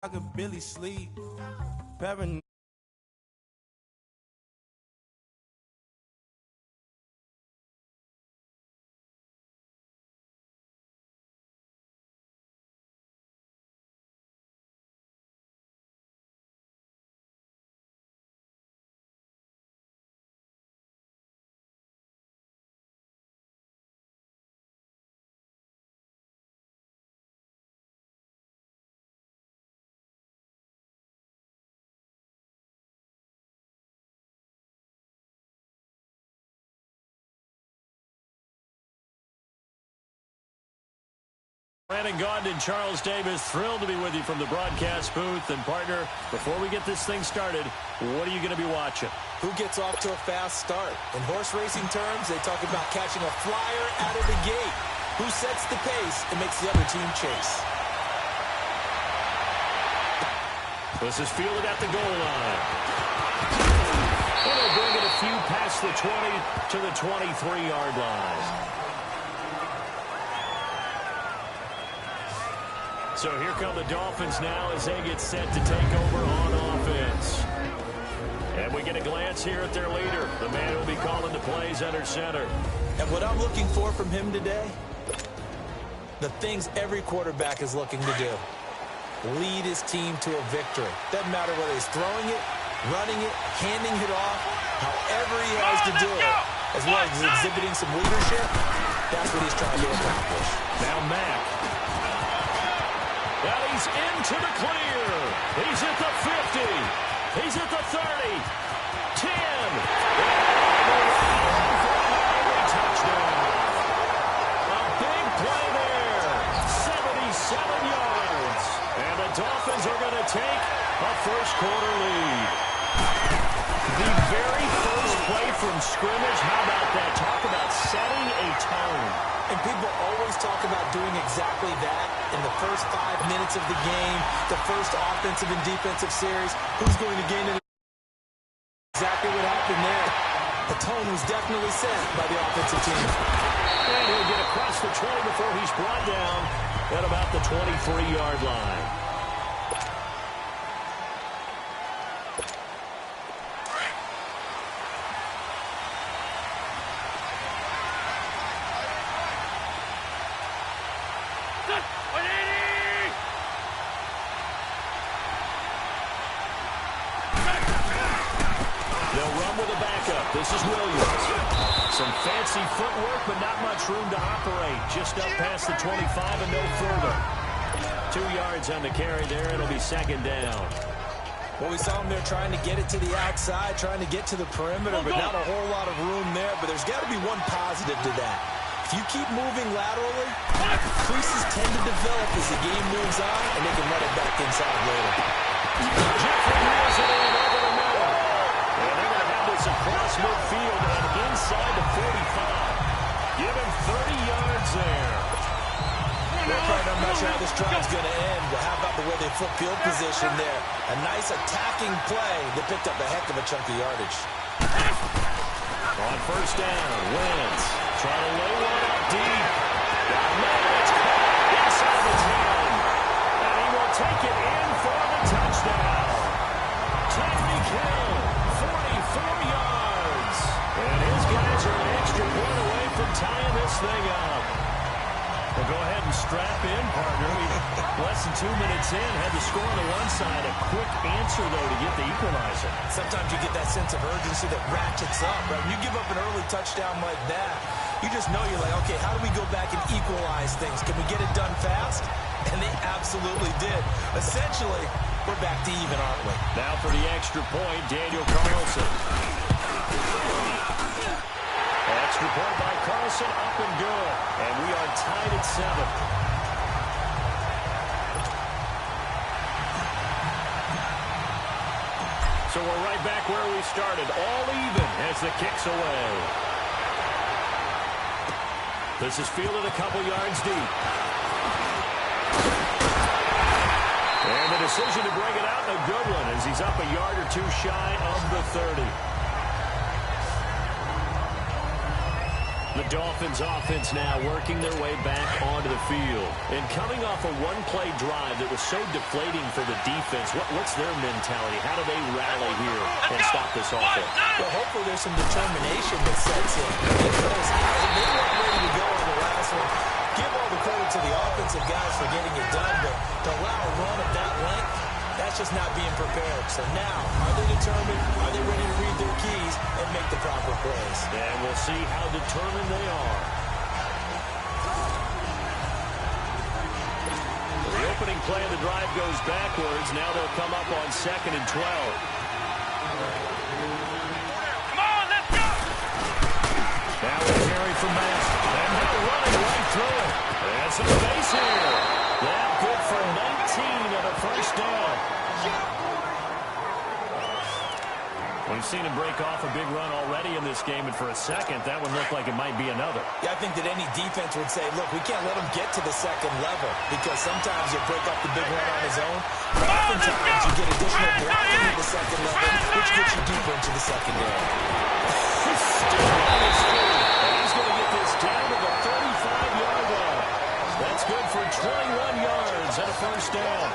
I could barely sleep. Paranoid. Brandon Gaudin and Charles Davis, thrilled to be with you from the broadcast booth. And, partner, before we get this thing started, what are you going to be watching? Who gets off to a fast start? In horse racing terms, they talk about catching a flyer out of the gate. Who sets the pace and makes the other team chase? This is fielded at the goal line. And they'll bring it a few past the 20 to the 23-yard line. So here come the Dolphins now as they get set to take over on offense. And we get a glance here at their leader, the man who will be calling the plays under center. And what I'm looking for from him today, the things every quarterback is looking to do. Lead his team to a victory. Doesn't matter whether he's throwing it, running it, handing it off, however he has to do it, as well as exhibiting some leadership, that's what he's trying to accomplish. Now Mack. Now he's into the clear. He's at the 50. He's at the 30. 10. Touchdown. A big play there. 77 yards. And the Dolphins are going to take a first-quarter lead. The very first play from scrimmage, how about that? Talk about setting a tone. And people always talk about doing exactly that in the first 5 minutes of the game, the first offensive and defensive series. Who's going to gain it? Exactly what happened there. The tone was definitely set by the offensive team. And he'll get across the 20 before he's brought down at about the 23-yard line. This is Williams. Some fancy footwork, but not much room to operate. Just up past the 25 and no further. 2 yards on the carry there. It'll be second down. Well, we saw him there trying to get it to the outside, trying to get to the perimeter, but not a whole lot of room there. But there's got to be one positive to that. If you keep moving laterally, creases tend to develop as the game moves on, and they can run it back inside later. Jeffrey wheels it in over the middle. And they're going to have this across midfield and inside the 45. Give him 30 yards there. I'm not sure how this drive's going to end, but how about the way they flip field position there? A nice attacking play that picked up a heck of a chunk of yardage. On first down, Wentz trying to lay one up deep. It's caught inside the 10. And he will take it in for the touchdown. Tyreek Hill, 44 yards. And his guys are an extra point away from tying this thing up. Well, go ahead and strap in, partner. Less than 2 minutes in, had the score on the one side. A quick answer, though, to get the equalizer. Sometimes you get that sense of urgency that ratchets up, right? When you give up an early touchdown like that, you just know you're like, okay, how do we go back and equalize things? Can we get it done fast? And they absolutely did. Essentially, we're back to even, aren't we? Now for the extra point, Daniel Carlson. Extra point by Carlson, up and good. And we are tied at 7. So we're right back where we started, all even as the kick's away. This is fielded a couple yards deep. And the decision to bring it out, a good one, as he's up a yard or two shy of the 30. The Dolphins offense now working their way back onto the field. And coming off a one-play drive that was so deflating for the defense, what's their mentality? How do they rally here and stop this offense? Well, hopefully there's some determination that sets in. Because they weren't ready to go on the last one. Give all the credit to the offensive guys for getting it done, but to allow a run of that length, that's just not being prepared. So now, are they determined? Are they ready to read their keys and make the proper plays? And we'll see how determined they are. The opening play of the drive goes backwards. Now they'll come up on 2nd and 12. Come on, let's go! Now a carry from Matt. And they're running right through it. And some space here. Yeah, good for 19 and a first down. We've seen him break off a big run already in this game, and for a second, that would look like it might be another. Yeah, I think that any defense would say, look, we can't let him get to the second level, because sometimes he'll break off the big run on his own, but oftentimes you get additional blocking at the second level, which gets you deeper into the secondary. He's still on his feet, and he's going to get this down to the 35-yard line. That's good for 21 yards and a first down.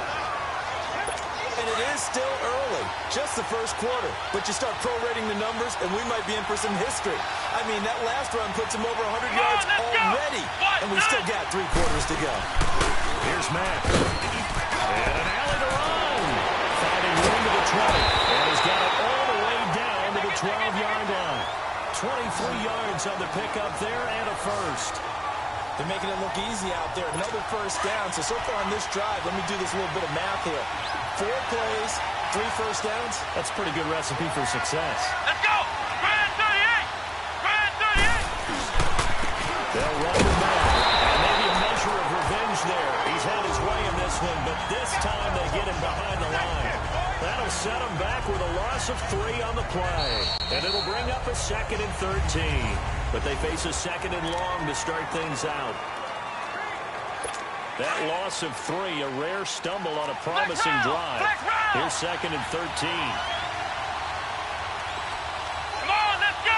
And it is still early, just the first quarter. But you start prorating the numbers, and we might be in for some history. I mean, that last run puts him over 100 yards already, and we've still got 3 quarters to go. Here's Matt. And an alley to run. Finding room to the 20. And he's got it all the way down to the 12-yard line. 23 yards on the pickup there and a first. They're making it look easy out there. Another first down. So far on this drive, let me do this little bit of math here. 4 plays, 3 first downs. That's a pretty good recipe for success. Let's go! Grand 38! Grand 38! They'll run him back. And maybe a measure of revenge there. He's had his way in this one, but this time they get him behind the line. That'll set him back with a loss of 3 on the play. And it'll bring up a 2nd and 13. But they face a 2nd and long to start things out. That loss of 3, a rare stumble on a promising drive. Here's 2nd and 13. Come on, let's go!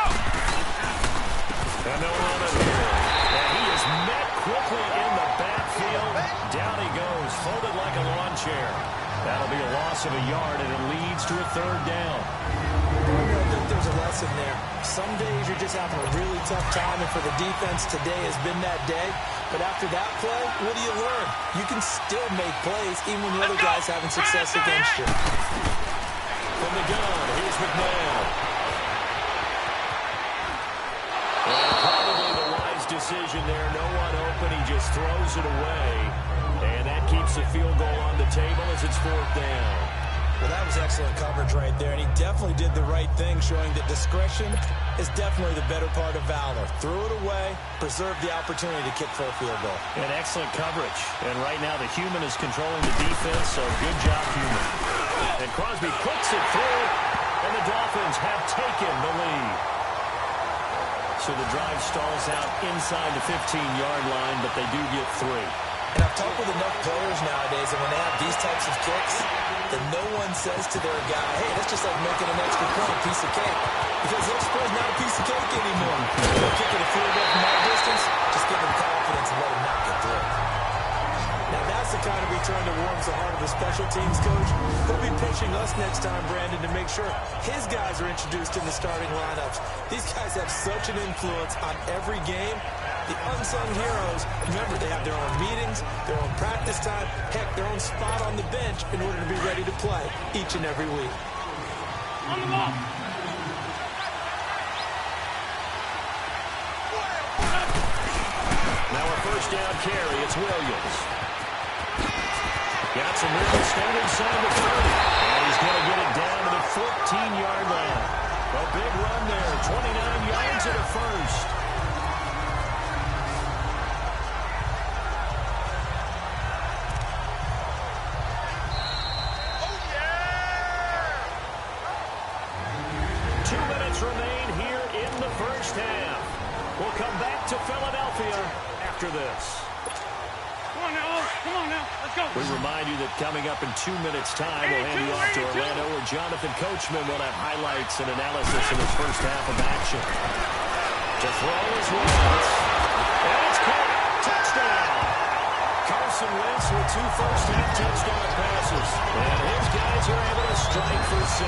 And they'll run it here. And he is met quickly in the backfield. Down he goes, folded like a lawn chair. That'll be a loss of a yard, and it leads to a 3rd down. I think there's a lesson there. Some days you're just having a really tough time, and for the defense, today has been that day. But after that play, what do you learn? You can still make plays even when the other guy's having success against you. From the gun, here's McMahon. And probably the wise decision there. No one open. He just throws it away. And that keeps the field goal on the table as it's 4th down. Well, that was excellent coverage right there, and he definitely did the right thing, showing that discretion is definitely the better part of valor. Threw it away, preserved the opportunity to kick for a field goal. And excellent coverage. And right now the human is controlling the defense, so good job, human. And Crosby clicks it through, and the Dolphins have taken the lead. So the drive stalls out inside the 15-yard line, but they do get 3. And I've talked with enough players nowadays, and when they have these types of kicks, then no one says to their guy, hey, that's just like making an extra point, piece of cake. Because the extra point is not a piece of cake anymore. They're kicking a field goal from that distance, just give them confidence and let them not get through. Now that's the kind of return that warms the heart of a special teams coach. He'll be pitching us next time, Brandon, to make sure his guys are introduced in the starting lineups. These guys have such an influence on every game. The unsung heroes, remember, they have their own meetings, their own practice time, heck, their own spot on the bench in order to be ready to play each and every week. On the ball! Now a first down carry, it's Williams. Got some room to stand inside the 30. And he's going to get it down to the 14-yard line. A big run there, 29 yards and a first. Remain here in the first half. We'll come back to Philadelphia after this. Come on now, come on now, let's go. We remind you that coming up in 2 minutes' time, we'll hand you off to Orlando, where Jonathan Coachman will have highlights and analysis in his first half of action. To throw his Wentz. And it's caught. Touchdown. Carson Wentz with 2 first-half touchdown passes. And his guys are able to strike for 6.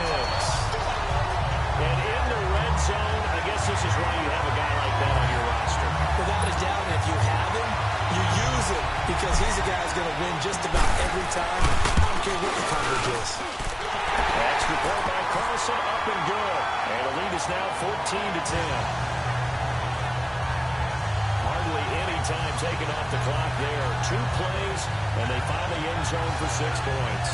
And in the red zone, I guess this is why you have a guy like that on your roster. Without a doubt, if you have him, you use him because he's a guy who's going to win just about every time. I don't care what the coverage is. Extra point by Carlson, up and good. And the lead is now 14-10. Hardly any time taken off the clock there. 2 plays, and they find the end zone for 6 points.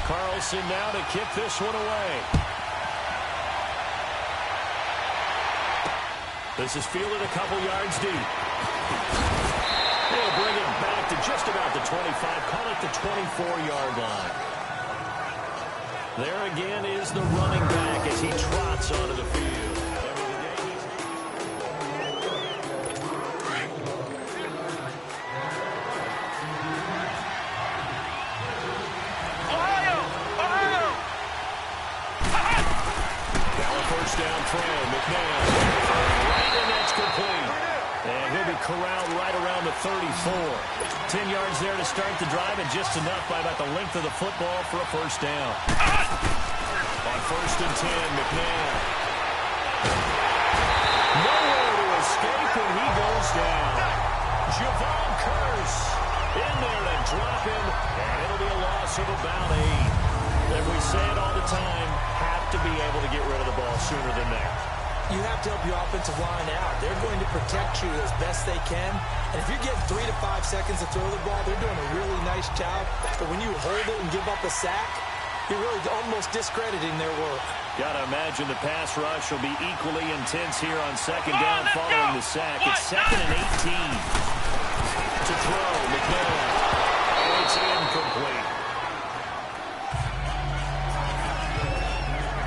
Carlson now to kick this one away. This is fielded a couple yards deep. They'll bring it back to just about the 25, call it the 24-yard line. There again is the running back as he trots onto the field. Down throw, McNair, right, and that's complete. And he'll be corralled right around the 34. 10 yards there to start the drive, and just enough by about the length of the football for a first down. On 1st and 10, McNair. Nowhere to escape, and he goes down. Javon Curse in there to drop him, and it'll be a loss of about 8. And we say it all the time, have to be able to get rid of the ball sooner than that. You have to help your offensive line out. They're going to protect you as best they can. And if you're getting 3 to 5 seconds to throw the ball, they're doing a really nice job. But when you hold it and give up a sack, you're really almost discrediting their work. Got to imagine the pass rush will be equally intense here on 2nd down following the sack. It's 2nd and 18. To throw, McNair. And it's incomplete.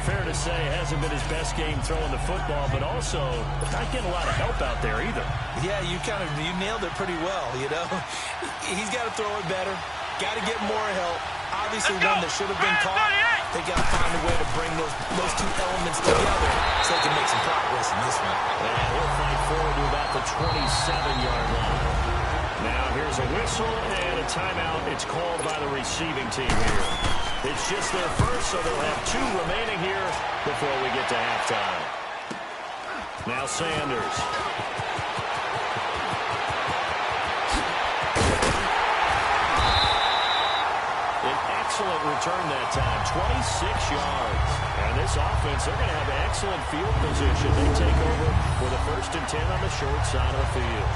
Fair to say, hasn't been his best game throwing the football, but also not getting a lot of help out there either. Yeah, you nailed it pretty well, you know. He's got to throw it better. Got to get more help. Obviously one that should have been caught. They got to find a way to bring those 2 elements together so they can make some progress in this one. And he'll fight forward to about the 27-yard line. Now here's a whistle and a timeout. It's called by the receiving team here. It's just their first, so they'll have 2 remaining here before we get to halftime. Now Sanders. An excellent return that time, 26 yards. And this offense, they're going to have excellent field position. They take over with a 1st and 10 on the short side of the field.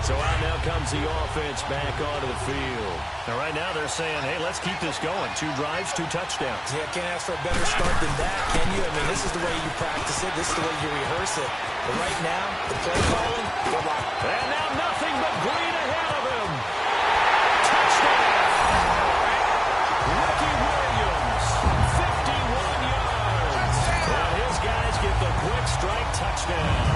So out now comes the offense back onto the field. Now right now they're saying, hey, let's keep this going. 2 drives, 2 touchdowns. Yeah, can't ask for a better start than that, can you? I mean, this is the way you practice it. This is the way you rehearse it. But right now, the play calling, good luck. And now nothing but green ahead of him. Touchdown. Ricky Williams, 51 yards. And his guys get the quick strike touchdown.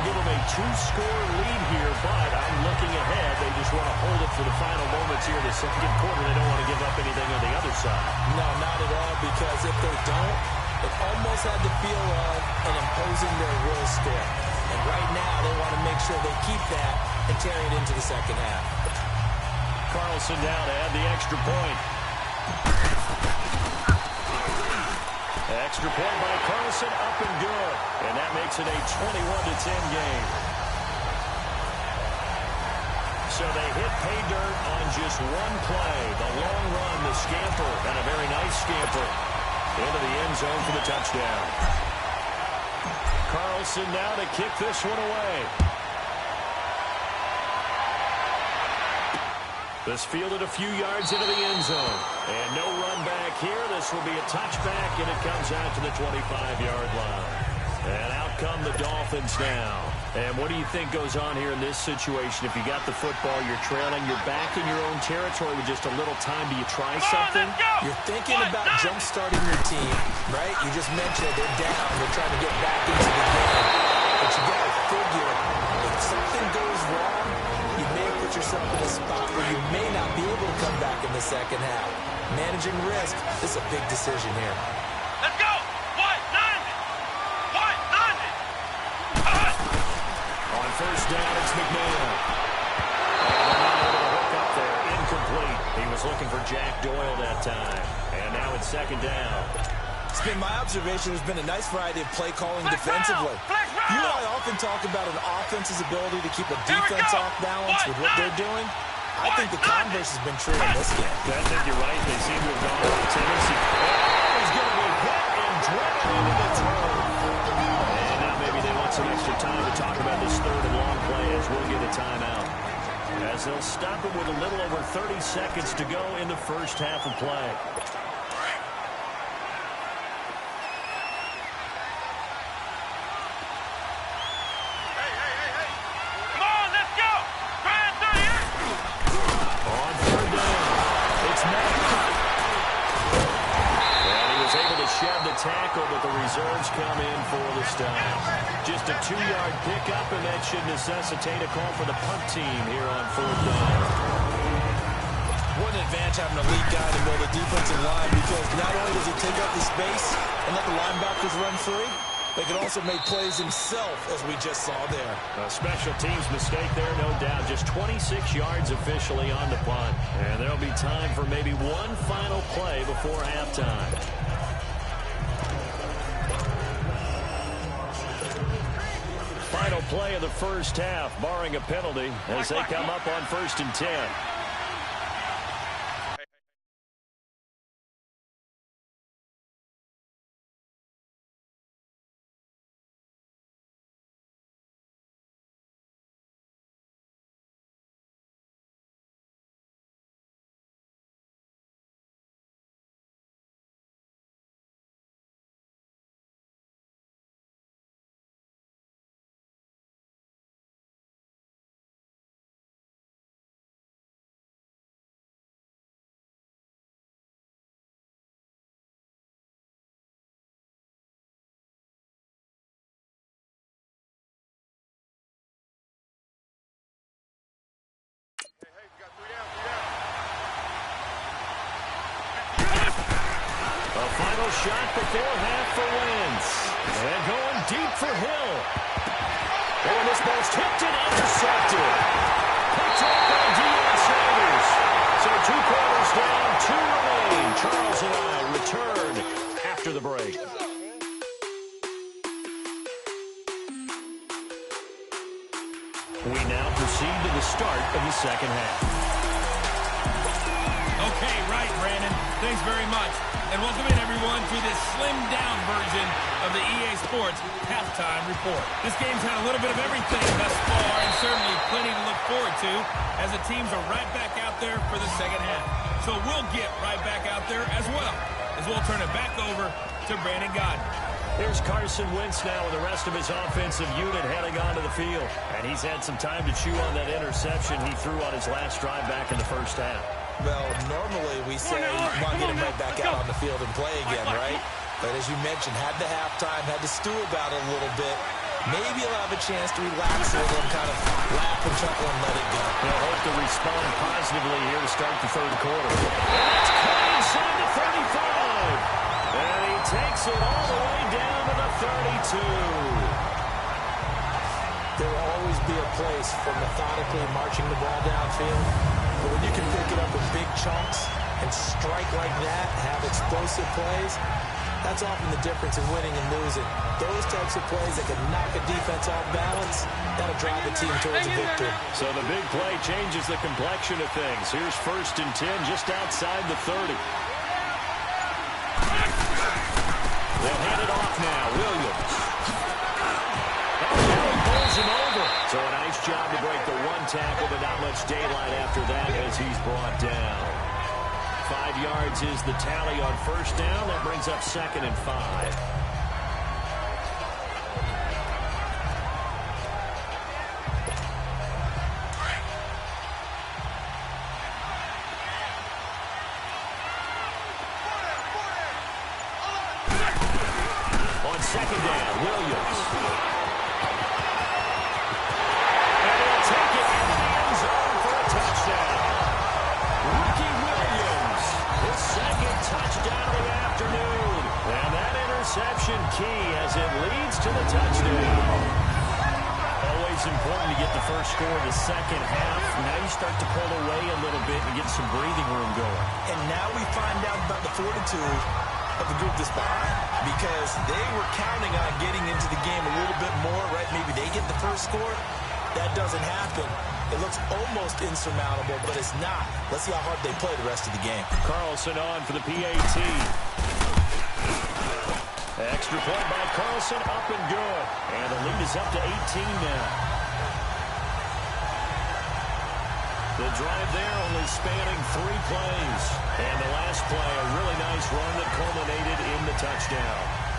Give them a 2-score lead here, but I'm looking ahead. They just want to hold it for the final moments here in the 2nd quarter. They don't want to give up anything on the other side. No, not at all, because if they don't, it almost had the feel of an imposing their will score. And right now, they want to make sure they keep that and carry it into the 2nd half. Carlson down to add the extra point. Extra point by Carlson, up and good. And that makes it a 21-10 game. So they hit pay dirt on just 1 play. The long run, the scamper, and a very nice scamper into the end zone for the touchdown. Carlson now to kick this one away. This fielded a few yards into the end zone. And no run back here. This will be a touchback, and it comes out to the 25-yard line. And out come the Dolphins now. And what do you think goes on here in this situation? If you got the football, you're trailing, you're back in your own territory with just a little time. Do you try something? You're thinking about jump-starting your team, right? You just mentioned they're down. They're trying to get back into the game. But you got to figure, if something goes wrong, you may have put yourself in a spot where you may not be able to come back in the second half. Managing risk is a big decision here. Let's go! White, 90! White, 90! On first down, it's McMahon. And not able to hook up there. Incomplete. He was looking for Jack Doyle that time. And now it's second down. It's been my observation there's been a nice variety of play calling defensively. You and I often talk about an offense's ability to keep a defense off balance with what they're doing. I think the converse has been true in this game. I think you're right. They seem to have gone with the tendency. Oh, he's going to be hit and driven into the throw. And now maybe they want some extra time to talk about this third and long play as we'll get a timeout. As they'll stop it with a little over 30 seconds to go in the first half of play. Tackle, but the reserves come in for the stop. Just a 2-yard pickup, and that should necessitate a call for the punt team here on fourth down. What an advantage having a lead guy to build a defensive line, because not only does he take up the space and let the linebackers run free, they can also make plays himself, as we just saw there. A special teams mistake there, no doubt. Just 26 yards officially on the punt. And there'll be time for maybe one final play before halftime. Final play of the first half, barring a penalty, as they come up on 1st and 10. A final shot before half for Wentz. And going deep for Hill. Oh, and this ball's tipped and intercepted. Picked up by Deion Sanders. So 2 quarters down, 2 remain. Charles and I return after the break. We now proceed to the start of the second half. Okay, right, Brandon. Thanks very much. And welcome in, everyone, to this slimmed-down version of the EA Sports Halftime Report. This game's had a little bit of everything thus far, and certainly plenty to look forward to, as the teams are right back out there for the second half. So we'll get right back out there as well, as we'll turn it back over to Brandon Godden. Here's Carson Wentz now with the rest of his offensive unit heading onto the field. And he's had some time to chew on that interception he threw on his last drive back in the first half. Well, normally we say you want to get him right back out on the field and play again, right? But as you mentioned, had the halftime, had to stew about it a little bit. Maybe he'll have a chance to relax a little and kind of laugh and chuckle and let it go. He'll hope to respond positively here to start the third quarter. And that's caught inside the 35. And he takes it all the way down to the 32. There will always be a place for methodically marching the ball downfield. But when you can pick it up in big chunks and strike like that, have explosive plays, that's often the difference in winning and losing. Those types of plays that can knock a defense off balance, that'll drive the team towards a victory. So the big play changes the complexion of things. Here's 1st and 10 just outside the 30. They'll hand it off now. Williams. And pulls him over. So a nice job to break the one tackle, but not much daylight after that as he's brought down. 5 yards is the tally on first down. That brings up 2nd and 5. On 2nd down, Williams. reception key as it leads to the touchdown. Always important to get the first score of the second half. Now you start to pull away a little bit and get some breathing room going. And now we find out about the fortitude of the group that's behind, because they were counting on getting into the game a little bit more, right? Maybe they get the first score. That doesn't happen. It looks almost insurmountable, but it's not. Let's see how hard they play the rest of the game. Carlson on for the PAT. Extra point by Carlson, up and good. And the lead is up to 18 now. The drive there only spanning 3 plays. And the last play, a really nice run that culminated in the touchdown.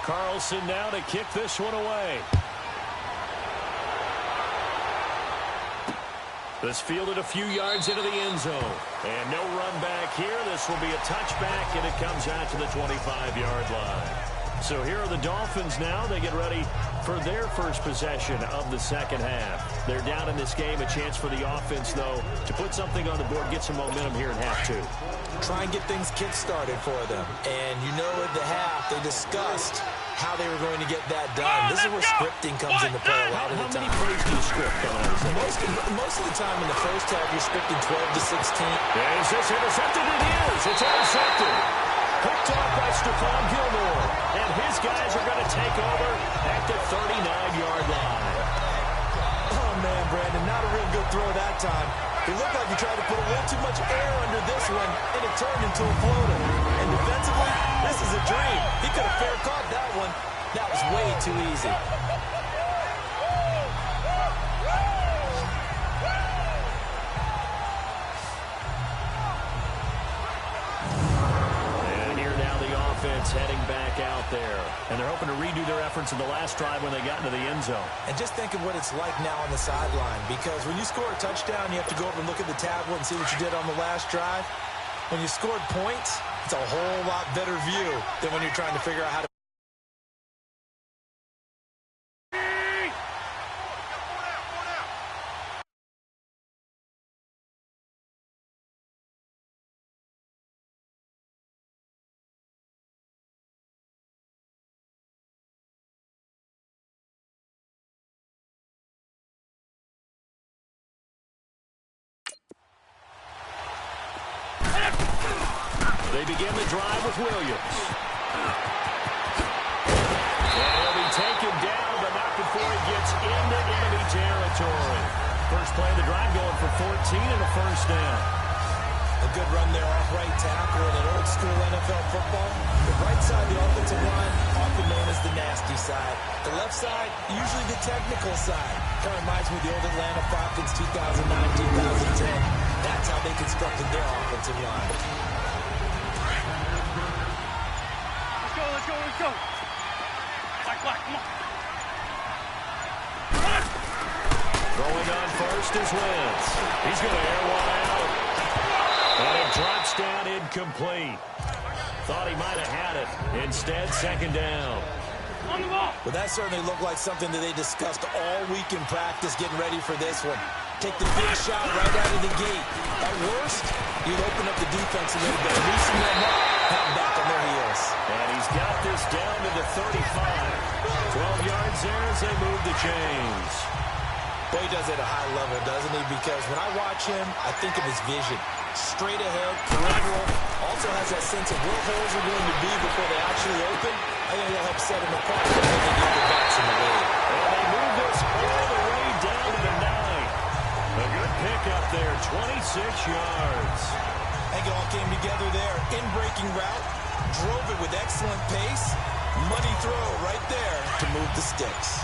Carlson now to kick this one away. This fielded a few yards into the end zone. And no run back here. This will be a touchback, and it comes out to the 25-yard line. So here are the Dolphins now. They get ready for their first possession of the second half. They're down in this game. A chance for the offense, though, to put something on the board, get some momentum here in half 2. Try and get things kick-started for them. And you know at the half, they discussed how they were going to get that done. This is where scripting comes into play a lot of the time. How many plays do you script coming out of this? Most of the time in the first half, you're scripting 12 to 16. Is this intercepted? It is. It's intercepted. Picked off by Stephon Gilmore. And his guys are going to take over at the 39-yard line. Oh, man, Brandon, not a real good throw that time. It looked like he tried to put a little too much air under this one, and it turned into a floater. And defensively, this is a dream. He could have fair caught that one. That was way too easy. And here now the offense heading back out there. And they're hoping to redo their efforts in the last drive when they got into the end zone. And just think of what it's like now on the sideline, because when you score a touchdown, you have to go over and look at the tablet and see what you did on the last drive. When you scored points, it's a whole lot better view than when you're trying to figure out how to They begin the drive with Williams. And he'll be taken down, but not before he gets into enemy territory. First play of the drive going for 14 and a first down. A good run there off right tackle in an old-school NFL football. The right side of the offensive line, often known as the nasty side. The left side, usually the technical side. Kind of reminds me of the old Atlanta Falcons 2009-2010. That's how they constructed their offensive line. Let's go. Black, come on. Throwing on first is Wentz. He's going to air one out. And it drops down incomplete. Thought he might have had it. Instead, second down. On the ball. Well, that certainly looked like something that they discussed all week in practice, getting ready for this one. Take the big shot right out of the gate. At worst, you'd open up the defense a little bit, loosen them up, have them back on their heels. And he's got this down to the 35. 12 yards there as they move the chains. Boy, he does it at a high level, doesn't he? Because when I watch him, I think of his vision. Straight ahead, peripheral. Also has that sense of where holes are going to be before they actually open. I think that'll help set him apart from any of the other backs in the league. And they move this all the way down to the 9. A good pick up there, 26 yards. I think it all came together there. In-breaking route, drove it with excellent pace. Money throw right there to move the sticks.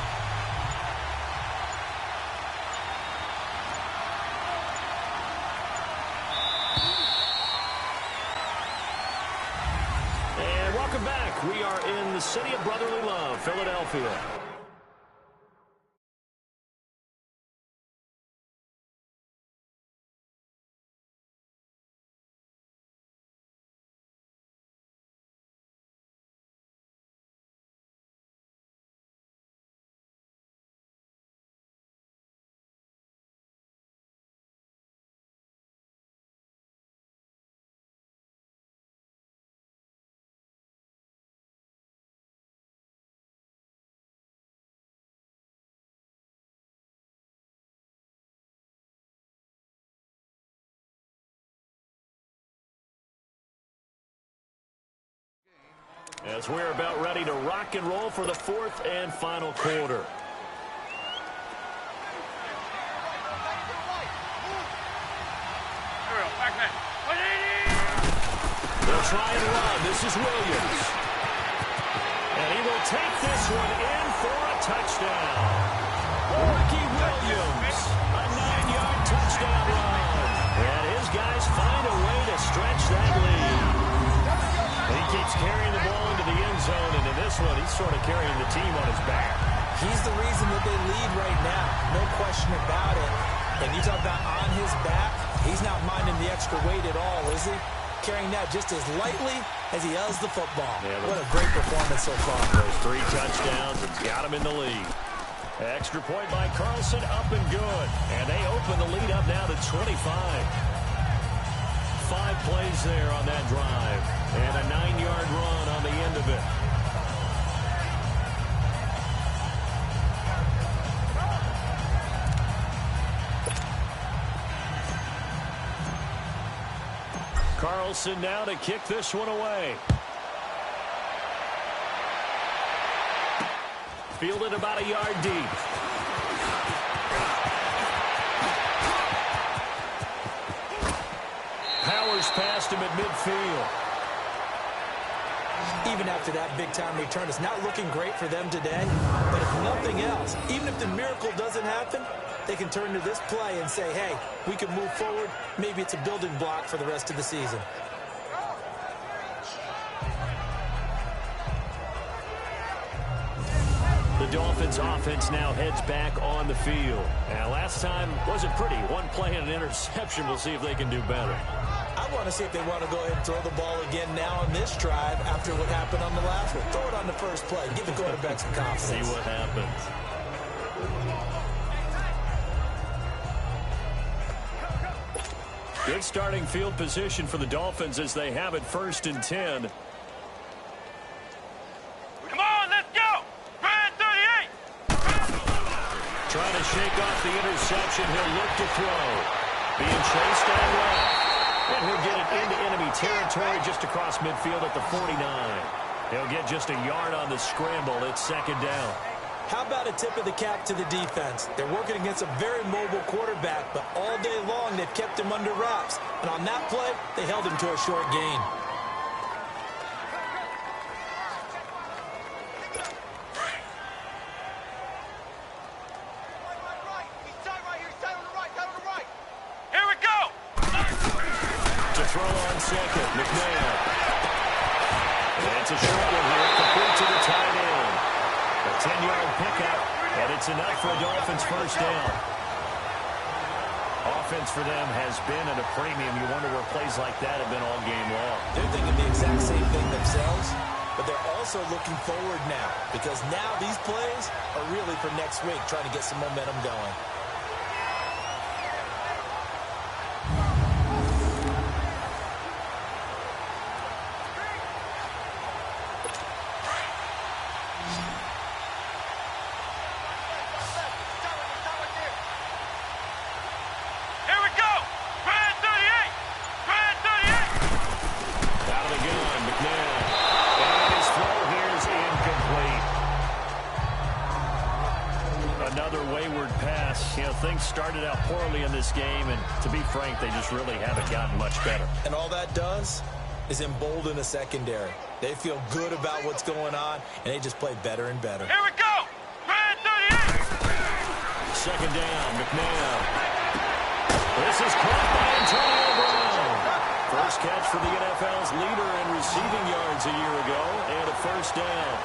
And welcome back. We are in the city of brotherly love, Philadelphia. As we're about ready to rock and roll for the fourth and final quarter. They'll try and run. This is Williams. And he will take this one in for a touchdown. Ricky Williams, a 9-yard touchdown run. And his guys find a way to stretch that lead. He keeps carrying the ball into the end zone, and in this one, he's sort of carrying the team on his back. He's the reason that they lead right now, no question about it. And you talk about on his back, he's not minding the extra weight at all, is he? Carrying that just as lightly as he does the football. Yeah, what a great performance so far. Those 3 touchdowns have got him in the lead. Extra point by Carlson, up and good. And they open the lead up now to 25. 5 plays there on that drive. And a 9-yard run on the end of it. Carlson now to kick this one away. Fielded about a yard deep. Powers past him at midfield. Even after that big-time return, it's not looking great for them today. But if nothing else, even if the miracle doesn't happen, they can turn to this play and say, hey, we can move forward. Maybe it's a building block for the rest of the season. The Dolphins offense now heads back on the field. And last time wasn't pretty. 1 play and an interception. We'll see if they can do better. I want to see if they want to go ahead and throw the ball again now on this drive after what happened on the last one. Throw it on the first play. Give the quarterback some confidence. See what happens. Good starting field position for the Dolphins as they have it 1st and 10. Come on, let's go! Red 38! Trying to shake off the interception. He'll look to throw. Being chased on left. And he'll get it into enemy territory just across midfield at the 49. He'll get just a yard on the scramble. It's second down. How about a tip of the cap to the defense? They're working against a very mobile quarterback, but all day long they've kept him under wraps. And on that play, they held him to a short gain. Second, McNabb. And it's a short one here, complete to the tight end. A 10-yard pickup, and it's enough for a Dolphins first down. Offense for them has been at a premium. You wonder where plays like that have been all game long. They're thinking the exact same thing themselves, but they're also looking forward now, because now these plays are really for next week, trying to get some momentum going. Things started out poorly in this game, and to be frank, they just really haven't gotten much better. And all that does is embolden a secondary. They feel good about what's going on, and they just play better and better. Here we go! Red 38! Second down, McNabb. This is caught by Antonio Brown. First catch for the NFL's leader in receiving yards a year ago, and a first down.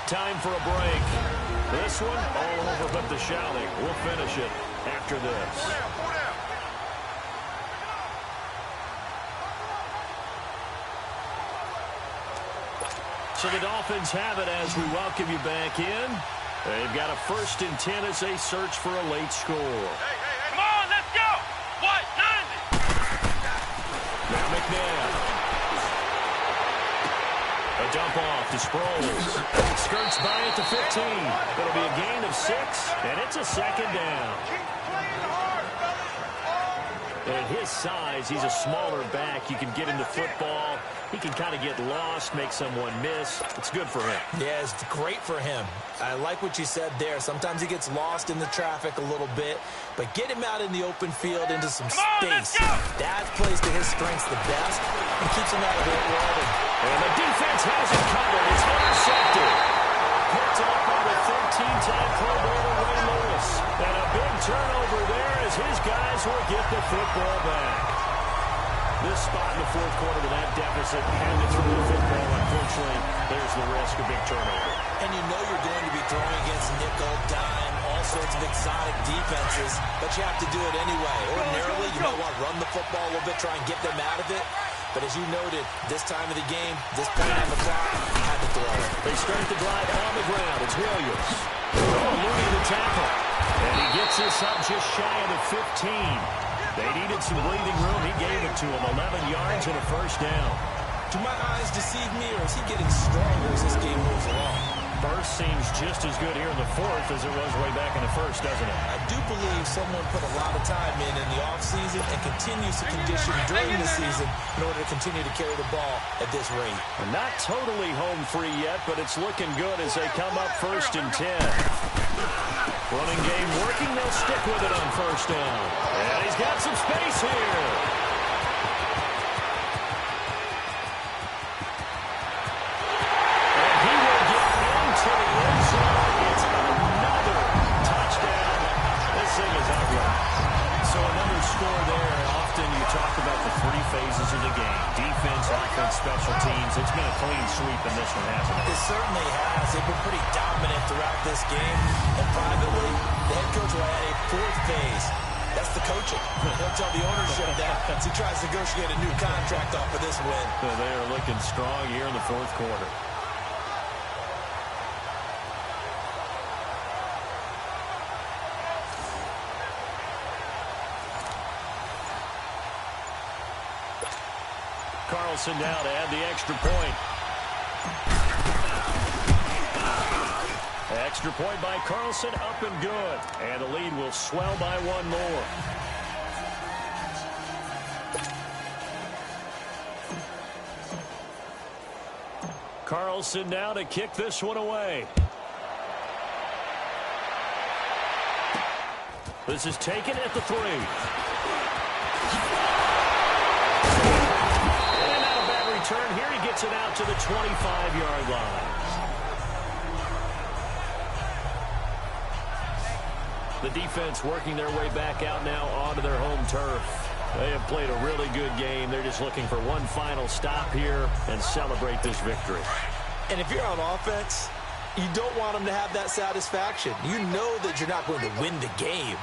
Time for a break. This one, all over but the shouting. We'll finish it after this. So the Dolphins have it as we welcome you back in. They've got a 1st and 10 as they search for a late score. Hey, come on, let's go! What? 90! Now McNabb. A dump off to Sproles. Skirts by at the 15. It'll be a gain of 6, and it's a second down. At his size, he's a smaller back. You can get him the football. He can kind of get lost, make someone miss. It's good for him. Yeah, it's great for him. I like what you said there. Sometimes he gets lost in the traffic a little bit, but get him out in the open field into some space. That plays to his strengths the best and keeps him out of hit water. And the defense has it covered. It's intercepted. Picked up by the 13-time Pro Bowler Ray Lewis. And a big turnover there as his guys will get the football back. This spot in the fourth quarter with that deficit, had to throw the football. Unfortunately, there's the risk of big turnover. And you know you're going to be throwing against nickel, dime, all sorts of exotic defenses, but you have to do it anyway. Ordinarily, you might want to run the football a little bit, try and get them out of it. But as you noted, this time of the game, this point on the clock, had to throw it. They start the drive on the ground. It's Williams. Oh, Looney the tackle. And he gets this up just shy of the 15. They needed some breathing room. He gave it to him. 11 yards and a first down. Do my eyes deceive me, or is he getting stronger as this game moves along? First seems just as good here in the fourth as it was way back in the first, doesn't it? I do believe someone put a lot of time in the offseason and continues to condition during the season in order to continue to carry the ball at this rate. And not totally home free yet, but it's looking good as they come up 1st and 10. Running game working. They'll stick with it on first down. And he's got some space here. Special teams. It's been a clean sweep in this one, hasn't it? It certainly has. They've been pretty dominant throughout this game. And privately, the head coach will add a 4th phase. That's the coaching. He'll tell the ownership that as he tries to negotiate a new contract off of this win. So they are looking strong here in the fourth quarter. Carlson now to add the extra point. Extra point by Carlson, up and good. And the lead will swell by one more. Carlson now to kick this one away. This is taken at the 3. And not a bad return here. He gets it out to the 25-yard line. The defense working their way back out now onto their home turf. They have played a really good game. They're just looking for one final stop here and celebrate this victory. And if you're on offense, you don't want them to have that satisfaction. You know that you're not going to win the game,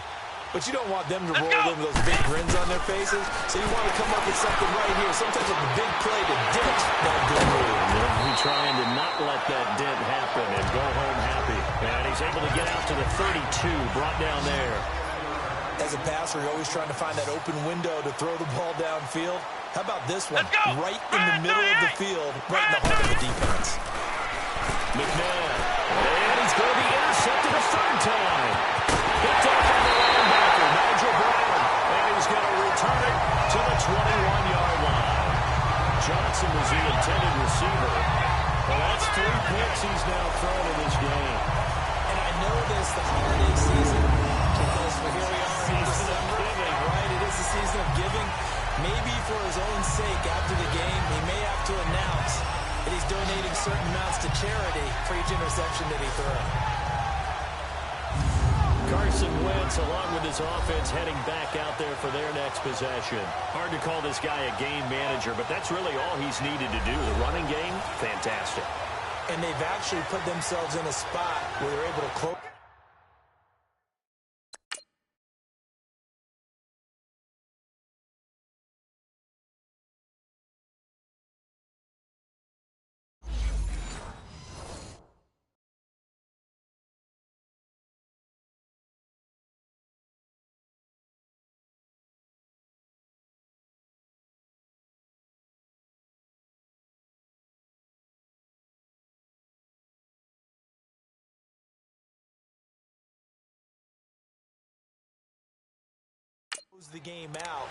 but you don't want them to roll in those big grins on their faces. So you want to come up with something right here, sometimes with a big play to dent that good move. He's trying to not let that dent happen and go home happy. And he's able to get out to the 32, brought down there. As a passer, you're always trying to find that open window to throw the ball downfield. How about this one? Right in the middle of the field, right in the heart of the defense. McMahon. And he's going to be intercepted a third time. Picked off on the linebacker, Nigel Brown. And he's going to return it to the 21-yard line. Johnson was the intended receiver. Well, that's 3 picks he's now thrown in this game. And I know this, the holiday season, because here we are in December. Right, it is the season of giving. Maybe for his own sake, after the game, he may have to announce that he's donating certain amounts to charity for each interception that he throws. Carson Wentz, along with his offense, heading back out there for their next possession. Hard to call this guy a game manager, but that's really all he's needed to do. The running game, fantastic. And they've actually put themselves in a spot where they're able to close. The game out,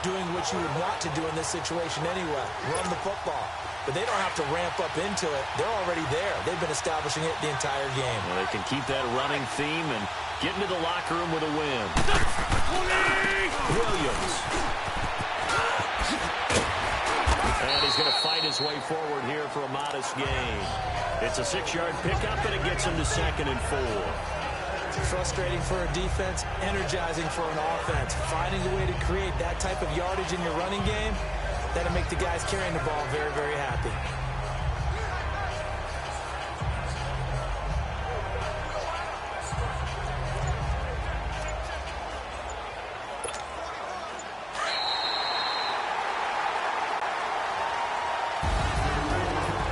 doing what you would want to do in this situation anyway, run the football. But they don't have to ramp up into it. They're already there. They've been establishing it the entire game. Well, they can keep that running theme and get into the locker room with a win. Williams. And he's going to fight his way forward here for a modest gain. It's a 6-yard pickup, and it gets him to 2nd and 4. Frustrating for a defense, energizing for an offense. Finding a way to create that type of yardage in your running game, that'll make the guys carrying the ball very, very happy.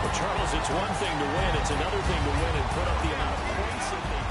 Well, Charles, it's one thing to win. It's another thing to win and put up the amount of points that they do.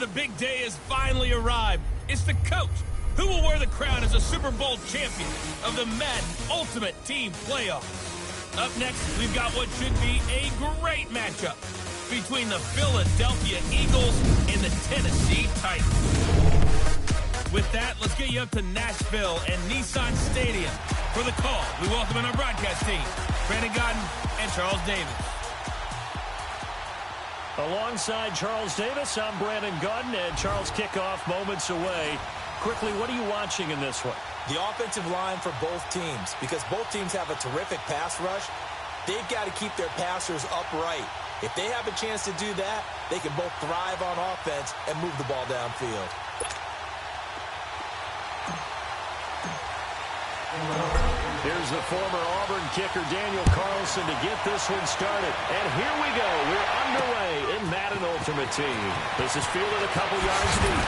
the big day has finally arrived. It's the coach who will wear the crown as a Super Bowl champion of the Madden Ultimate Team Playoff. Up next, we've got what should be a great matchup between the Philadelphia Eagles and the Tennessee Titans. With that, let's get you up to Nashville and Nissan Stadium. For the call, we welcome in our broadcast team, Brandon Godden and Charles Davis. Alongside Charles Davis, I'm Brandon Godden, and Charles, kickoff moments away. Quickly, what are you watching in this one? The offensive line for both teams, because both teams have a terrific pass rush. They've got to keep their passers upright. If they have a chance to do that, they can both thrive on offense and move the ball downfield. Here's the former Auburn kicker, Daniel Carlson, to get this one started. And here we go. We're underway in Madden Ultimate Team. This is fielded a couple yards deep.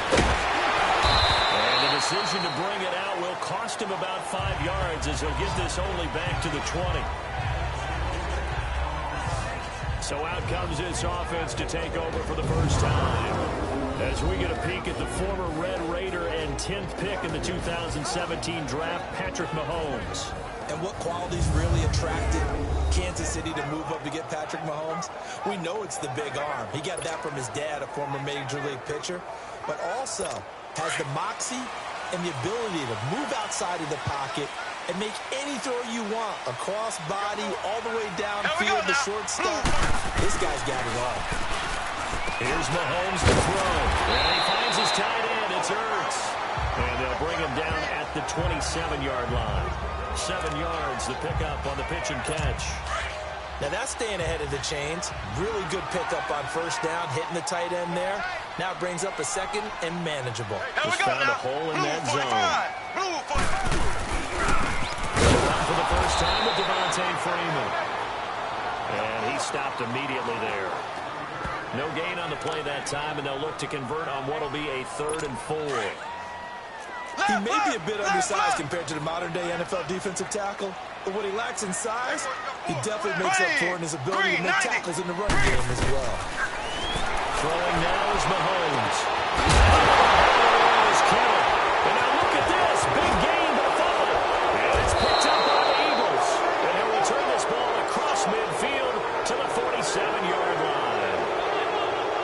And the decision to bring it out will cost him about 5 yards as he'll get this only back to the 20. So out comes this offense to take over for the first time. As we get a peek at the former Red Raider and 10th pick in the 2017 draft, Patrick Mahomes. And what qualities really attracted Kansas City to move up to get Patrick Mahomes? We know it's the big arm. He got that from his dad, a former Major League pitcher, but also has the moxie and the ability to move outside of the pocket and make any throw you want, across body, all the way downfield, the short stuff. This guy's got it all. Here's Mahomes to throw. And he finds his tight end. It's Ertz. And they'll bring him down at the 27-yard line. 7 yards, the pickup on the pitch and catch. Now that's staying ahead of the chains. Really good pickup on first down, hitting the tight end there. Now it brings up a second and manageable. Just found a hole in that zone. For the first time with Devontae Freeman. And he stopped immediately there. No gain on the play that time, and they'll look to convert on what will be a 3rd and 4. He may be a bit undersized compared to the modern-day NFL defensive tackle, but what he lacks in size, he definitely makes up for in his ability to make tackles in the run game as well. Throwing now is Mahomes. And now look at this. Big gain, but a fumble. And it's picked up by the Eagles. And he'll return this ball across midfield to the 47-yard line.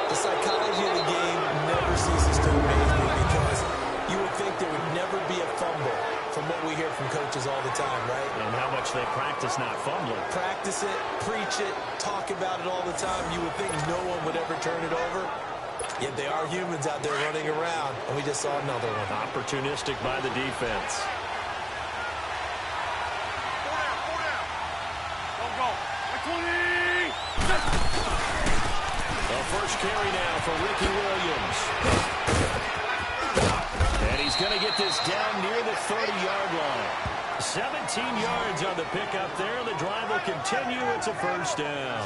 The psychology of the game never ceases to amaze me because you would think there would never be a fumble from what we hear from coaches all the time, right? And how much they practice not fumbling. Practice it, preach it, talk about it all the time. You would think no one would ever turn it over. Yet they are humans out there running around, and we just saw another one. Opportunistic by the defense. The first carry now for Ricky Williams. And he's going to get this down near the 30-yard line. 17 yards on the pickup there. The drive will continue. It's a first down.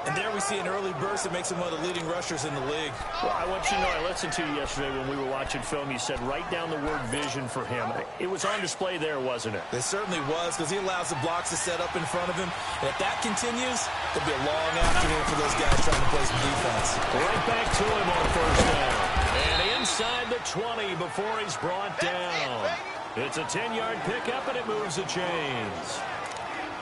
And there we see an early burst that makes him one of the leading rushers in the league. Well, I want you to know, I listened to you yesterday when we were watching film. You said write down the word vision for him. It was on display there, wasn't it? It certainly was, because he allows the blocks to set up in front of him. And if that continues, it'll be a long afternoon for those guys trying to play some defense. Right back to him on first down. And inside the 20 before he's brought down. It's a 10-yard pickup, and it moves the chains.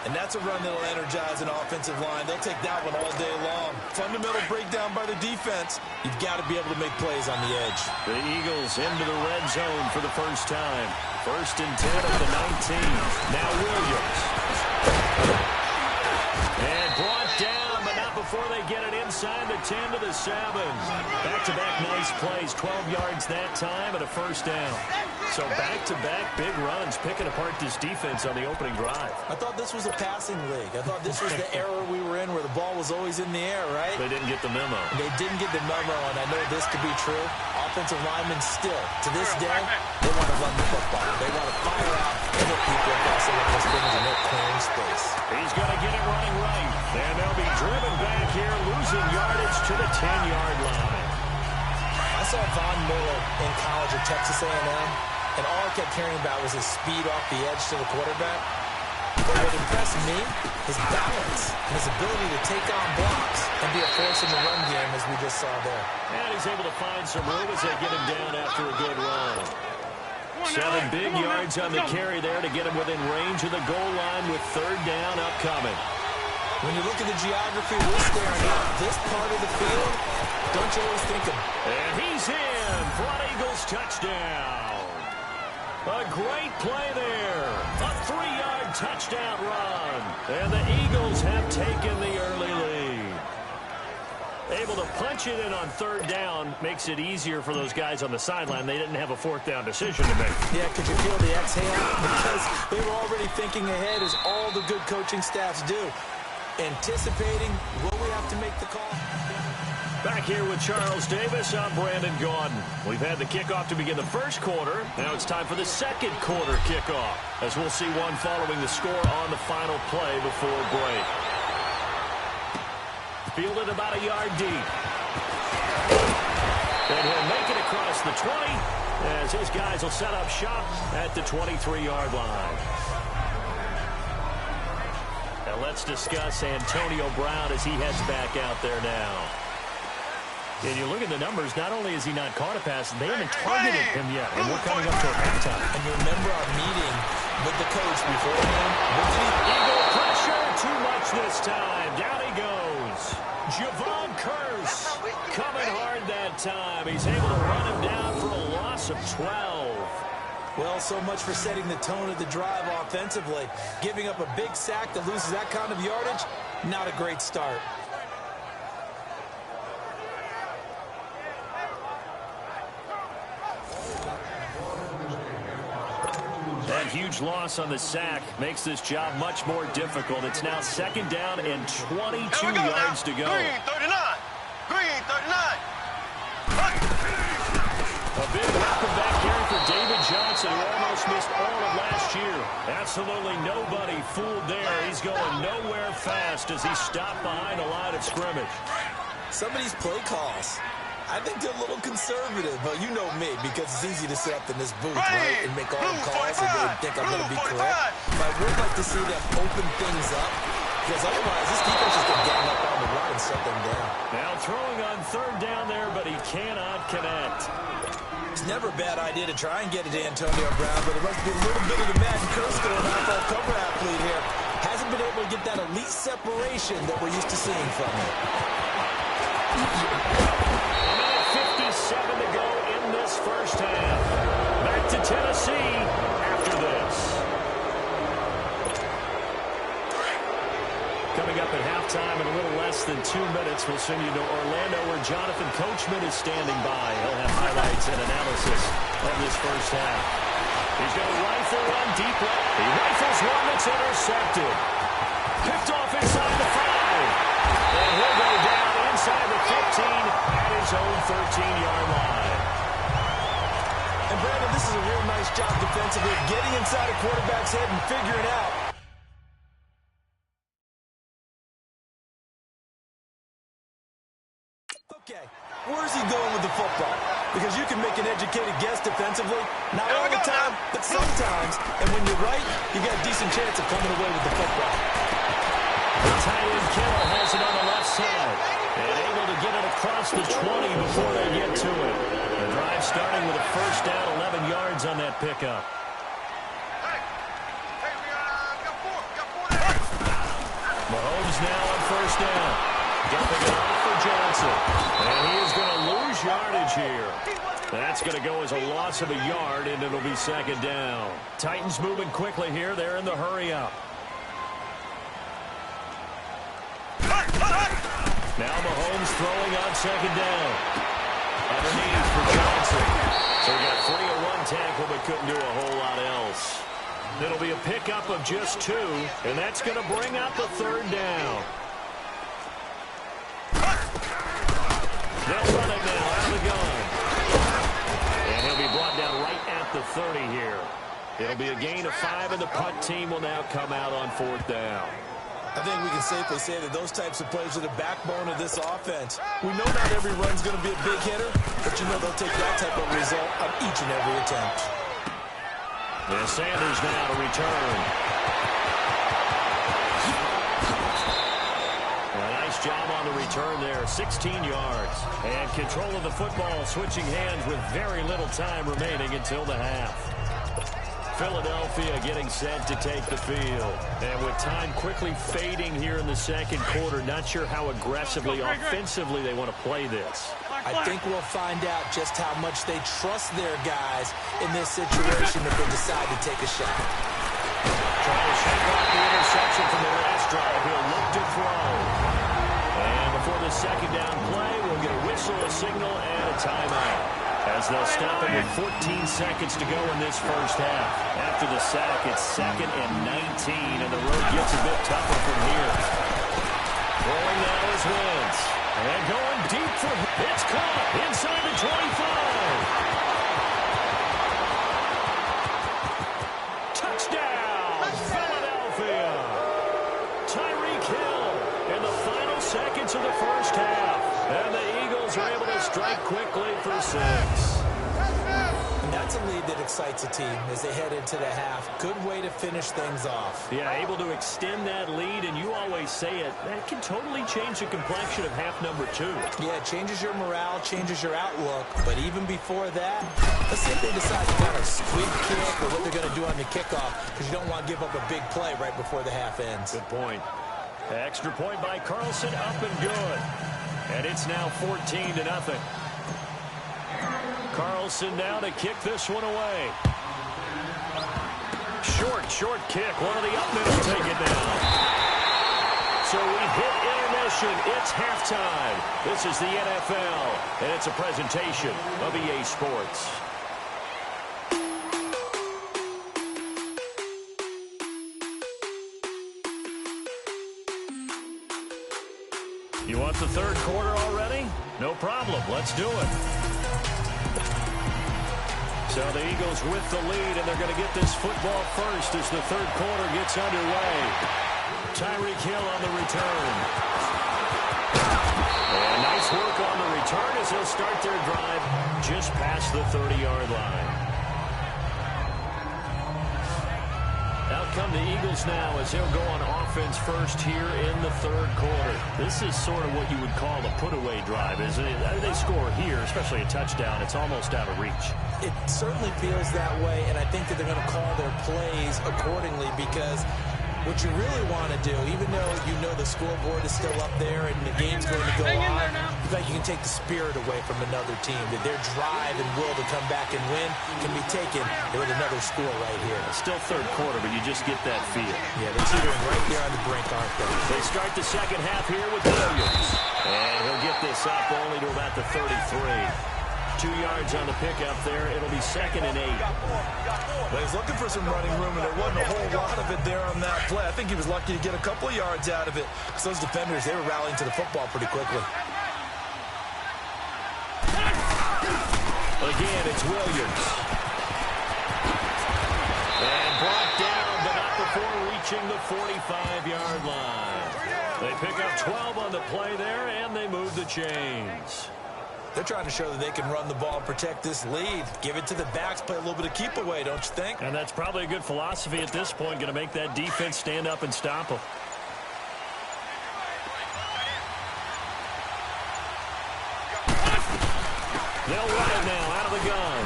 And that's a run that'll energize an offensive line. They'll take that one all day long. Fundamental breakdown by the defense. You've got to be able to make plays on the edge. The Eagles into the red zone for the first time. 1st and 10 at the 19. Now Williams. And brought down, but not before they get it inside the 10 to the 7. Back-to-back nice plays. 12 yards that time and a first down. So back-to-back big runs, picking apart this defense on the opening drive. I thought this was a passing league. I thought this was the era we were in where the ball was always in the air, right? They didn't get the memo. They didn't get the memo, and I know this to be true. Offensive linemen still, to this day, they want to run the football. They want to fire out and hit people across the line of scrimmage and they're clearing space. He's going to get it running right. And they'll be driven back here, losing yardage to the 10-yard line. I saw Von Miller in college at Texas A&M. And all I kept hearing about was his speed off the edge to the quarterback. But what impressed me, his balance, and his ability to take on blocks and be a forcing the run game as we just saw there. And he's able to find some room as they get him down after a good run. 7 big yards on the carry there to get him within range of the goal line with third down upcoming. When you look at the geography, we're staring at this part of the field. Don't you always think of... And he's in for an Eagles touchdown. A great play there. A 3-yard touchdown run. And the Eagles have taken the early lead. Able to punch it in on third down makes it easier for those guys on the sideline. They didn't have a fourth down decision to make. Yeah, could you feel the exhale? Because they were already thinking ahead, as all the good coaching staffs do. Anticipating, will we have to make the call? Back here with Charles Davis, I'm Brandon Gaudin. We've had the kickoff to begin the first quarter. Now it's time for the second quarter kickoff, as we'll see one following the score on the final play before break. Fielded about a yard deep. And he'll make it across the 20, as his guys will set up shop at the 23-yard line. Now let's discuss Antonio Brown as he heads back out there now. And you look at the numbers, not only has he not caught a pass, they haven't targeted him yet, and we're coming up to halftime. And you remember our meeting with the coach beforehand? Eagle pressure, too much this time. Down he goes. Javon Curse coming hard that time. He's able to run him down for a loss of 12. Well, so much for setting the tone of the drive offensively. Giving up a big sack that loses that kind of yardage, not a great start. That huge loss on the sack makes this job much more difficult. It's now second down and 22 yards to go. Green, 39. Green, 39. A big welcome back here for David Johnson, who almost missed all of last year. Absolutely nobody fooled there. He's going nowhere fast as he stopped behind the line of scrimmage. Some of these play calls, I think they're a little conservative, but you know me, because it's easy to sit up in this booth, right, and make all the calls and they think I'm going to be correct. But I would like to see them open things up, because otherwise this defense is going to gang up on the run and shut them down. Now throwing on third down there, but he cannot connect. It's never a bad idea to try and get it to Antonio Brown, but it must be a little bit of the Madden curse going on for a cover athlete here. Hasn't been able to get that elite separation that we're used to seeing from him. 57 to go in this first half. Back to Tennessee after this. Coming up at halftime in a little less than 2 minutes, we'll send you to Orlando, where Jonathan Coachman is standing by. He'll have highlights and analysis of this first half. He's going to rifle one deep left. He rifles one that's intercepted. Picked off inside the 5. And he'll go down inside the 15 at his own 13-yard line. And Brandon, this is a real nice job defensively, getting inside a quarterback's head and figuring out. Okay, where's he going with the football? Because you can make an educated guess defensively, not all the time, but sometimes. And when you're right, you got a decent chance of coming away with the football. The tight end Kittle has it on the left side. And able to get it across the 20 before they get to it. The drive starting with a first down, 11 yards on that pickup. Mahomes now on first down. Dumping it off for Johnson. And he is going to lose yardage here. That's going to go as a loss of a yard, and it'll be second down. Titans moving quickly here. They're in the hurry-up. Now Mahomes throwing on second down. Underneath for Johnson. So he got 3 on one tackle, but couldn't do a whole lot else. It'll be a pickup of just 2, and that's going to bring out the third down. They'll run it now out of the gun. And he'll be brought down right at the 30 here. It'll be a gain of 5, and the punt team will now come out on fourth down. I think we can safely say that those types of plays are the backbone of this offense. We know not every run's going to be a big hitter, but you know they'll take that type of result on each and every attempt. And Sanders now to return. A nice job on the return there, 16 yards. And control of the football, switching hands with very little time remaining until the half. Philadelphia getting set to take the field. And with time quickly fading here in the second quarter, not sure how aggressively, offensively they want to play this. I think we'll find out just how much they trust their guys in this situation if they decide to take a shot. Trying to shake off the interception from the last drive. He'll look to throw. And before the second down play, we'll get a whistle, a signal, and a timeout. As they'll stop it with 14 seconds to go in this first half. After the sack, it's 2nd and 19, and the road gets a bit tougher from here. Throwing now is Wentz. And going deep for it's caught inside the 25. Touchdown, Philadelphia. Tyreek Hill in the final seconds of the first half. And the Eagles are able to strike quickly for 6. And that's a lead that excites a team as they head into the half. Good way to finish things off. Yeah, able to extend that lead, and you always say it, that can totally change the complexion of half number 2. Yeah, it changes your morale, changes your outlook. But even before that, let's see if they decide to kind of squib kick or what they're going to do on the kickoff, because you don't want to give up a big play right before the half ends. Good point. Extra point by Carlson, up and good. And it's now 14-0. Carlson now to kick this one away. Short kick. One of the up middle take it down. So we hit intermission. It's halftime. This is the NFL, and it's a presentation of EA Sports. You want the third quarter already? No problem. Let's do it. So the Eagles with the lead, and they're going to get this football first as the third quarter gets underway. Tyreek Hill on the return. And nice work on the return as they'll start their drive just past the 30-yard line. Out come the Eagles now as they'll go on offense first here in the third quarter. This is sort of what you would call a put-away drive, isn't it? They score here, especially a touchdown. It's almost out of reach. It certainly feels that way, and I think that they're going to call their plays accordingly because what you really want to do, even though you know the scoreboard is still up there and the game's going to go on, you think you can take the spirit away from another team, that their drive and will to come back and win can be taken with another score right here. It's still third quarter, but you just get that feel. Yeah, they're teetering right there on the brink, aren't they? They start the second half here with Williams. And he'll get this up only to about the 33. 2 yards on the pickup there. It'll be 2nd and 8. Well, he's looking for some running room, and there wasn't a whole lot of it there on that play. I think he was lucky to get a couple of yards out of it because those defenders, they were rallying to the football pretty quickly. Again, it's Williams. And brought down, but not before reaching the 45-yard line. They pick up 12 on the play there, and they move the chains. They're trying to show that they can run the ball and protect this lead. Give it to the backs, play a little bit of keep away, don't you think? And that's probably a good philosophy at this point, going to make that defense stand up and stop them. They'll run it now out of the gun.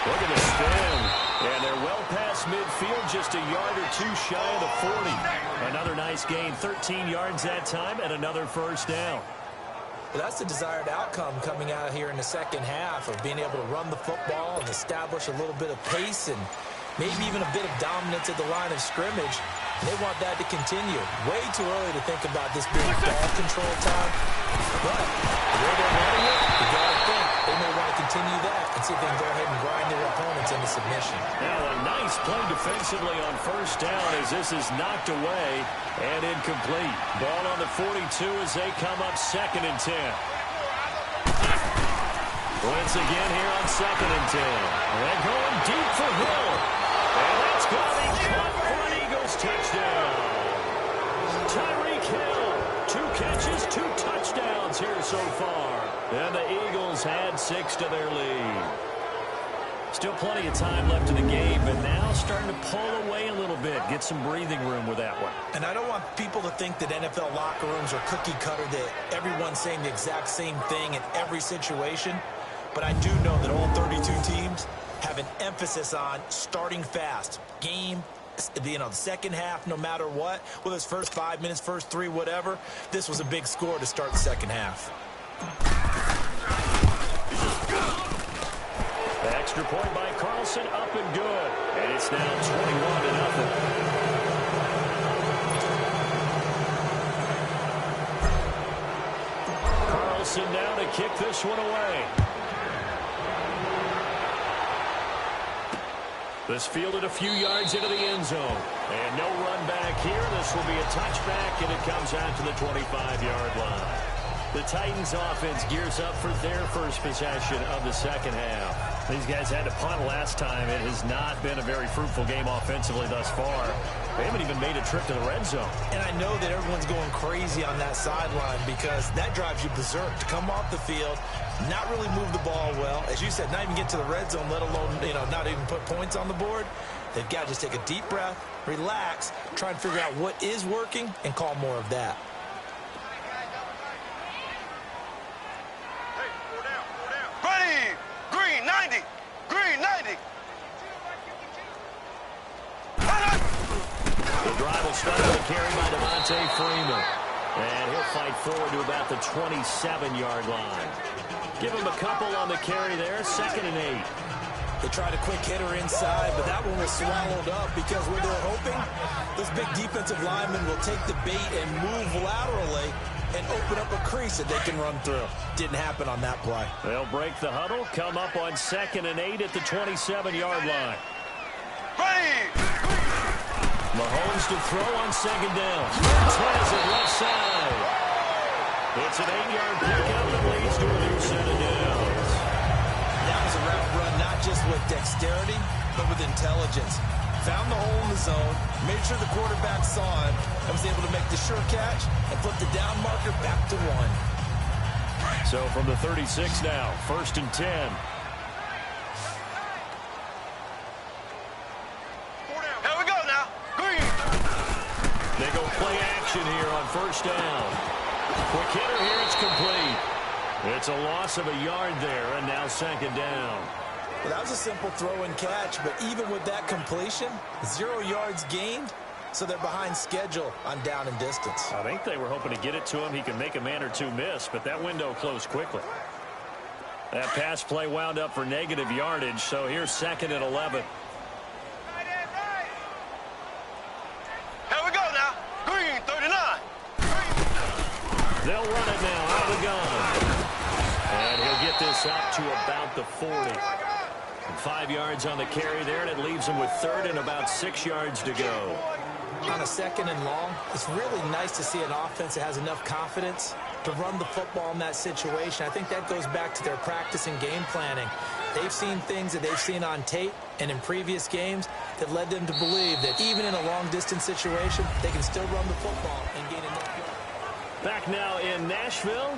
Look at the spin. And they're well past midfield, just a yard or two shy of the 40. Another nice gain, 13 yards that time, and another first down. Well, that's the desired outcome coming out here in the second half of being able to run the football and establish a little bit of pace and maybe even a bit of dominance at the line of scrimmage. And they want that to continue. Way too early to think about this being ball control time. But the way they're running it, you got to think they may want to continue that and see if they can go ahead and grind their opponents into submission. Now a nice play defensively on first down as this is knocked away and incomplete. Ball on the 42 as they come up 2nd and 10. Once again here on 2nd and 10. They're going deep for Hill. And that's going to be caught for an Eagles touchdown. Tyreek Hill, 2 catches, 2 touchdowns here so far. And the Eagles had 6 to their lead. Still plenty of time left in the game, but now starting to pull away a little bit. Get some breathing room with that one. And I don't want people to think that NFL locker rooms are cookie cutter, that everyone's saying the exact same thing in every situation. But I do know that all 32 teams have an emphasis on starting fast. Game, the second half, no matter what, whether it's first 5 minutes, first 3, whatever, this was a big score to start the second half. The extra point by Carlson, up and good. And it's now 21-0. Carlson now to kick this one away. This fielded a few yards into the end zone. And no run back here. This will be a touchback, and it comes out to the 25-yard line. The Titans offense gears up for their first possession of the second half. These guys had to punt last time. It has not been a very fruitful game offensively thus far. They haven't even made a trip to the red zone. And I know that everyone's going crazy on that sideline because that drives you berserk to come off the field, not really move the ball well. As you said, not even get to the red zone, let alone, not even put points on the board. They've got to just take a deep breath, relax, try and figure out what is working, and call more of that. Ready! Green 90! Green 90! The drive will start with a carry by Devontae Freeman. And he'll fight forward to about the 27-yard line. Give him a couple on the carry there, 2nd and 8. They tried a quick hitter inside, but that one was swallowed up because what they're hoping, those big defensive linemen will take the bait and move laterally and open up a crease that they can run through. Didn't happen on that play. They'll break the huddle, come up on 2nd and 8 at the 27-yard line. Ready! Mahomes to throw on 2nd down. Has it left side. It's an 8-yard pickup that leads to a new set of downs. That was a route run, not just with dexterity, but with intelligence. Found the hole in the zone, made sure the quarterback saw him, and was able to make the sure catch and flip the down marker back to 1. So from the 36 now, 1st and 10. Here we go now. Green. They go play action here on 1st down. Quick hitter here, it's complete. It's a loss of a yard there, and now 2nd down. Well, that was a simple throw and catch, but even with that completion, 0 yards gained, so they're behind schedule on down and distance. I think they were hoping to get it to him. He can make a man or two miss, but that window closed quickly. That pass play wound up for negative yardage, so here's 2nd and 11. Here we go now. Green 39. They'll run it now out of the gun. And he'll get this up to about the 40. 5 yards on the carry there, and it leaves him with 3rd and about 6 yards to go. On a 2nd and long, it's really nice to see an offense that has enough confidence to run the football in that situation. I think that goes back to their practice and game planning. They've seen things that they've seen on tape and in previous games that led them to believe that even in a long-distance situation, they can still run the football and gain enough yards. Back now in Nashville.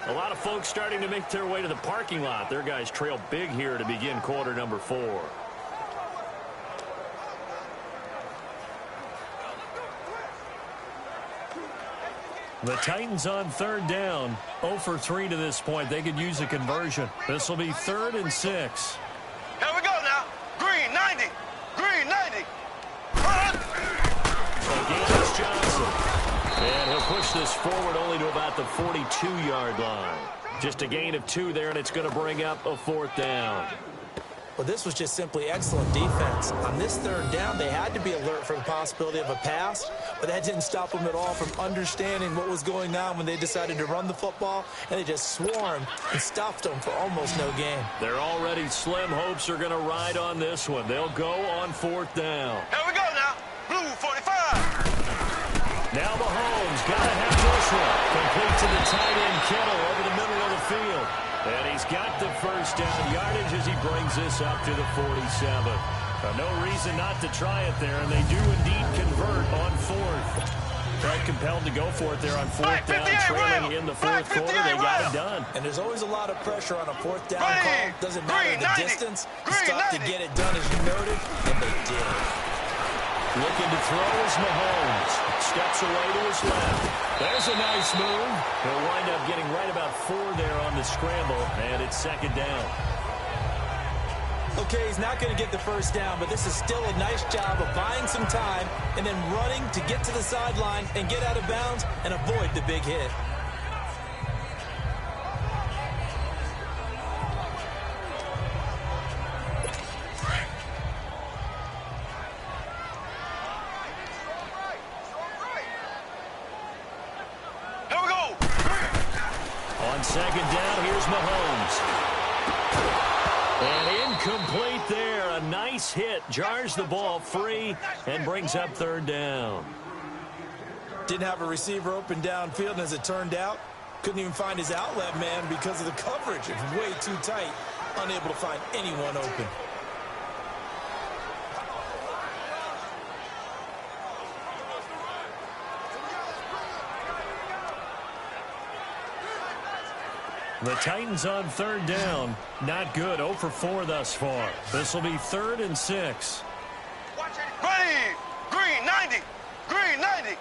A lot of folks starting to make their way to the parking lot. Their guys trail big here to begin quarter number 4. The Titans on 3rd down. 0 for 3 to this point. They could use a conversion. This will be 3rd and 6. Here we go now. Green 90. Green 90. Again, it's Johnson. And he'll push this forward only to about the 42-yard line. Just a gain of 2 there, and it's going to bring up a 4th down. Well, this was just simply excellent defense. On this 3rd down, they had to be alert for the possibility of a pass, but that didn't stop them at all from understanding what was going on when they decided to run the football, and they just swarmed and stuffed them for almost no gain. Their already slim hopes are going to ride on this one. They'll go on 4th down. Here we go now. Blue 45. Now Mahomes got to have this one. Complete to the tight end Kittle over the middle of the field. And he's got the 1st down yardage as he brings this up to the 47. No reason not to try it there, and they do indeed convert on 4th. Felt compelled to go for it there on fourth down, trailing in the fourth quarter. They got it done. And there's always a lot of pressure on a fourth down call. Doesn't matter the distance. It's tough to get it done, as you noted, and they did. Looking to throw is Mahomes. Steps away to his left. There's a nice move. He'll wind up getting right about 4 there on the scramble, and it's second down. Okay, he's not going to get the first down, but this is still a nice job of buying some time and then running to get to the sideline and get out of bounds and avoid the big hit. Here we go. On second down, here's Mahomes. And incomplete there. A nice hit. Jars the ball free and brings up third down. Didn't have a receiver open downfield, and as it turned out, couldn't even find his outlet man because of the coverage. It was way too tight. Unable to find anyone open. The Titans on third down. Not good. 0 for 4 thus far. This will be 3rd and 6. Ready. Green 90. Green 90.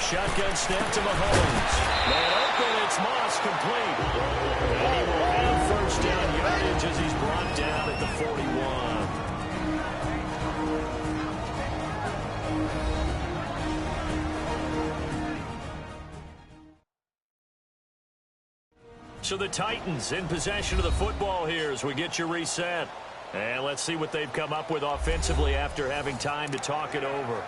Shotgun snap to Mahomes. Man open. It's Moss complete. And he will have first down yardage as he's brought down at the 41. So the Titans in possession of the football here as we get you reset. And let's see what they've come up with offensively after having time to talk it over.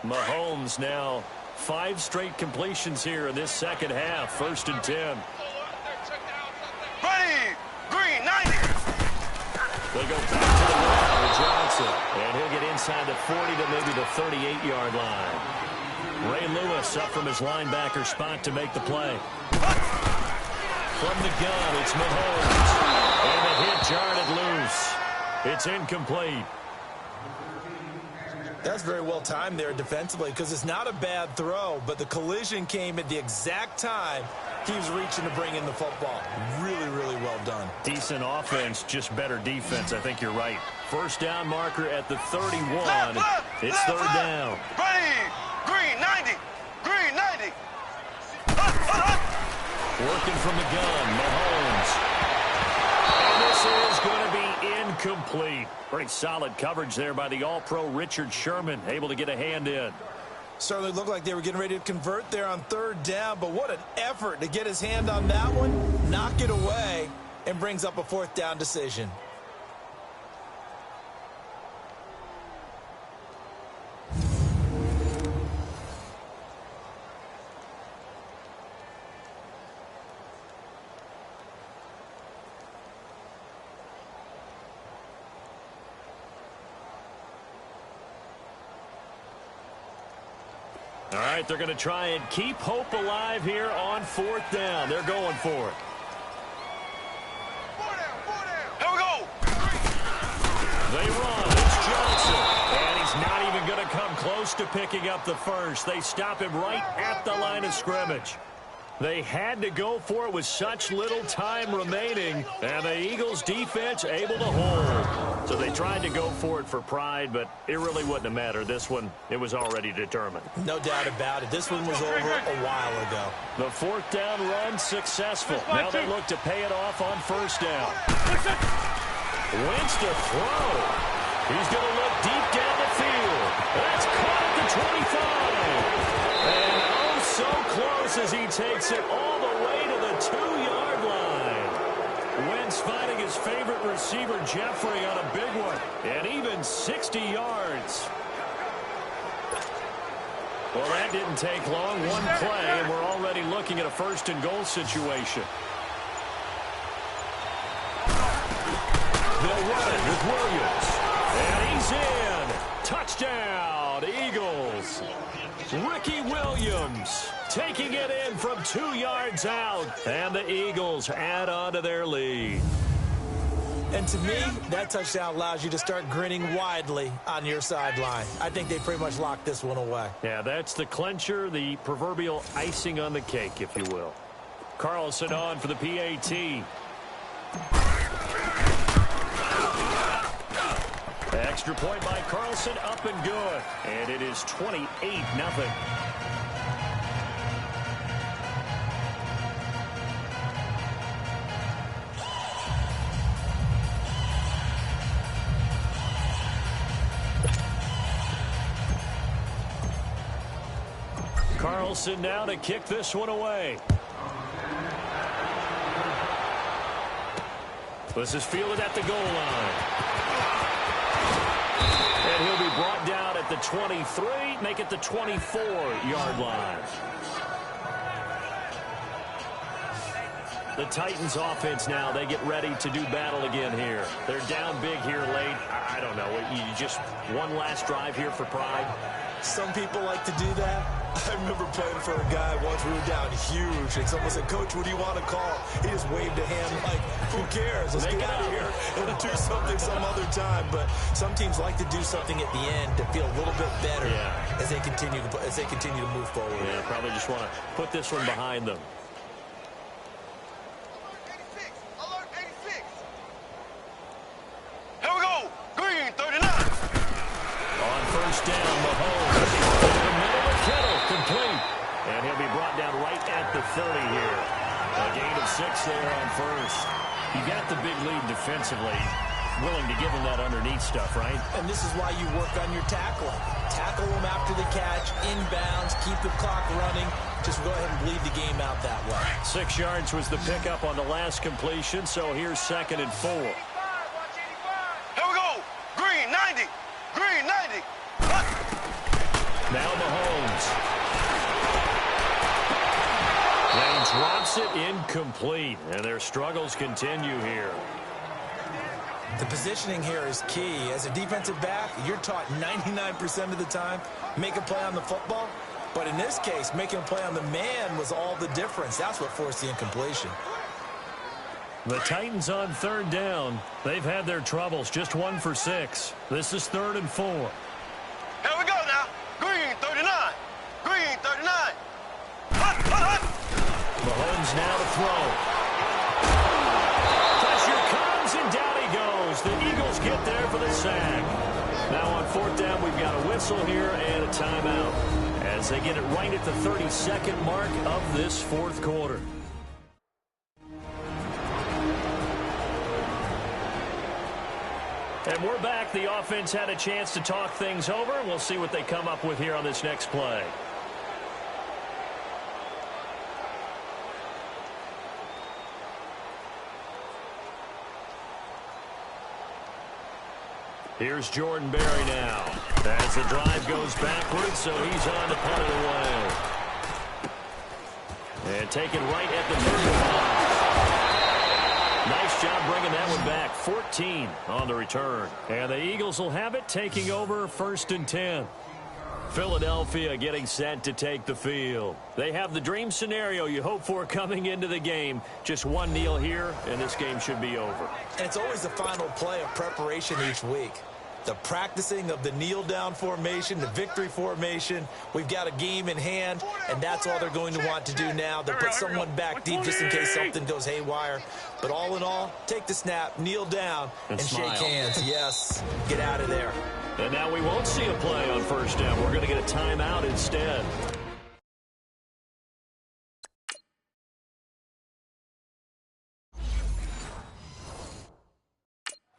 Mahomes now 5 straight completions here in this second half. 1st and 10. Ready. Green 90. They'll go back to the ground with Johnson. And he'll get inside the 40 to maybe the 38-yard line. Ray Lewis up from his linebacker spot to make the play. From the gun, it's Mahomes. And the hit jarred it loose. It's incomplete. That's very well timed there defensively because it's not a bad throw, but the collision came at the exact time he was reaching to bring in the football. Really, really well done. Decent offense, just better defense. I think you're right. First down marker at the 31. It's third down. Ready. Green 90. Green 90. Working from the gun, Mahomes. And this is going to be incomplete. Pretty solid coverage there by the All-Pro Richard Sherman, able to get a hand in. Certainly looked like they were getting ready to convert there on third down, but what an effort to get his hand on that one, knock it away, and brings up a 4th down decision. All right, they're going to try and keep hope alive here on 4th down. They're going for it. Here we go. They run. It's Johnson. And he's not even going to come close to picking up the first. They stop him right at the line of scrimmage. They had to go for it with such little time remaining, and the Eagles' defense able to hold. So they tried to go for it for pride, but it really wouldn't have mattered. This one, it was already determined. No doubt about it. This one was over a while ago. The 4th down run successful. Now they look to pay it off on first down. Wentz to throw. He's going to look deep down the field. That's caught at the 25. And oh, so close as he takes it all the way to the 2-yard line. Wentz finding his favorite receiver, Jeffrey, on a big one. And even 60 yards. Well, that didn't take long. One play, and we're already looking at a 1st and goal situation. They'll run it with Williams. And he's in. Touchdown, Eagles. Ricky Williams taking it in from 2 yards out. And the Eagles add on to their lead. And to me, that touchdown allows you to start grinning widely on your sideline. I think they pretty much locked this one away. Yeah, that's the clincher, the proverbial icing on the cake, if you will. Carlson on for the PAT. Extra point by Carlson, up and good. And it is 28-0. Carlson now to kick this one away. This is fielded at the goal line. And he'll be brought down at the 23, make it the 24-yard line. The Titans offense now, they get ready to do battle again here. They're down big here late. I don't know. You just one last drive here for pride. Some people like to do that. I remember playing for a guy once. We were down huge, and someone said, "Coach, what do you want to call?" He just waved a hand like, "Who cares? Let's get out of here and do something some other time." But some teams like to do something at the end to feel a little bit better as they continue to move forward. Yeah, probably just want to put this one behind them. Alert 86. Here we go. Green 39. On first down, Mahomes. In the middle of Kittle, complete. And he'll be brought down right at the 30 here. A gain of 6 there on first. You got the big lead defensively. Willing to give him that underneath stuff, right? And this is why you work on your tackling. Tackle them after the catch, inbounds, keep the clock running. Just go ahead and bleed the game out that way. 6 yards was the pickup on the last completion, so here's 2nd and 4. Here we go. Green 90. Green 90. Now Mahomes. Then drops it incomplete, and their struggles continue here. The positioning here is key. As a defensive back, you're taught 99% of the time, make a play on the football. But in this case, making a play on the man was all the difference. That's what forced the incompletion. The Titans on 3rd down. They've had their troubles, just 1 for 6. This is 3rd and 4. Here we go now. Green 39. Green 39. Mahomes now to throw. Pressure comes, and down he goes. The Eagles get there for the sack. Now on 4th down, we've got a whistle here and a timeout as they get it right at the 32nd mark of this 4th quarter. And we're back. The offense had a chance to talk things over. We'll see what they come up with here on this next play. Here's Jordan Berry now. As the drive goes backwards, so he's on to punt it away. And taken right at the 35. Nice job bringing that one back. 14 on the return. And the Eagles will have it, taking over 1st and 10. Philadelphia getting set to take the field. They have the dream scenario you hope for coming into the game. Just one kneel here, and this game should be over. And it's always the final play of preparation each week. The practicing of the kneel-down formation, the victory formation. We've got a game in hand, and that's all they're going to want to do now. They'll put someone back deep just in case something goes haywire. But all in all, take the snap, kneel down, and shake hands. Yes, get out of there. And now we won't see a play on 1st down. We're going to get a timeout instead.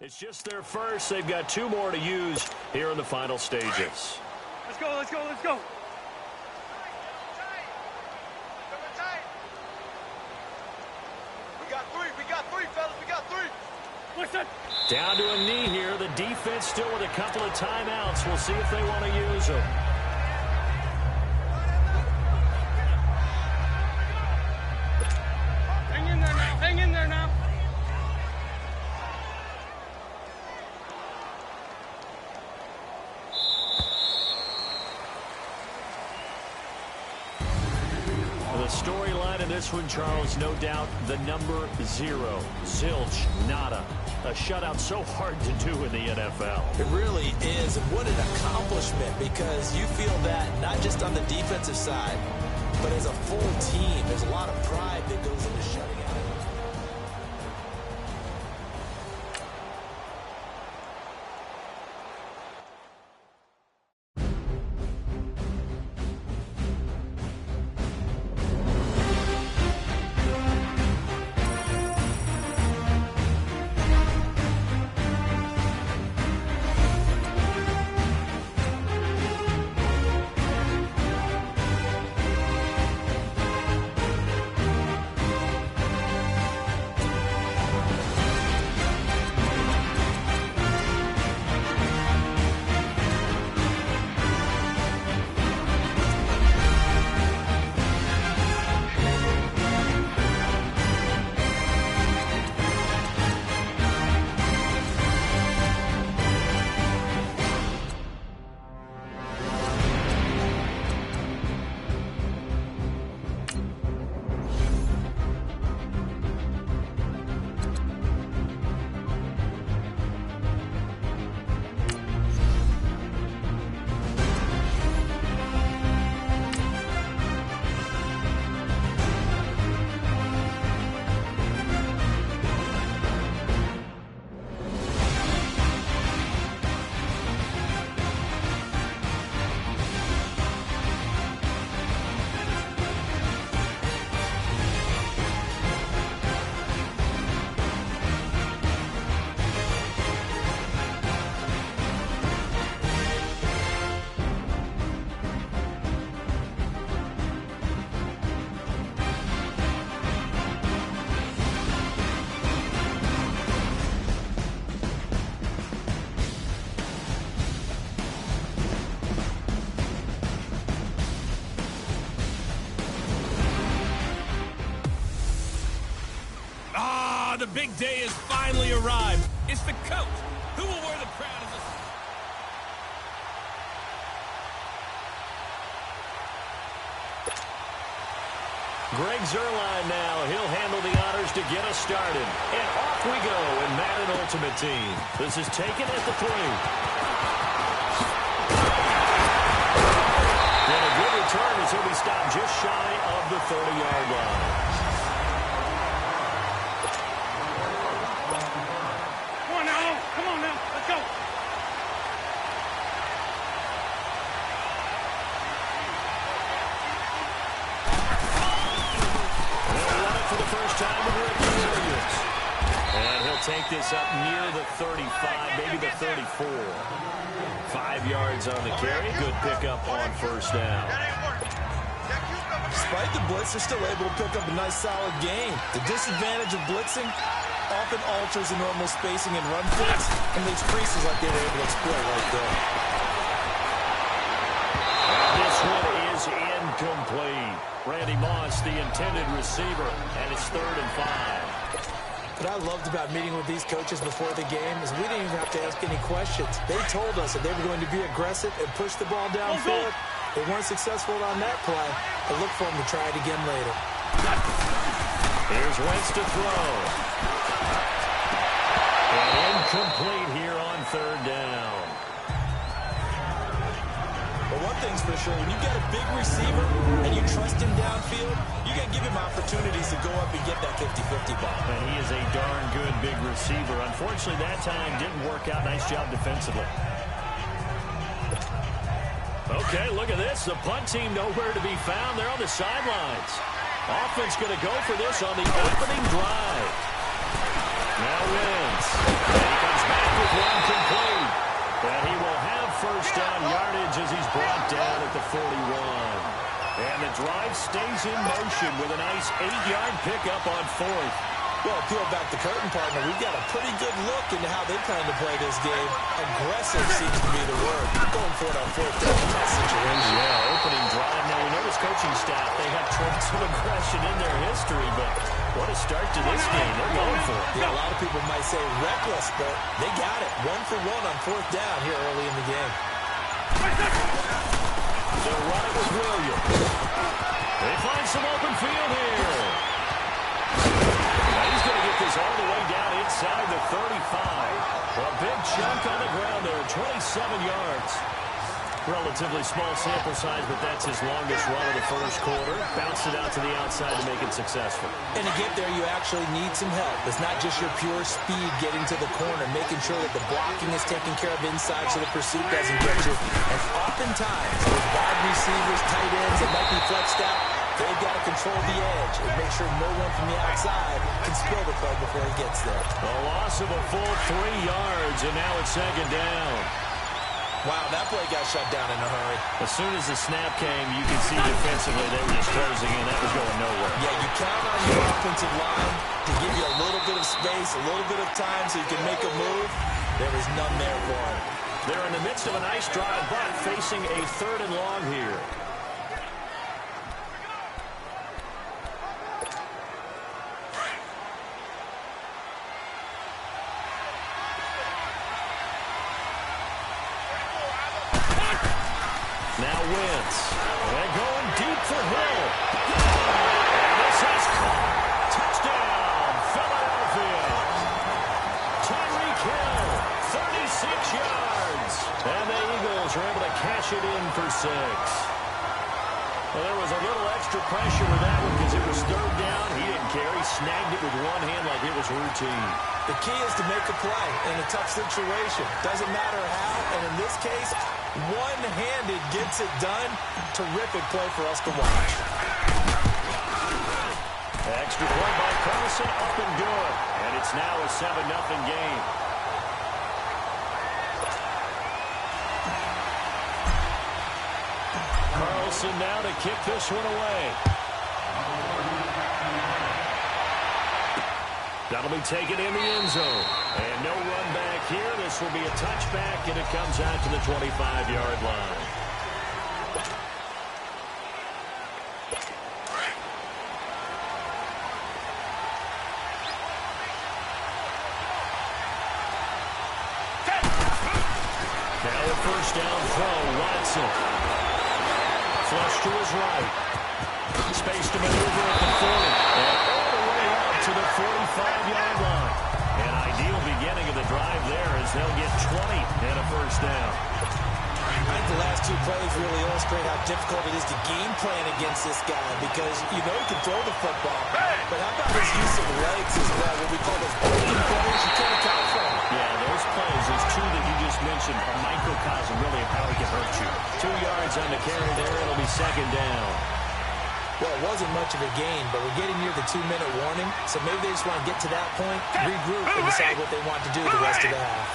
It's just their first. They've got 2 more to use here in the final stages. Let's go, let's go, let's go. We got three, fellas, we got 3. What's that? Down to a knee here. The defense still with a couple of timeouts. We'll see if they want to use them. Hang in there now, hang in there now. The storyline in this one, Charles, no doubt the number 0. Zilch, nada. A shutout so hard to do in the NFL. It really is, and what an accomplishment, because you feel that not just on the defensive side, but as a full team. There's a lot of pride that goes into shutting out. The big day has finally arrived. It's the coach who will wear the crown as a... Greg Zuerlein now. He'll handle the honors to get us started. And off we go in Madden Ultimate Team. This is taken at the 3. And a good return as he'll be stopped just shy of the 30-yard line. Take this up near the 35, maybe the 34. 5 yards on the carry. Good pickup on first down. Despite the blitz, they're still able to pick up a nice, solid gain. The disadvantage of blitzing often alters the normal spacing and run fits and leaves creases like they were able to exploit right there. This one is incomplete. Randy Moss, the intended receiver, and it's 3rd and 5. What I loved about meeting with these coaches before the game is we didn't even have to ask any questions. They told us that they were going to be aggressive and push the ball downfield. They weren't successful on that play, but look for them to try it again later. Here's Wentz to throw. And incomplete here on 3rd down. But one thing's for sure, when you get a big receiver and you trust him downfield, you got to give him opportunities to go up and get that 50-50 ball. And he is a darn good big receiver. Unfortunately, that time didn't work out. Nice job defensively. Okay, look at this. The punt team nowhere to be found. They're on the sidelines. Offense going to go for this on the opening drive. Now Wentz. And he comes back with one complete. And he will have first down yardage as he's brought down at the 41. And the drive stays in motion with a nice 8-yard pickup on 4th. Well, peel back the curtain, partner. We've got a pretty good look into how they plan to play this game. Aggressive seems to be the word. Going for it on 4th down in that situation. Yeah, opening drive. Now, we know this coaching staff, they have traits of aggression in their history, but what a start to this game. They're going for it. Yeah, a lot of people might say reckless, but they got it. 1 for 1 on 4th down here early in the game. They'll run it with Williams. They find some open field here. Now he's going to get this all the way down inside the 35. A big chunk on the ground there, 27 yards. Relatively small sample size, but that's his longest run of the first quarter. Bounced it out to the outside to make it successful. And to get there, you actually need some help. It's not just your pure speed getting to the corner, making sure that the blocking is taken care of inside so the pursuit doesn't get you. And oftentimes, with wide receivers, tight ends that might be flexed out, they've got to control the edge and make sure no one from the outside can spill the play before he gets there. A loss of a full 3 yards, and now it's second down. Wow, that play got shut down in a hurry. As soon as the snap came, you could see defensively they were just closing in. That was going nowhere. Yeah, you count on your offensive line to give you a little bit of space, a little bit of time so you can make a move. There was none there for him. They're in the midst of a nice drive, but facing a 3rd and long here. Now Wentz. And going deep for Hill. And this is caught. Touchdown, Philadelphia. Tyreek Hill, 36 yards. And the Eagles are able to cash it in for 6. Well, there was a little extra pressure with that one because it was 3rd down. He didn't care. He snagged it with one hand like it was routine. The key is to make a play in a tough situation. Doesn't matter how, and in this case, one-handed gets it done. Terrific play for us to watch. Extra point by Carlson, up and good. And it's now a 7-0 game. Carlson now to kick this one away. That'll be taken in the end zone. And no run back here. This will be a touchback, and it comes out to the 25-yard line. Now a first down throw, Watson. Flush to his right. Space to maneuver at the 40. And all the way up to the 45-yard line. An ideal beginning of the drive there as they'll get 20 and a first down. I think the last 2 plays really illustrate how difficult it is to game plan against this guy because you know he can throw the football, but how about his use of legs as well, what we call those broken plays you can't account for. Yeah, those plays, those 2 that you just mentioned, a microcosm really of how he can hurt you. 2 yards on the carry there, it'll be second down. Well, it wasn't much of a gain, but we're getting near the 2-minute warning, so maybe they just want to get to that point, regroup, and decide what they want to do the rest of the half.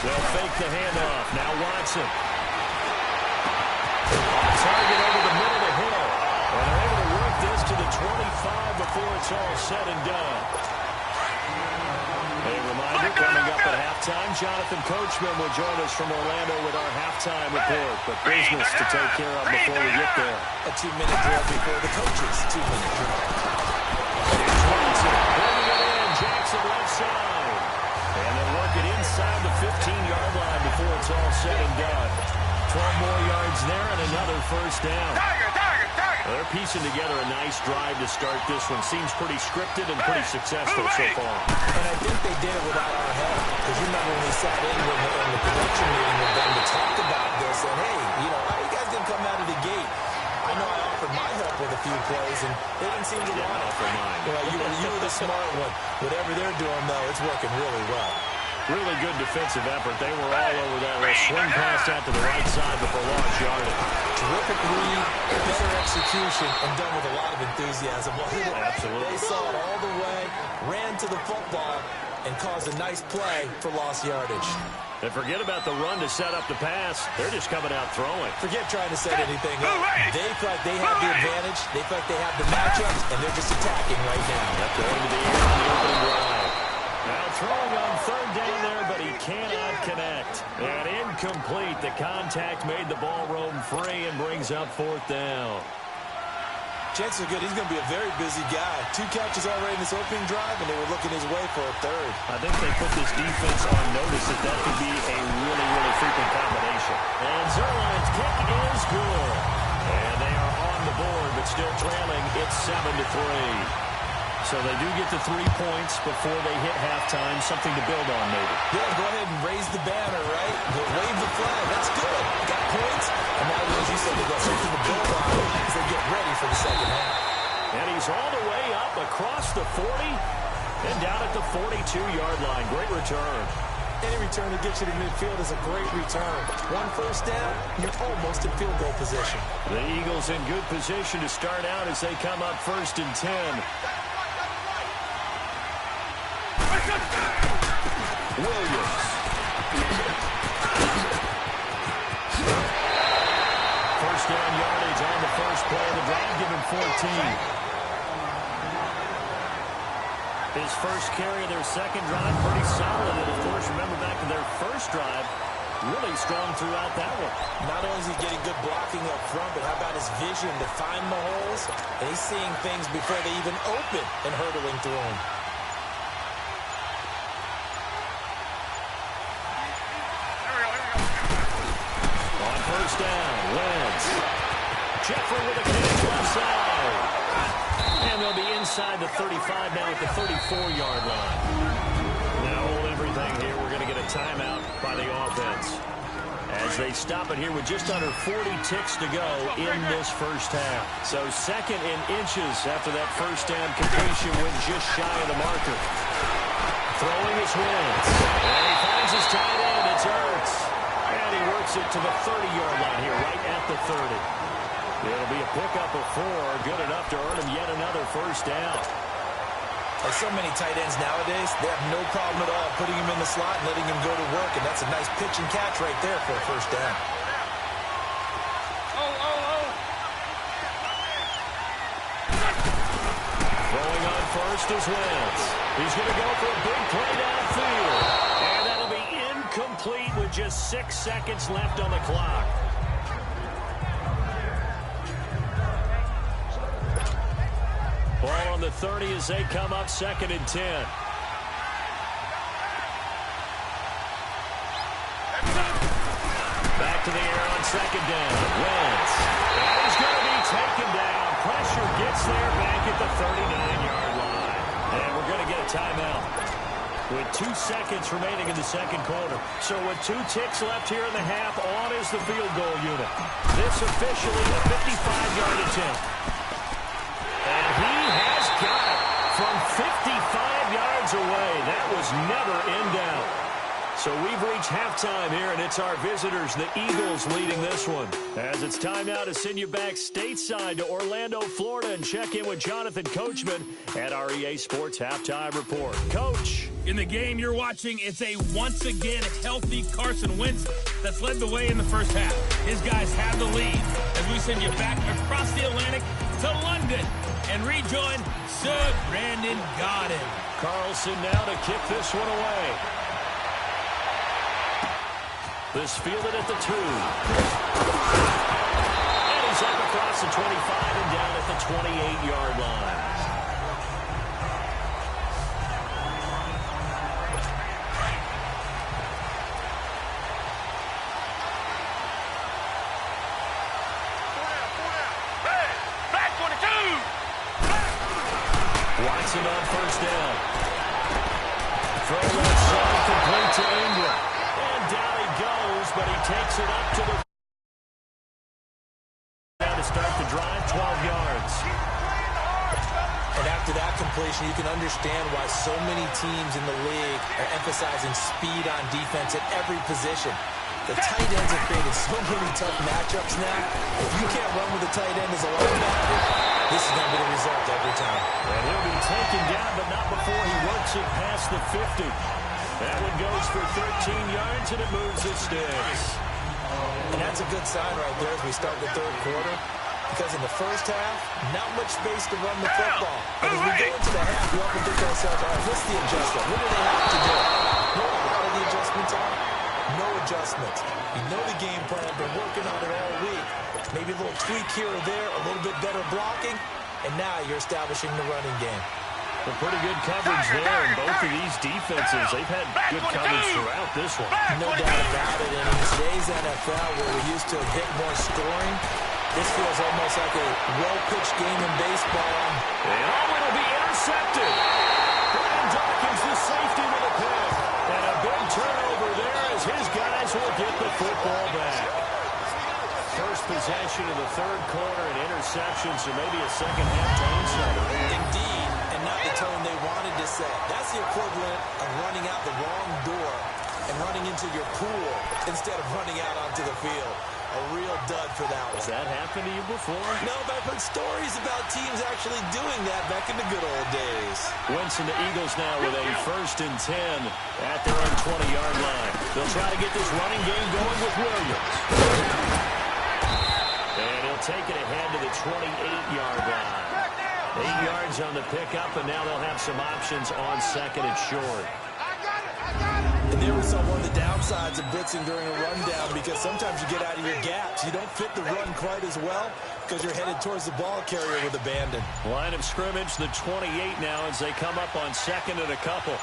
They'll fake the handoff. Now Watson. On target over the middle to Hill. And they're able to work this to the 25 before it's all said and done. A reminder, coming up at halftime, Jonathan Coachman will join us from Orlando with our halftime report. But business to take care of before we get there. A 2-minute drill before the coaches' 2-minute drill. Here's Watson. Bringing it in. Jackson left side. And they'll work it inside the 15-yard line before it's all said and done. 12 more yards there and another first down. They're piecing together a nice drive to start this one. Seems pretty scripted and pretty successful so far. And I think they did it without our help. Because you remember when we sat in the production meeting with them to talk about this, and hey, you know, how you guys didn't come out of the gate? I know I offered my help with a few plays, and they didn't seem to want it. You were the smart one. Whatever they're doing, though, it's working really well. Really good defensive effort. They were all over that little swing pass out to the right side before launch yardage. Terrific read, better execution, and done with a lot of enthusiasm. Absolutely. They saw it all the way, ran to the football, and caused a nice play for lost yardage. And forget about the run to set up the pass. They're just coming out throwing. Forget trying to set anything up. They feel like they have the advantage. They feel like they have the matchups, and they're just attacking right now. Going to the air on the opening drive. Now throwing on third down there, but he cannot connect. And incomplete. The contact made the ball roam free and brings up fourth down. Chances are good. He's going to be a very busy guy. 2 catches already in this opening drive, and they were looking his way for a third. I think they put this defense on notice that could be a really, really frequent combination. And Zerline's kick is good. And they So they do get the 3 points before they hit halftime. Something to build on, maybe. Yeah, go ahead and raise the banner, right? Wave the flag. That's good. Got points. And now, as you said, they got something to build on as they get ready for the second half. And he's all the way up across the 40 and down at the 42-yard line. Great return. Any return that gets you to midfield is a great return. 1 first down, you're almost in field goal position. The Eagles in good position to start out as they come up 1st and 10. Williams. First down yardage on the first play of the drive, give him 14. His first carry of their second drive, pretty solid. And, of course, remember back to their first drive, really strong throughout that one. Not only is he getting good blocking up front, but how about his vision to find the holes? And he's seeing things before they even open and hurdling through them. On first down, Wentz. Jeffrey with a catch left side. And they'll be inside the 35 now at the 34-yard line. Now hold everything here. We're going to get a timeout by the offense. As they stop it here with just under 40 ticks to go in this first half. So 2nd and inches after that first down completion went just shy of the marker. Throwing his Wentz. And he finds his tight end. It's Ertz. And he works it to the 30-yard line here, right at the 30. It'll be a pickup of 4, good enough to earn him yet another first down. Like so many tight ends nowadays, they have no problem at all putting him in the slot and letting him go to work, and that's a nice pitch and catch right there for a first down. Throwing on first is Wentz. He's going to go for a big play downfield. And that'll be incomplete with just 6 seconds left on the clock. Ball on the 30 as they come up 2nd and 10. Back to the air on 2nd down. Wentz. And he's going to be taken down. Pressure gets there back at the 39-yard line. And we're going to get a timeout with 2 seconds remaining in the second quarter. So with 2 ticks left here in the half, on is the field goal unit. This officially a 55-yard attempt. And he has got it from 55 yards away. That was never in doubt. So we've reached halftime here, and it's our visitors, the Eagles, leading this one. As it's time now to send you back stateside to Orlando, Florida, and check in with Jonathan Coachman at our EA Sports Halftime Report. Coach. In the game you're watching, it's a once-again healthy Carson Wentz that's led the way in the first half. His guys have the lead as we send you back across the Atlantic to London and rejoin Sir Brandon Gaudin. Carlson now to kick this one away. This fielded at the 2. And he's up across the 25 and down at the 28-yard line. Watson on first down. Throw left side, complete to Ingram. And down he goes, but he takes it up to the... Now to start the drive, 12 yards. And after that completion, you can understand why so many teams in the league are emphasizing speed on defense at every position. The tight ends have created so many tough matchups now. If you can't run with the tight end as a linebacker, this is going to be the result every time. And he'll be taken down, but not before he works it past the 50. That one goes for 13 yards, and it moves the sticks. And that's a good sign right there as we start the third quarter. Because in the first half, not much space to run the football. But as we go into the half, we often think to ourselves, all right, what's the adjustment? What do they have to do? You know what a lot of the adjustments are? No adjustments. You know the game plan, been working on it all week. Maybe a little tweak here or there, a little bit better blocking, and now you're establishing the running game. Well, pretty good coverage there in both of these defenses. They've had good coverage throughout this one. No doubt about it. And in today's NFL, where we're used to a bit more scoring, This feels almost like a well-pitched game in baseball. And it'll be intercepted. Brian Dawkins, the safety with a pick. And a big turnover there as his guys will get the football back. First possession of the third quarter, an interception, so maybe a second-half tone setter. Indeed, and not the tone they wanted to set. That's the equivalent of running out the wrong door and running into your pool instead of running out onto the field. A real dud for that one. Has that happened to you before? No, but I've heard stories about teams actually doing that back in the good old days. Wentz and the Eagles now with a 1st and 10 at their own 20-yard line. They'll try to get this running game going with Williams. And he'll take it ahead to the 28-yard line. 8 yards on the pickup, and now they'll have some options on 2nd and short. And there was one of the downsides of blitzing during a rundown, because sometimes you get out of your gaps. You don't fit the run quite as well because you're headed towards the ball carrier with abandon. Line of scrimmage, the 28 now as they come up on 2nd and a couple.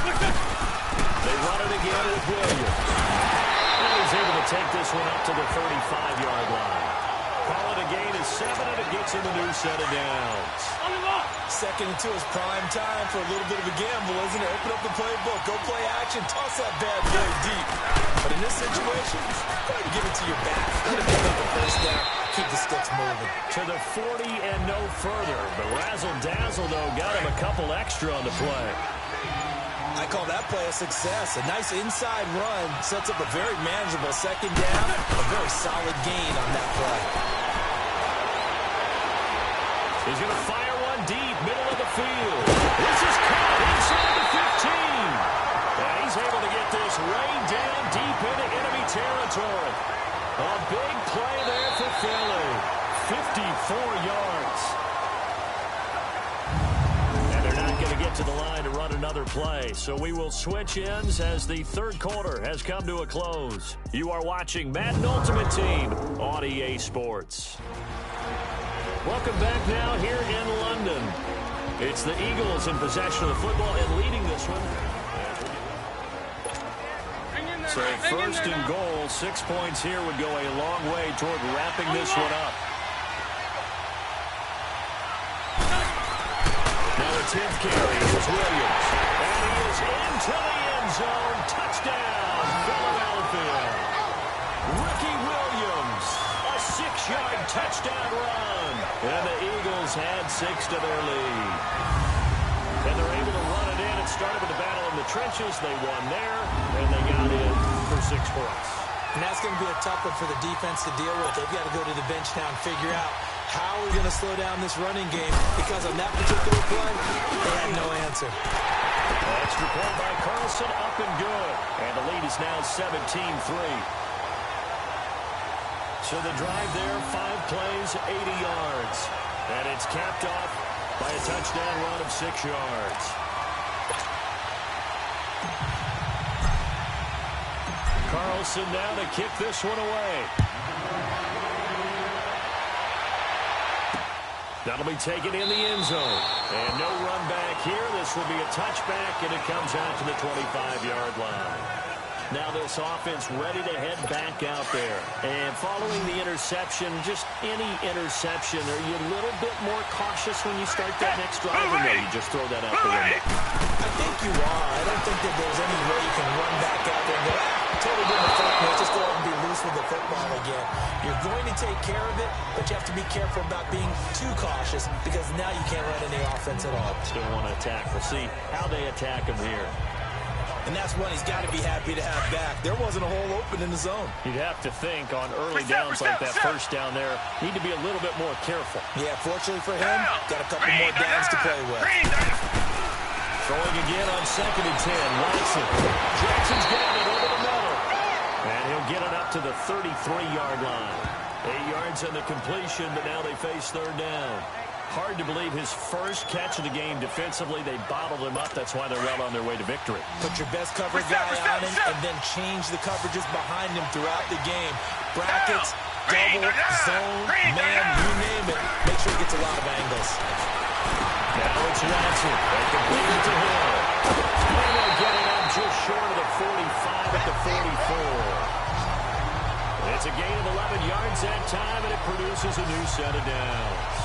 They run it again with Williams. And he's able to take this one up to the 35-yard line. Call it a gain of 7, and it gets him a new set of downs. 2nd and 2 is prime time for a little bit of a gamble, isn't it? Open up the playbook, go play action, toss that bad boy deep. But in this situation, go ahead and give it to your back. Get him up the first down, keep the sticks moving. To the 40 and no further. But razzle-dazzle, though, got him a couple extra on the play. I call that play a success. A nice inside run sets up a very manageable 2nd down, a very solid gain on that play. He's going to fire one deep, middle of the field. This is caught inside the 15. And he's able to get this way down deep into enemy territory. A big play there for Philly. 54 yards. And they're not going to get to the line to run another play. So we will switch ends as the third quarter has come to a close. You are watching Madden Ultimate Team on EA Sports. Welcome back now here in London. It's the Eagles in possession of the football and leading this one. So 1st and goal, 6 points here would go a long way toward wrapping this one up. Now the 10th carry is Williams. And he is into the end zone. Touchdown, Philadelphia. Ricky Williams, a 6-yard touchdown run. And the Eagles had 6 to their lead. And they're able to run it in. It started with a battle in the trenches. They won there, and they got in for 6 points. And that's going to be a tough one for the defense to deal with. They've got to go to the bench now and figure out how we're going to slow down this running game, because on that particular play, they had no answer. Extra point by Carlson, up and good. And the lead is now 17-3. So the drive there, 5 plays, 80 yards. And it's capped off by a touchdown run of 6 yards. Carlson now to kick this one away. That'll be taken in the end zone. And no run back here. This will be a touchback, and it comes out to the 25-yard line. Now this offense ready to head back out there. And following the interception, just any interception, are you a little bit more cautious when you start that next drive, or no, you just throw that out the window? I think you are. I don't think that there's any way you can run back out there and go, totally didn't affect me. Just go out and be loose with the football again. You're going to take care of it, but you have to be careful about being too cautious, because now you can't run any offense at all. Still want to attack. We'll see how they attack him here. And that's one he's got to be happy to have back. There wasn't a hole open in the zone. You'd have to think on early downs like that first down there, need to be a little bit more careful. Yeah, fortunately for him, got a couple more downs to play with. Throwing again on 2nd and 10. Watson. Jackson's got it over the middle. And he'll get it up to the 33-yard line. 8 yards on the completion, but now they face 3rd down. Hard to believe his first catch of the game defensively. They bottled him up. That's why they're well on their way to victory. Put your best cover guy on him and then change the coverages behind him throughout the game. Brackets, double, zone, man, you name it. Make sure he gets a lot of angles. Now it's Watson. They complete it to him. And they'll get it up just short of the 45 at the 44. forces a new set of downs.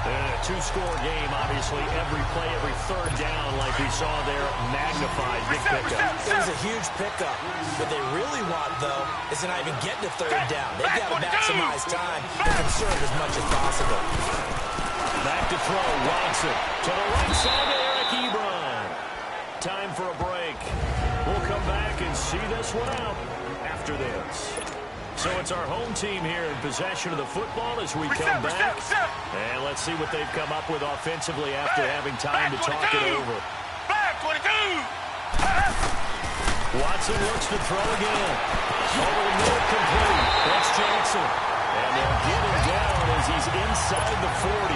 In a two-score game, obviously, every play, every third down, like we saw there, magnified. Big pickup. It was a huge pickup. What they really want, though, is to not even get to third down. They've got to maximize time and conserve as much as possible. Back to throw, Watson. To the right side to Eric Ebron. Time for a break. We'll come back and see this one out after this. So it's our home team here in possession of the football as we come back. And let's see what they've come up with offensively after having time to talk it over. Watson looks to throw again. Over the middle, complete. That's Jackson. And they'll get him down as he's inside the 40.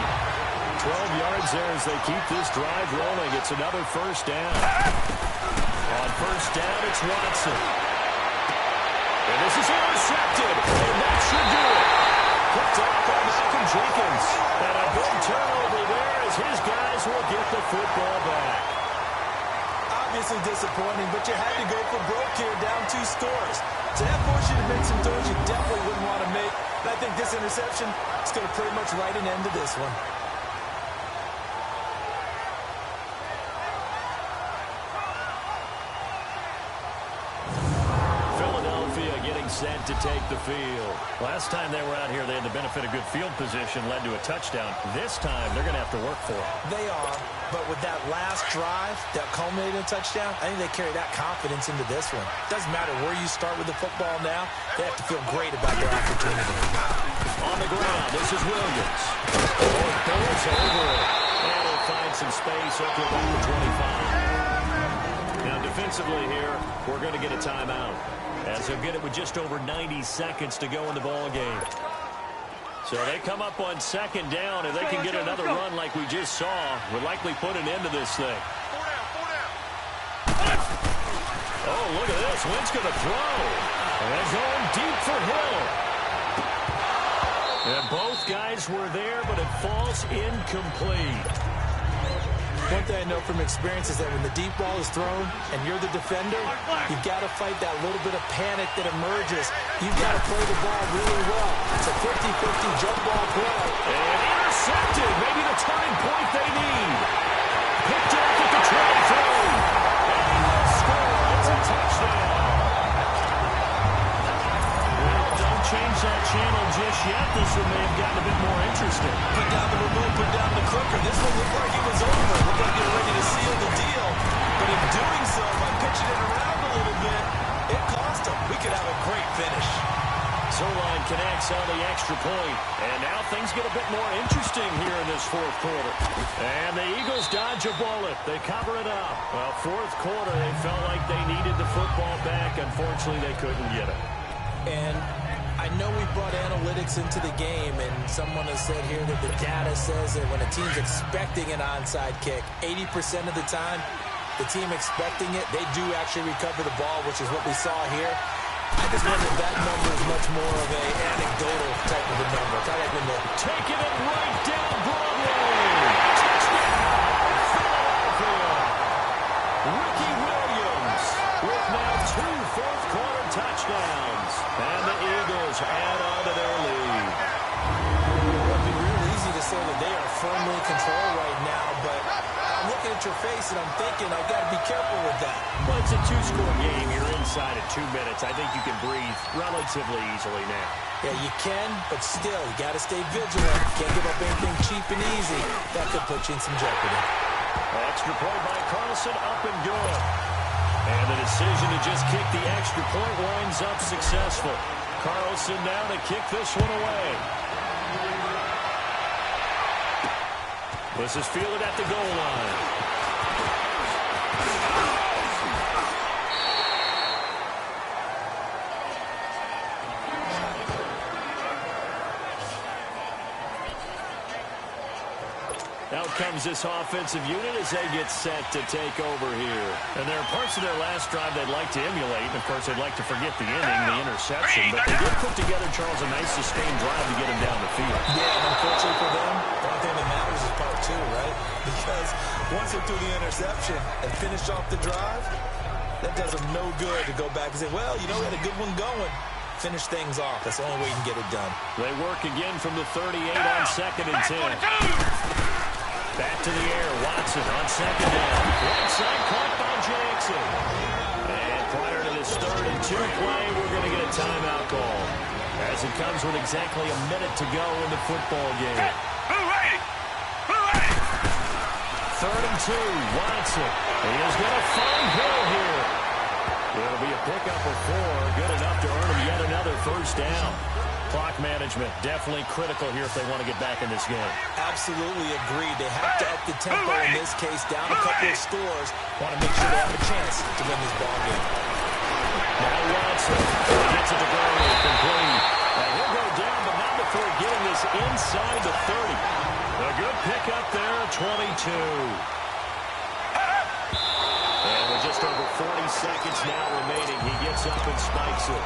12 yards there as they keep this drive rolling. It's another first down. On first down, it's Watson. And this is intercepted, and that should do it. Picked off by Malcolm Jenkins. And a big turnover there as his guys will get the football back. Obviously disappointing, but you had to go for broke here, down 2 scores. So that forced you to make some throws you definitely wouldn't want to make. And I think this interception is going to pretty much write an end to this one. Set to take the field. Last time they were out here, they had the benefit of good field position, led to a touchdown. This time, they're going to have to work for it. They are, but with that last drive that culminated in a touchdown, I think they carry that confidence into this one. Doesn't matter where you start with the football now, they have to feel great about their opportunity. On the ground, this is Williams. Oh, it goes over it. And he'll find some space up to about the 25. Now, defensively here, we're going to get a timeout, as they'll get it with just over 90 seconds to go in the ball game. So they come up on second down, and they can get another run like we just saw. Would likely put an end to this thing. Oh, look at this. Wynn's going to throw. And they're going deep for Hill. And both guys were there, but it falls incomplete. One thing I know from experience is that when the deep ball is thrown and you're the defender, you've got to fight that little bit of panic that emerges. You've got to play the ball really well. It's a 50-50 jump ball play. And intercepted. Maybe the turning point they need. Picked off at the 23. And he will score. It's a touchdown. Well, don't change that channel just yet. This one may have gotten a bit more interesting. Put down the remote, put down the clicker. This one looked like it was over. Looked like they were ready to seal the deal. But in doing so, by pitching it around a little bit, it cost them. We could have a great finish. Zerline connects on the extra point. And now things get a bit more interesting here in this fourth quarter. And the Eagles dodge a bullet. They cover it up. Well, fourth quarter, they felt like they needed the football back. Unfortunately, they couldn't get it. And I know we brought analytics into the game, and someone has said here that the data says that when a team's expecting an onside kick, 80% of the time, the team expecting it, they do actually recover the ball, which is what we saw here. I just wonder if that number is much more of an anecdotal type of a number. Kind of like when they're taking it right down Broadway. Touchdown, Philadelphia. Ricky Williams with now 2 fourth-quarter touchdowns. And the Eagles add on to their lead. It would be real easy to say that they are firmly in control right now, but I'm looking at your face and I'm thinking I've got to be careful with that. Well, it's a 2-score game. You're inside at 2 minutes. I think you can breathe relatively easily now. Yeah, you can, but still, you got to stay vigilant. Can't give up anything cheap and easy. That could put you in some jeopardy. Extra point by Carlson, up and good. And the decision to just kick the extra point winds up successful. Carlson now to kick this one away. This is fielded at the goal line. Out comes this offensive unit as they get set to take over here. And there are parts of their last drive they'd like to emulate. And, of course, they'd like to forget the inning, the interception. But they did put together, Charles, a nice sustained drive to get him down the field. Yeah, and unfortunately for them, the only thing that matters is part 2, right? Because once they threw the interception and finished off the drive, that does them no good to go back and say, well, you know, we had a good one going. Finish things off. That's the only way you can get it done. They work again from the 38 on 2nd and 10. Back to the air. Watson on 2nd down. Right side caught by Jackson. And prior to this 3rd and 2 play, we're going to get a timeout call, as it comes with exactly a minute to go in the football game. 3rd and 2. Watson. He is going to find Hill here. It'll be a pickup of 4. Good enough to earn him yet another first down. Clock management definitely critical here if they want to get back in this game. Absolutely agreed. They have to up the tempo in this case, down a couple of scores. Want to make sure they have a chance to win this ball game. Now Watson gets it to Gurley, complete. And he'll go down, but not before getting this inside the 30. A good pickup there, 22. And with just over 40 seconds now remaining, he gets up and spikes it.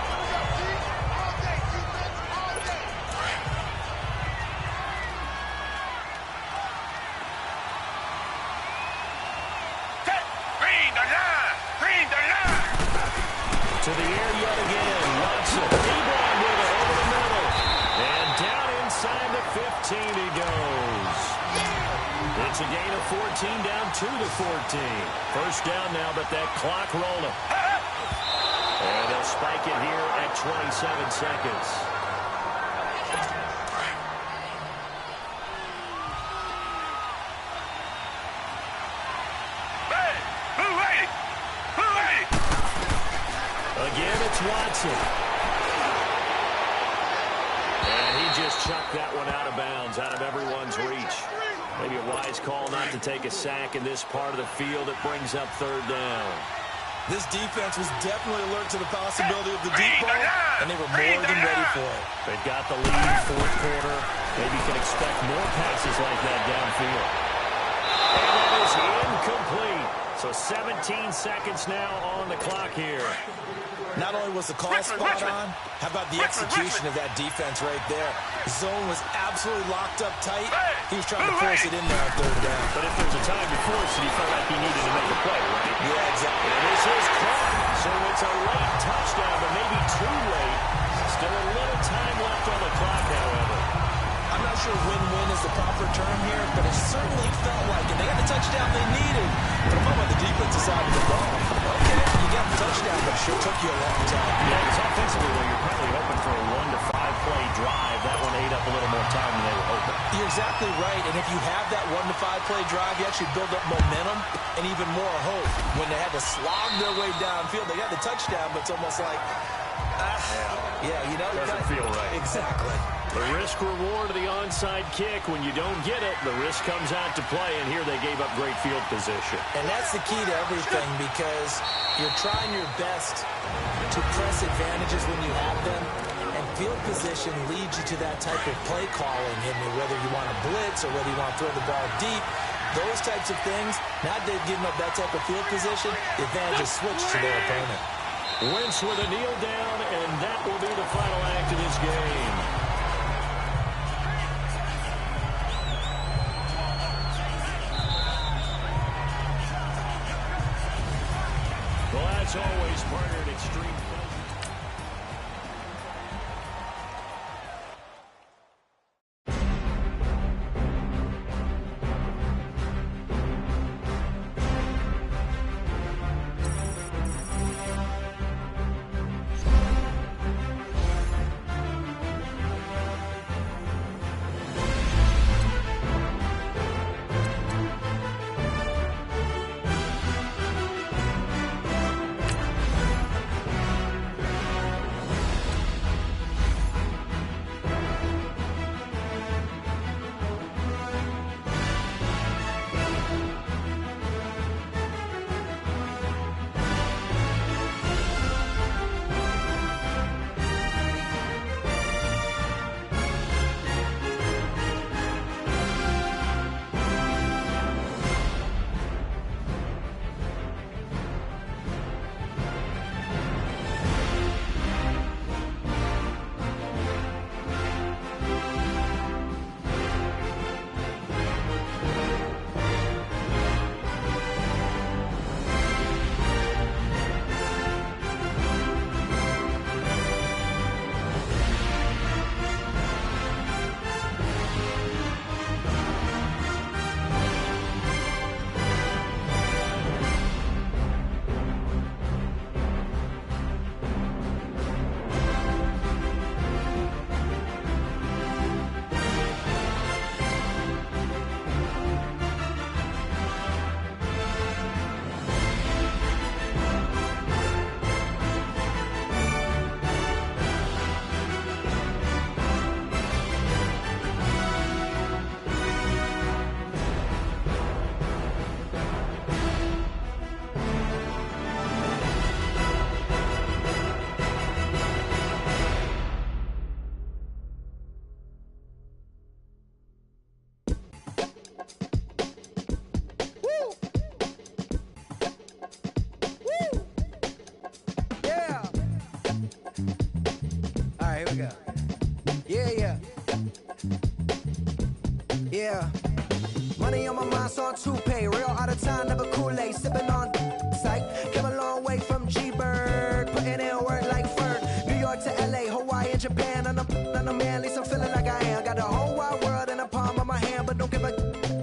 To the air yet again. Watson, rebound with it over the middle. And down inside the 15 he goes. It's a gain of 14, down to the 14. First down now, but that clock rolling. And they'll spike it here at 27 seconds. Again, it's Watson. And he just chucked that one out of bounds, out of everyone's reach. Maybe a wise call not to take a sack in this part of the field. It brings up 3rd down. This defense was definitely alert to the possibility of the deep ball, and they were more than ready for it. They've got the lead, 4th quarter. Maybe you can expect more passes like that downfield. And that is incomplete. So 17 seconds now on the clock here. Not only was the call spot on, how about the execution of that defense right there? The zone was absolutely locked up tight. He was trying to force it in there on 3rd down. But if there's a time to force it, he felt like he needed to make a play, right? Yeah, exactly. And this is caught. So it's a late touchdown, but maybe too late. Still a little time left on the clock, however. I'm not sure win-win is the proper term here, but it certainly felt like it. They got the touchdown they needed. But I'm talking about the defensive side of the ball. Okay, you got the touchdown, but it sure took you a long time. Yeah, because offensively, though, you're probably hoping for a 1 to 5 play drive. That one ate up a little more time than they were hoping. You're exactly right, and if you have that 1 to 5 play drive, you actually build up momentum and even more hope. When they had to slog their way downfield, they got the touchdown, but it's almost like, yeah, you know. Doesn't feel right. Exactly. The risk-reward of the onside kick, when you don't get it, the risk comes out to play, and here they gave up great field position. And that's the key to everything, because you're trying your best to press advantages when you have them, and field position leads you to that type of play calling, and whether you want to blitz or whether you want to throw the ball deep, those types of things, now they've given up that type of field position, the advantage is switched to their opponent. Wentz with a kneel down, and that will be the final act of this game. Well, as always, partnered extreme pleasure. Yeah. Money on my mind, so I'm toupee. Real out of time, never Kool-Aid. Sipping on sight. Came a long way from G-Bird. Putting in work like Ferg. New York to LA, Hawaii and Japan. And I'm man, at least I'm feeling like I am. Got the whole wide world in the palm of my hand. But don't give a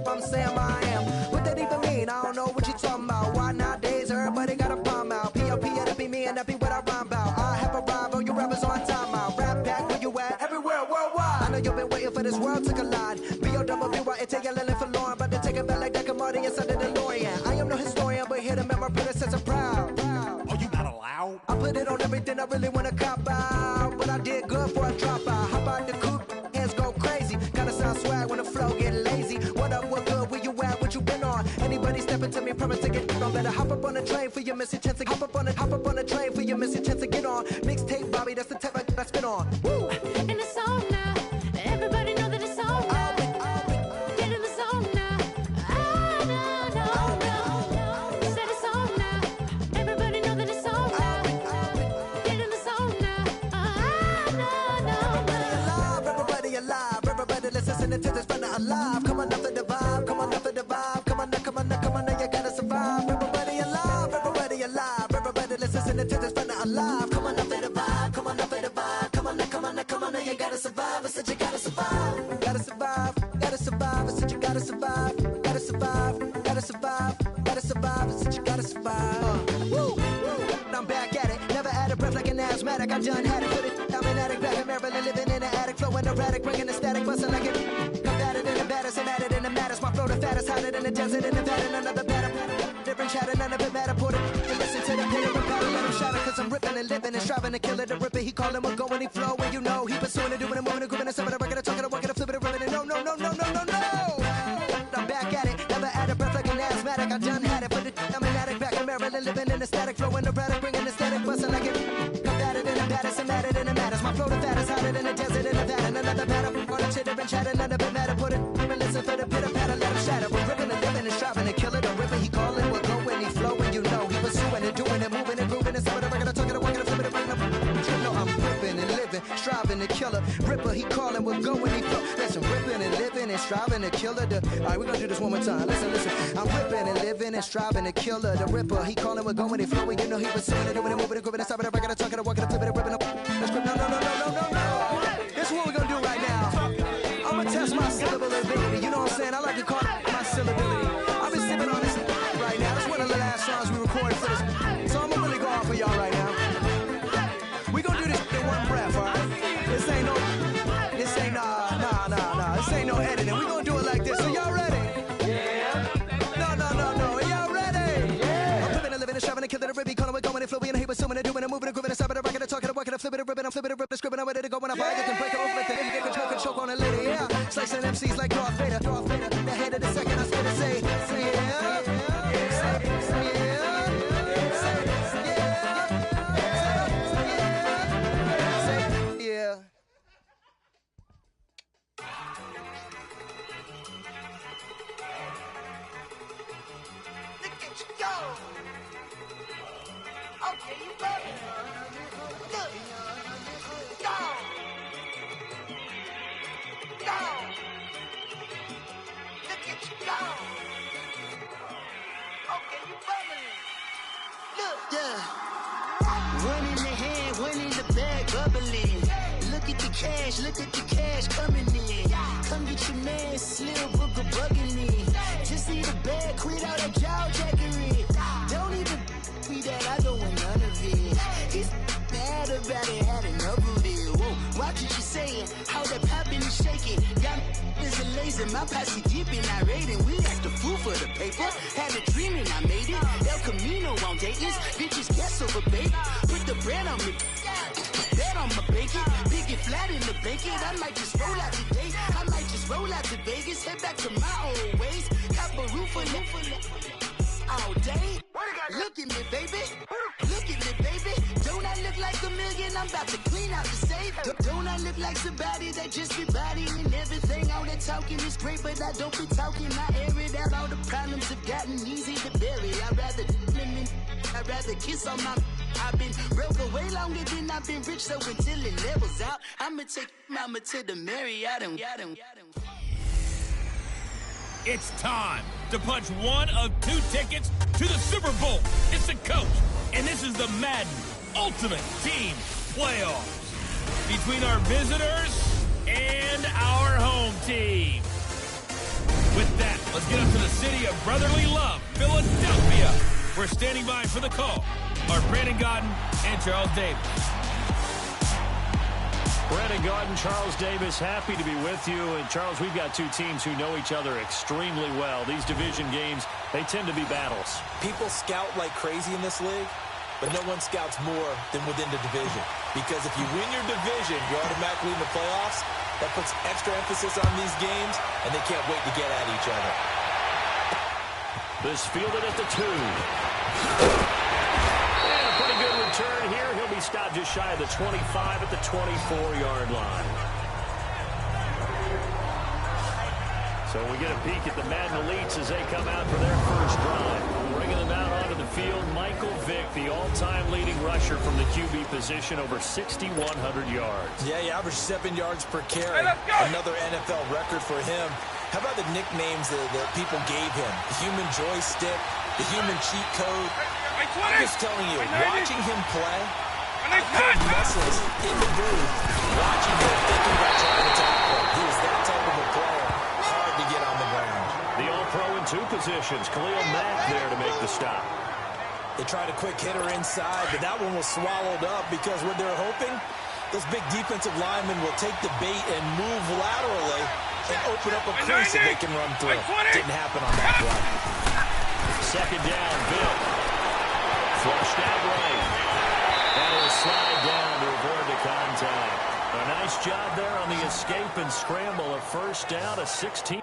I'm saying I am. What that even mean? I don't know what you talking about. Why nowadays everybody got a palm out? P.O.P. that'll be me and that be what I rhyme about. I have arrived on you rappers on time out. Rap back where you at? Everywhere worldwide. I know you've been waiting for this world to collide. B.O.W.Y.N.T.L.L. for Lauren. But to take it back like that Marty inside the DeLorean. I am no historian, but here to make my predecessor proud. Oh, you not allowed? I put it on everything I really wanna cop out. But I did good for a drop out. How about the coupe? Hands go crazy. Gotta sound swag when the flow get lazy. What up, what good? Where you at? What you been on? Anybody stepping to me, promise to get on. Better hop up on the train for your missing chance to hop up on the train for your missing chance to get on. Mixtape, Bobby, that's the type I spin on. Woo! In the zone now. Everybody know that it's on now. Get in the zone now. No. Said it's on now. Everybody know that it's on now. Get in the zone now. No. Everybody alive. Everybody listening to this brother alive. Come on up for the vibe. Come on up for the vibe. Come on now, you gotta survive. Everybody alive. Everybody listening to this brother alive. Come on up for the vibe. Come on up for the vibe. Come on now, you gotta survive. I said you gotta survive. Gotta survive. I said you gotta survive. Gotta survive. I said you gotta survive. Woo! I'm back at it. Never out of breath like an asthmatic. I done had it. Put it. I'm an addict back in Maryland, living in an attic, flowing erratic, bringing the static, busting like it. Combated in the baddest, I'm at it in the maddest. My flow the fattest, hotter than the desert in Nevada. Another batter, different chatter, none of it matter. Put it. Listen to the pitter and patter, let him shatter. Cause I'm ripping and living and striving to kill it. The ripper, he callin' what going, he flow, and you know he pursuing it, doing it, moving it, grooving it, some of the record, talking, walking, flipping it, ripping it. No. I'm back at it, never out of breath like an asthmatic. I done had it, put it. I'm an addict back in Maryland, living in the static, flowing erratic, bringing the static, busting like it. Combated in the baddest, I'm at it in the maddest. My flow the fattest, hotter than the desert in Nevada. Another batter, on the chitter and chatter, none of it matter. Put it, even listen for the pitter patter, let him shatter. We're ripping and living and striving to kill it. The ripper, he calling, we're going, he flowing, you know. He pursuing and doing it, moving and grooving and some of the record, talking, walking, flipping it, bringing up. You know I'm ripping and living, striving to kill it. Ripper, he calling, we're going, he flow. Listen, ripping and living and striving to kill it. Alright, we're gonna do this one more time. Listen. I'm ripping and living and striving to kill it. The ripper, he calling, we're going, he flowing. You know he pursuing and doing it, moving and grooving and stopping the record, talking, walking, flipping it, ripping up. Let's go. No. This is what we're gonna do right now. I'm gonna test my syllability. You know what I'm saying? I like to call it my syllability. I've been sipping on this right now. This is one of the last songs we recorded for this. So I'm gonna really go off for y'all right now. We gonna do this in one breath, alright? This ain't no editing. We gonna do it like this. So y'all ready? Yeah. No. Y'all ready? Yeah. I'm flipping and living and striving to kill it. Ribby calling, we're going and flowing and he was assuming and doing and moving and grooving and stopping the record and talking and walking and flipping and ripping. I'm flipping and ripping, scribbling, I'm ready to go when I buy it. Can break it open, get control, can choke on it later. Yeah. Slicing MCs like Darth Vader. The head of the second, I was gonna say yeah. Look at you go. Okay, you better. Look. Go. Look at you go. Okay, you bubbling. Look. Yeah. One in the hand, one in the bag, bubbling. Look at the cash coming in. Come get your man, Slim Booker bugging me. Just need a bag, quit all that jaw jackery. Don't even be that, I don't want none of it. He's mad about it, had enough of it. Whoa, watch what you saying, how that poppin' and shaking. Got is a laser, my posse deep and I raiding. We act the fool for the paper. Had a dream and I made it. El Camino on Dayton's, bitches guess over baby. Put the bread on me. Bet on my bacon, big and flat in the bacon. I might just roll out today. I might just roll out to Vegas, head back to my old ways. Cop a roof for all day. Look at me, baby. Look at me, baby. Don't I look like a million? I'm about to clean out the safe. Don't I look like somebody that just be bodying everything? All that talking is great, but I don't be talking. I air it out. All the problems have gotten easy to bury. I'd rather kiss on my. I've been broke away longer than I've been rich, so until it levels out, I'ma take mama to the Marriott and It's time to punch one of two tickets to the Super Bowl. It's the coach, and this is the Madden Ultimate Team Playoffs between our visitors and our home team. With that, let's get up to the city of brotherly love, Philadelphia. We're standing by for the call are Brandon Gaudin and Charles Davis. Brandon Gaudin, Charles Davis, happy to be with you. And, Charles, we've got two teams who know each other extremely well. These division games, they tend to be battles. People scout like crazy in this league, but no one scouts more than within the division. Because if you win your division, you're automatically in the playoffs. That puts extra emphasis on these games, and they can't wait to get at each other. This fielded at the 2. And a pretty good return here. He'll be stopped just shy of the 25 at the 24-yard line. So we get a peek at the Madden Elites as they come out for their first drive. Bringing them out onto the field, Michael Vick, the all-time leading rusher from the QB position, over 6,100 yards. Yeah, he averaged 7 yards per carry. Another NFL record for him. How about the nicknames that people gave him? The human joystick, the human cheat code. I'm just telling you, watching him play, I put muscles in the booth, watching him, thinking about trying to tackle. He was that type of a player. Hard to get on the ground. The all-pro in two positions. Khalil Mack there to make the stop. They tried a quick hitter inside, but that one was swallowed up because what they're hoping, those big defensive linemen will take the bait and move laterally and open up a crease that they can run through. Didn't happen on that play. Second down, Bill. Flushed out right. And it'll slide down to avoid the contact. A nice job there on the escape and scramble. A first down, a 16.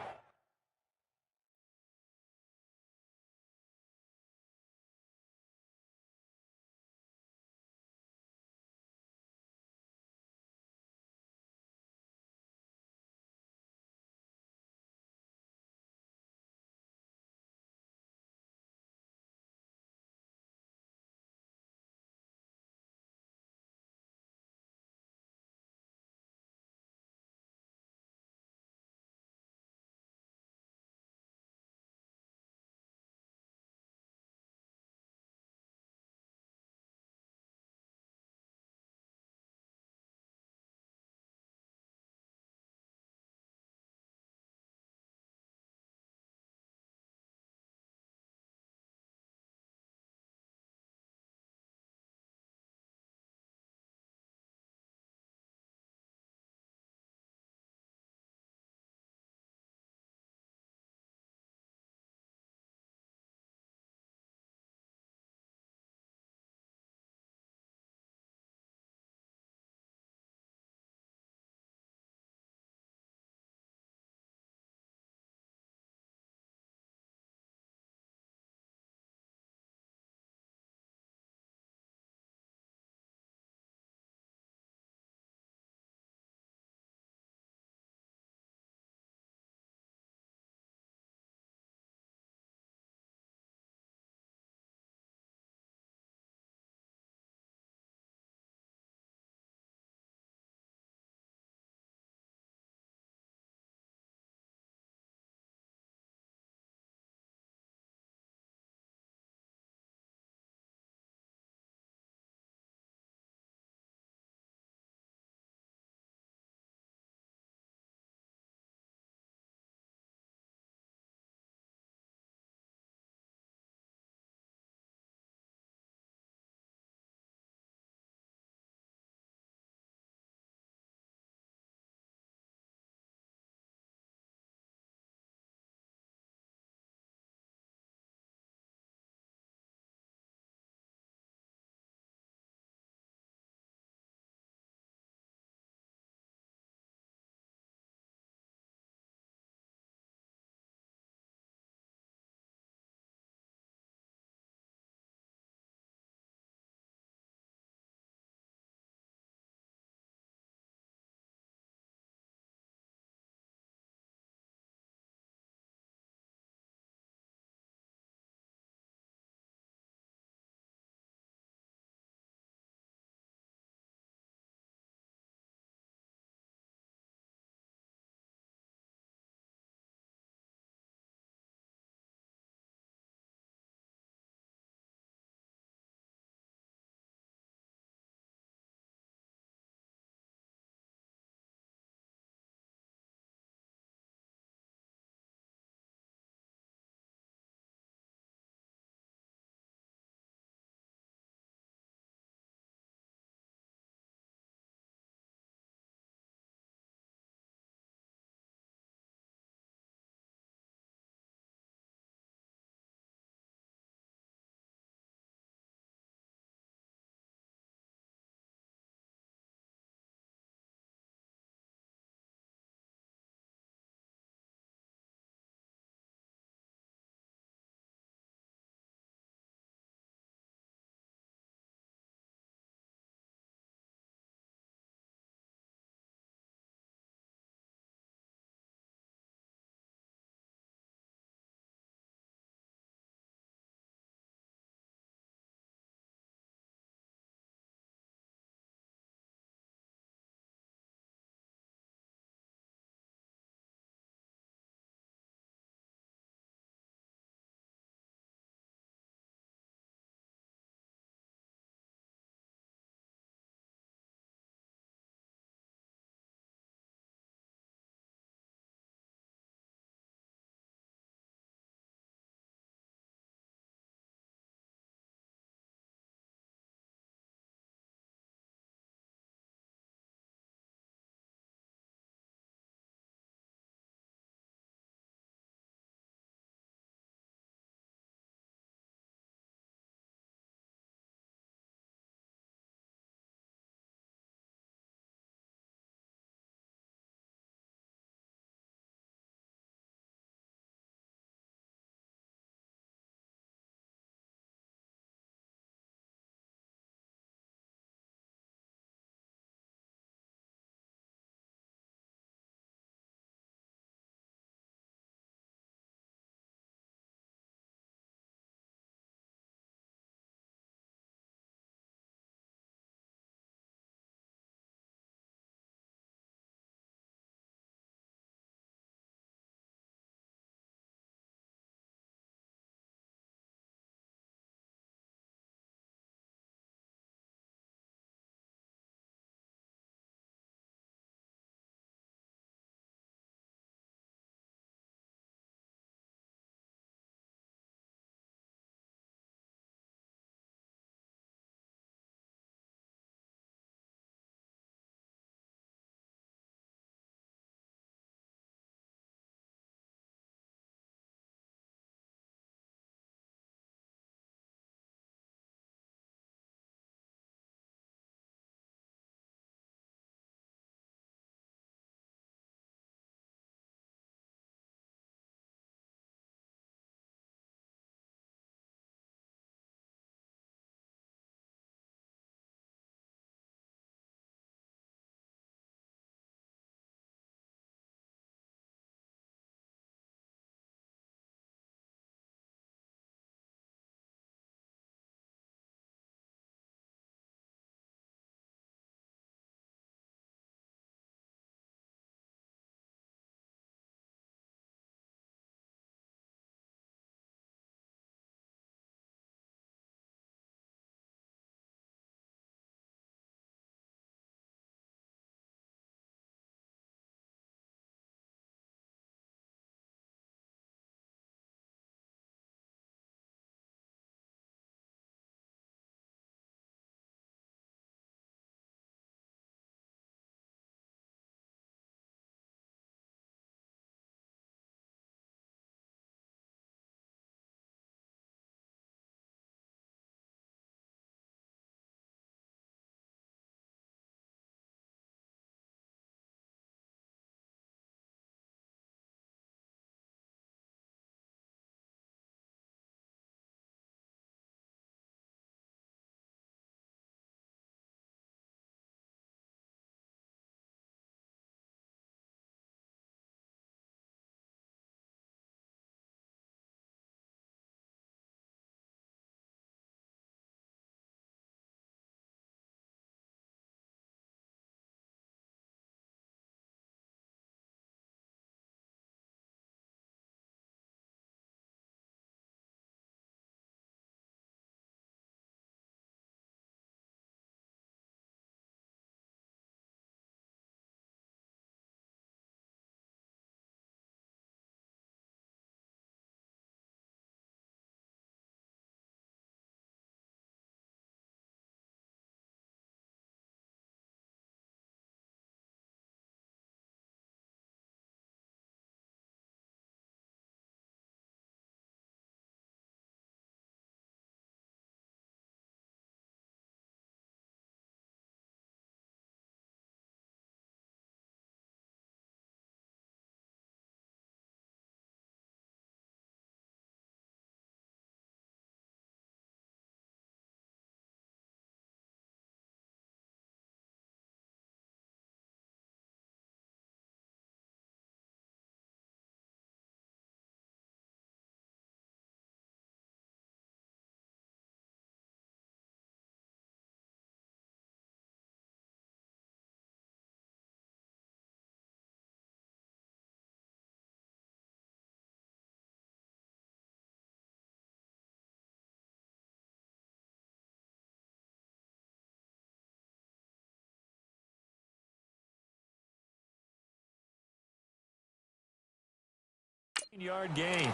Yard gain.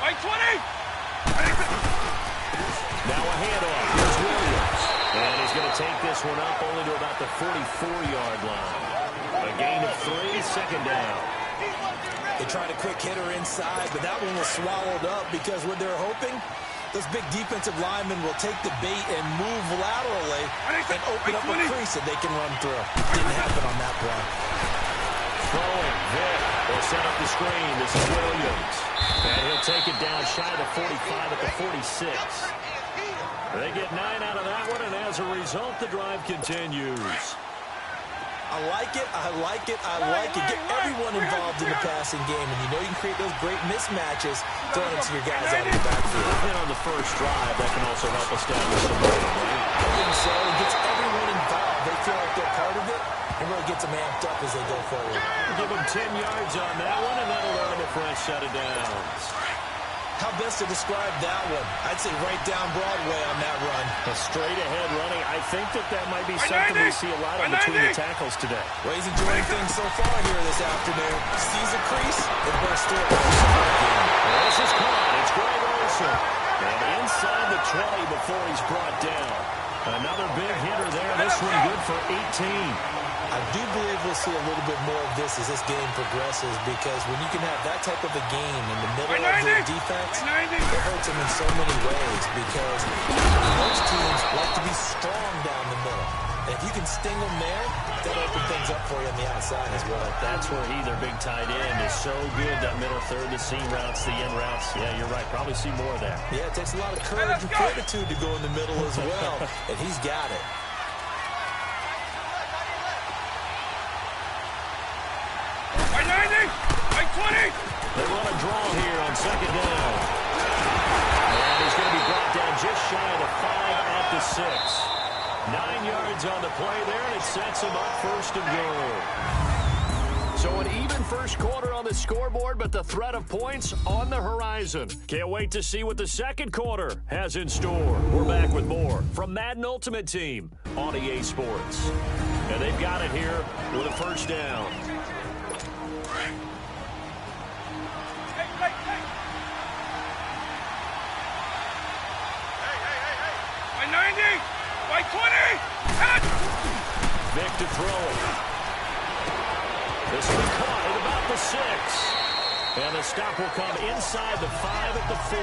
Right 20! Now a handoff. Here's Williams. And he's going to take this one up only to about the 44-yard line. A gain of 3, second down. They tried a quick hitter inside, but that one was swallowed up because what they're hoping, those big defensive linemen will take the bait and move laterally and open up a crease that they can run through. Didn't happen on that play. Throwing. Vic will set up the screen. This is Williams. And he'll take it down shy of the 45 at the 46. They get 9 out of that one, and as a result, the drive continues. I like it, I like it, I like it. Get everyone involved in the passing game, and you know you can create those great mismatches throwing it to your guys out of the backfield. And on the first drive, that can also help establish some momentum, right? I think so. It gets everyone involved. They feel like they're part of it, and really gets them amped up as they go forward. Give them 10 yards on that one, and that'll earn them a fresh set of downs. How best to describe that one? I'd say right down Broadway on that run. A straight-ahead running. I think that might be something we see a lot of between the tackles today. Well, he's enjoying things so far here this afternoon. Sees a crease and bursts through it. This is caught. It's Greg Olsen. And inside the 20 before he's brought down. Another big hitter there. This one good for 18. I do believe we'll see a little bit more of this as this game progresses, because when you can have that type of a game in the middle of the defense, it hurts them in so many ways, because most teams like to be strong down the middle. And if you can sting them there, that'll open things up for you on the outside as well. That's where he, their big tight end, is so good, that middle third, the seam routes, the in routes. Yeah, you're right. Probably see more of that. Yeah, it takes a lot of courage and fortitude to go in the middle as well, and he's got it. They run a draw here on second down. And he's going to be brought down just shy of the 5 at the 6. 9 yards on the play there, and it sets him up first and goal. So an even first quarter on the scoreboard, but the threat of points on the horizon. Can't wait to see what the second quarter has in store. We're back with more from Madden Ultimate Team on EA Sports. And they've got it here with a first down. Right 20! Vic to throw it. This will be caught at about the 6. And the stop will come inside the 5 at the 4.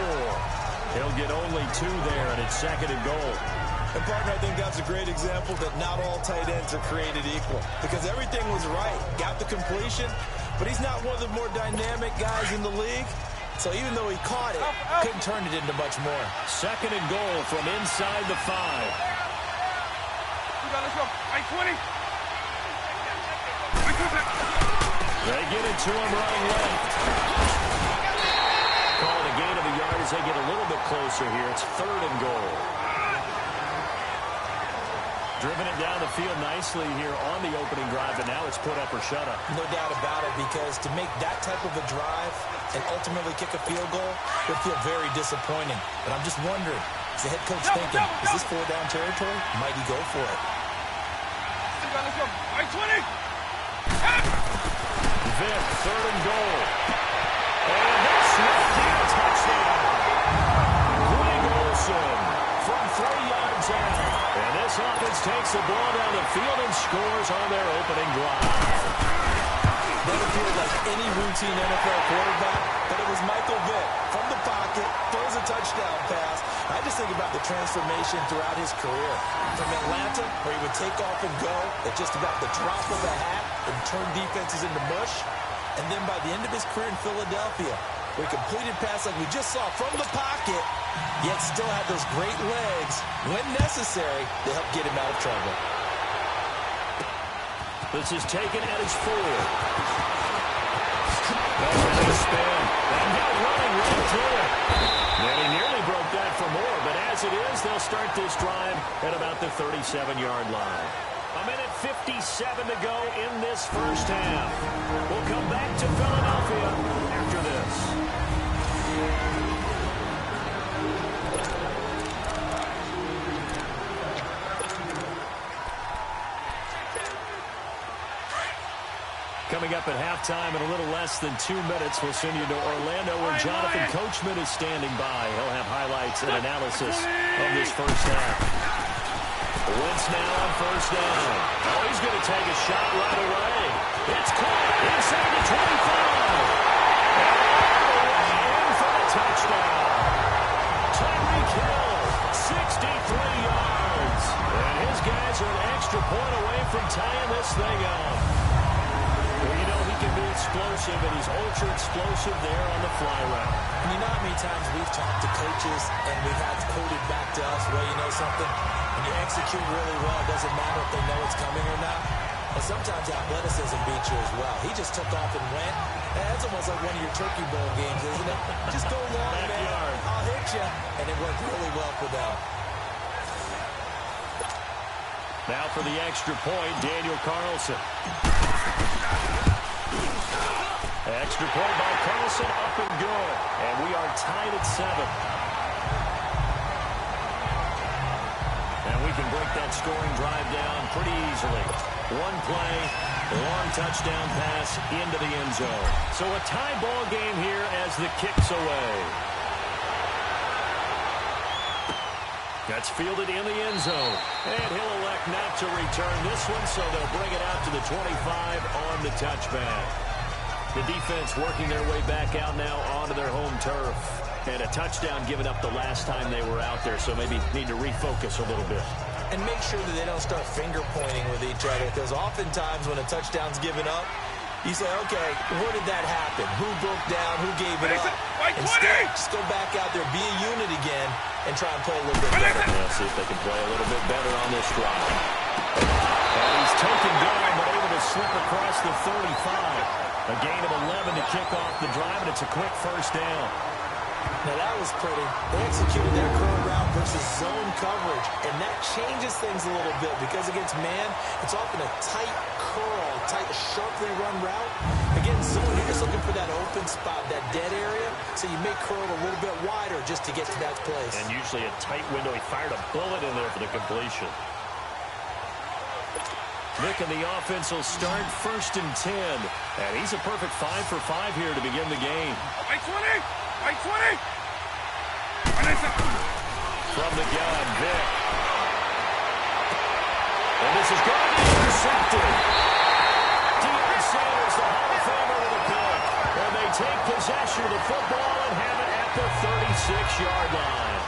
He'll get only 2 there, and it's second and goal. And, partner, I think that's a great example that not all tight ends are created equal, because everything was right. Got the completion, but he's not one of the more dynamic guys in the league. So even though he caught it, couldn't turn it into much more. Second and goal from inside the 5. Let's go. Right 20. They get it to him running left. Calling a gain of a yard as they get a little bit closer here. It's third and goal. Driven it down the field nicely here on the opening drive, and now it's put up or shut up. No doubt about it, because to make that type of a drive and ultimately kick a field goal would feel very disappointing. But I'm just wondering, is the head coach thinking, is this 4-down territory? Might he go for it? Let's go. Right 20. Vic, third and goal. And this will be a touchdown. Greg Olsen from 3 yards out. And this offense takes the ball down the field and scores on their opening drive. That appeared like any routine NFL quarterback, but it was Michael Vick from the pocket, throws a touchdown pass. I just think about the transformation throughout his career. From Atlanta, where he would take off and go at just about the drop of a hat and turn defenses into mush. And then by the end of his career in Philadelphia, where he completed pass like we just saw from the pocket, yet still had those great legs, when necessary, to help get him out of trouble. This is taken at his 4. Nice spin. And now running right through it. And he nearly broke that for more, but as it is, they'll start this drive at about the 37-yard line. A minute 57 to go in this first half. We'll come back to Philadelphia after this. Coming up at halftime in a little less than 2 minutes, we'll send you to Orlando where Jonathan Coachman is standing by. He'll have highlights and analysis of this first half. Wentz now on first down. Oh, he's going to take a shot right away. It's caught inside the 25. And in for the touchdown. Tyreek Hill, 63 yards. And his guys are an extra point away from tying this thing up. Well, you know, he can be explosive, and he's ultra-explosive there on the fly route. And you know how many times we've talked to coaches and we've had quoted back to us, well, you know something? When you execute really well, it doesn't matter if they know it's coming or not. And sometimes athleticism beats you as well. He just took off and went. That's almost like one of your Turkey Bowl games, isn't it? Just go long, man. I'll hit you. And it worked really well for them. Now for the extra point, Daniel Carlson. Extra point by Carlson, up and good. And we are tied at 7. And we can break that scoring drive down pretty easily. One play, long touchdown pass into the end zone. So a tie ball game here as the kick's away. That's fielded in the end zone. And he'll elect not to return this one, so they'll bring it out to the 25 on the touchback. The defense working their way back out now onto their home turf. And a touchdown given up the last time they were out there, so maybe need to refocus a little bit. And make sure that they don't start finger pointing with each other, because oftentimes when a touchdown's given up, you say, okay, where did that happen? Who broke down? Who gave it up? Instead, just go back out there, be a unit again, and try and play a little bit better. Yeah, see if they can play a little bit better on this drive. And he's taken down, but able to slip across the 35. A gain of 11 to kick off the drive, and it's a quick first down. Now that was pretty. They executed their curl route versus zone coverage, and that changes things a little bit because against man, it's often a tight curl, tight, sharply run route. Against zone, you're just looking for that open spot, that dead area, so you make curl a little bit wider just to get to that place. And usually a tight window. He fired a bullet in there for the completion. Nick and the offense will start 1st and 10. And he's a perfect 5 for 5 here to begin the game. From the gun, Vic. And this is going to be intercepted. Deion Sanders, the Hall of Famer, with a pick. And they take possession of the football and have it at the 36-yard line.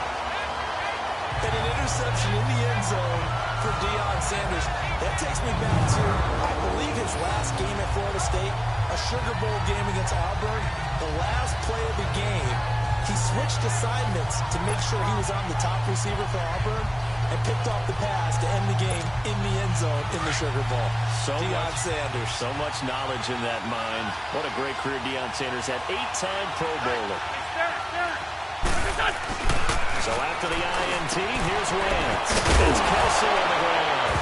And an interception in the end zone for Deion Sanders. That takes me back to, I believe, his last game at Florida State, a Sugar Bowl game against Auburn. The last play of the game, he switched assignments to make sure he was on the top receiver for Auburn and picked off the pass to end the game in the end zone in the Sugar Bowl. Deion Sanders. So much knowledge in that mind. What a great career Deion Sanders had. 8-time Pro Bowler. So after the INT, here's Wentz. It's Kelsey on the ground.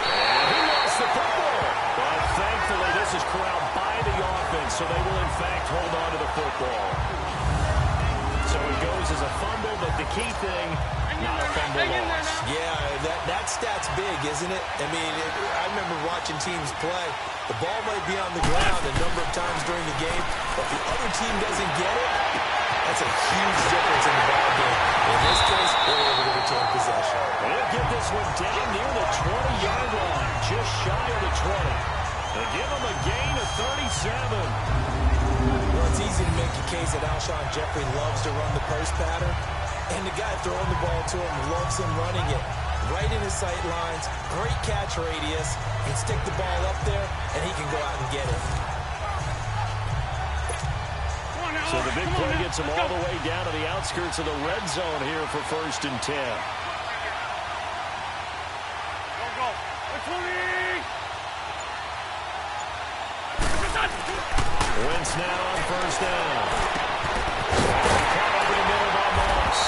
And he lost the football. But thankfully, this is corralled by the offense, so they will, in fact, hold on to the football. So it goes as a fumble, but the key thing, not a fumble loss. Yeah, that stat's big, isn't it? I mean, I remember watching teams play. The ball might be on the ground a number of times during the game, but if the other team doesn't get it, that's a huge difference in the ball game. In this case, they're able to retain possession. They'll get this one down near the 20-yard line, just shy of the 20. They give them a gain of 37. Well, it's easy to make a case that Alshon Jeffrey loves to run the post pattern, and the guy throwing the ball to him loves him running it. Right in his sight lines, great catch radius. He can stick the ball up there, and he can go out and get it. So the big play gets him all the way down to the outskirts of the red zone here for 1st and 10. Wentz now on first down. Caught over the middle by Moss.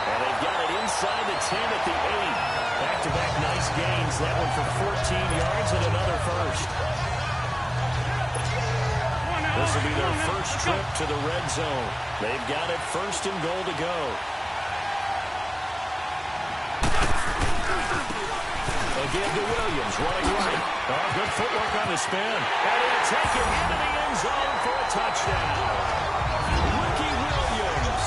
And they've got it inside the 10 at the 8. Back-to-back nice gains. That one for 14 yards and another first. This will be their first trip to the red zone. They've got it 1st and goal to go. give to Williams, running right. Oh, good footwork on the spin. And he'll take it into the end zone for a touchdown. Ricky Williams,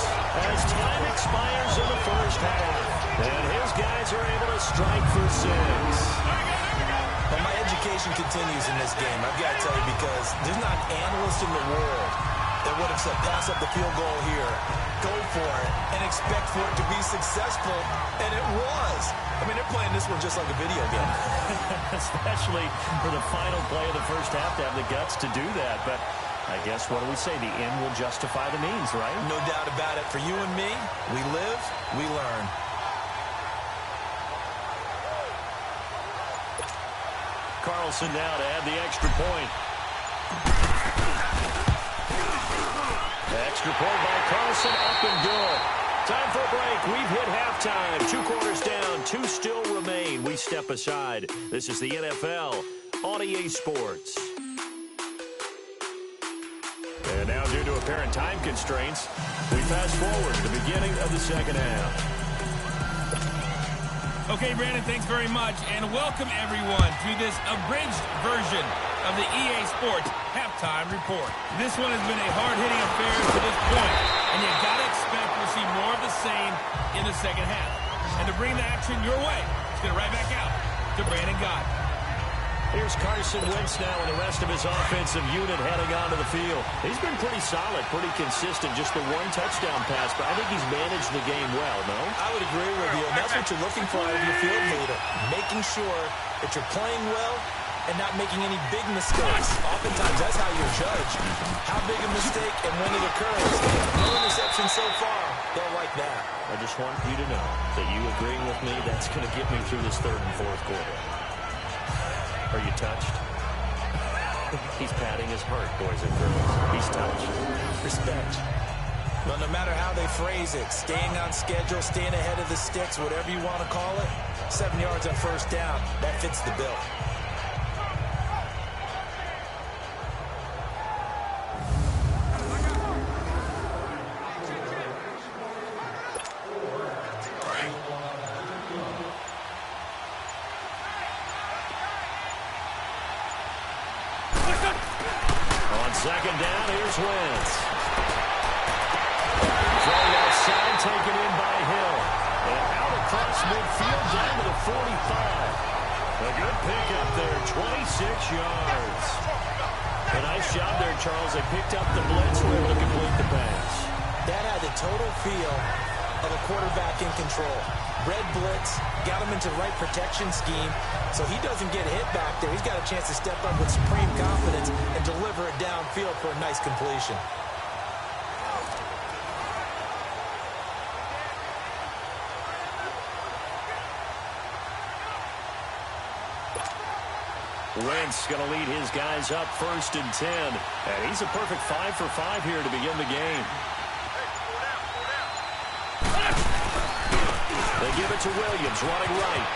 as time expires in the first half. And his guys are able to strike for 6. Well, my education continues in this game, I've got to tell you, because there's not an analyst in the world that would have said pass up the field goal here, go for it, and expect for it to be successful, and it was. I mean, they're playing this one just like a video game. Especially for the final play of the first half to have the guts to do that. But I guess, what do we say? The end will justify the means, right? No doubt about it. For you and me, we live, we learn. Carlson now to add the extra point. The extra point by Carlson, up and good. Time for a break. We've hit halftime. 2 quarters down, 2 still remain. We step aside. This is the NFL on EA Sports. And now, due to apparent time constraints, we fast forward to the beginning of the second half. Okay, Brandon, thanks very much, and welcome everyone to this abridged version of the EA Sports Halftime Report. This one has been a hard-hitting affair to this point, and you gotta expect we'll see more of the same in the second half. And to bring the action your way, let's get it right back out to Brandon Gott. Here's Carson Wentz now and the rest of his offensive unit heading onto the field. He's been pretty solid, pretty consistent, just the 1 touchdown pass, but I think he's managed the game well, no? I would agree with you, and that's what you're looking for out of your field leader, making sure that you're playing well and not making any big mistakes. Oftentimes, that's how you're judged. How big a mistake and when it occurs. No interception so far. They'll like that. I just want you to know that you agreeing with me, that's going to get me through this 3rd and 4th quarter. Are you touched? He's patting his heart, boys and girls. He's touched. Respect. Well, no matter how they phrase it, staying on schedule, staying ahead of the sticks, whatever you want to call it, 7 yards on first down, that fits the bill. Second down, here's Wentz. Throw outside, taken in by Hill. And out across midfield, down to the 45. A good pickup there, 26 yards. A nice job there, Charles. They picked up the blitz, were able to complete the pass. That had the total feel of a quarterback in control. Red blitz, got him into the right protection scheme, so he doesn't get hit back there. He's got a chance to step up with supreme confidence and deliver it downfield for a nice completion. Wentz going to lead his guys up 1st and 10. And he's a perfect 5 for 5 here to begin the game. They give it to Williams, running right.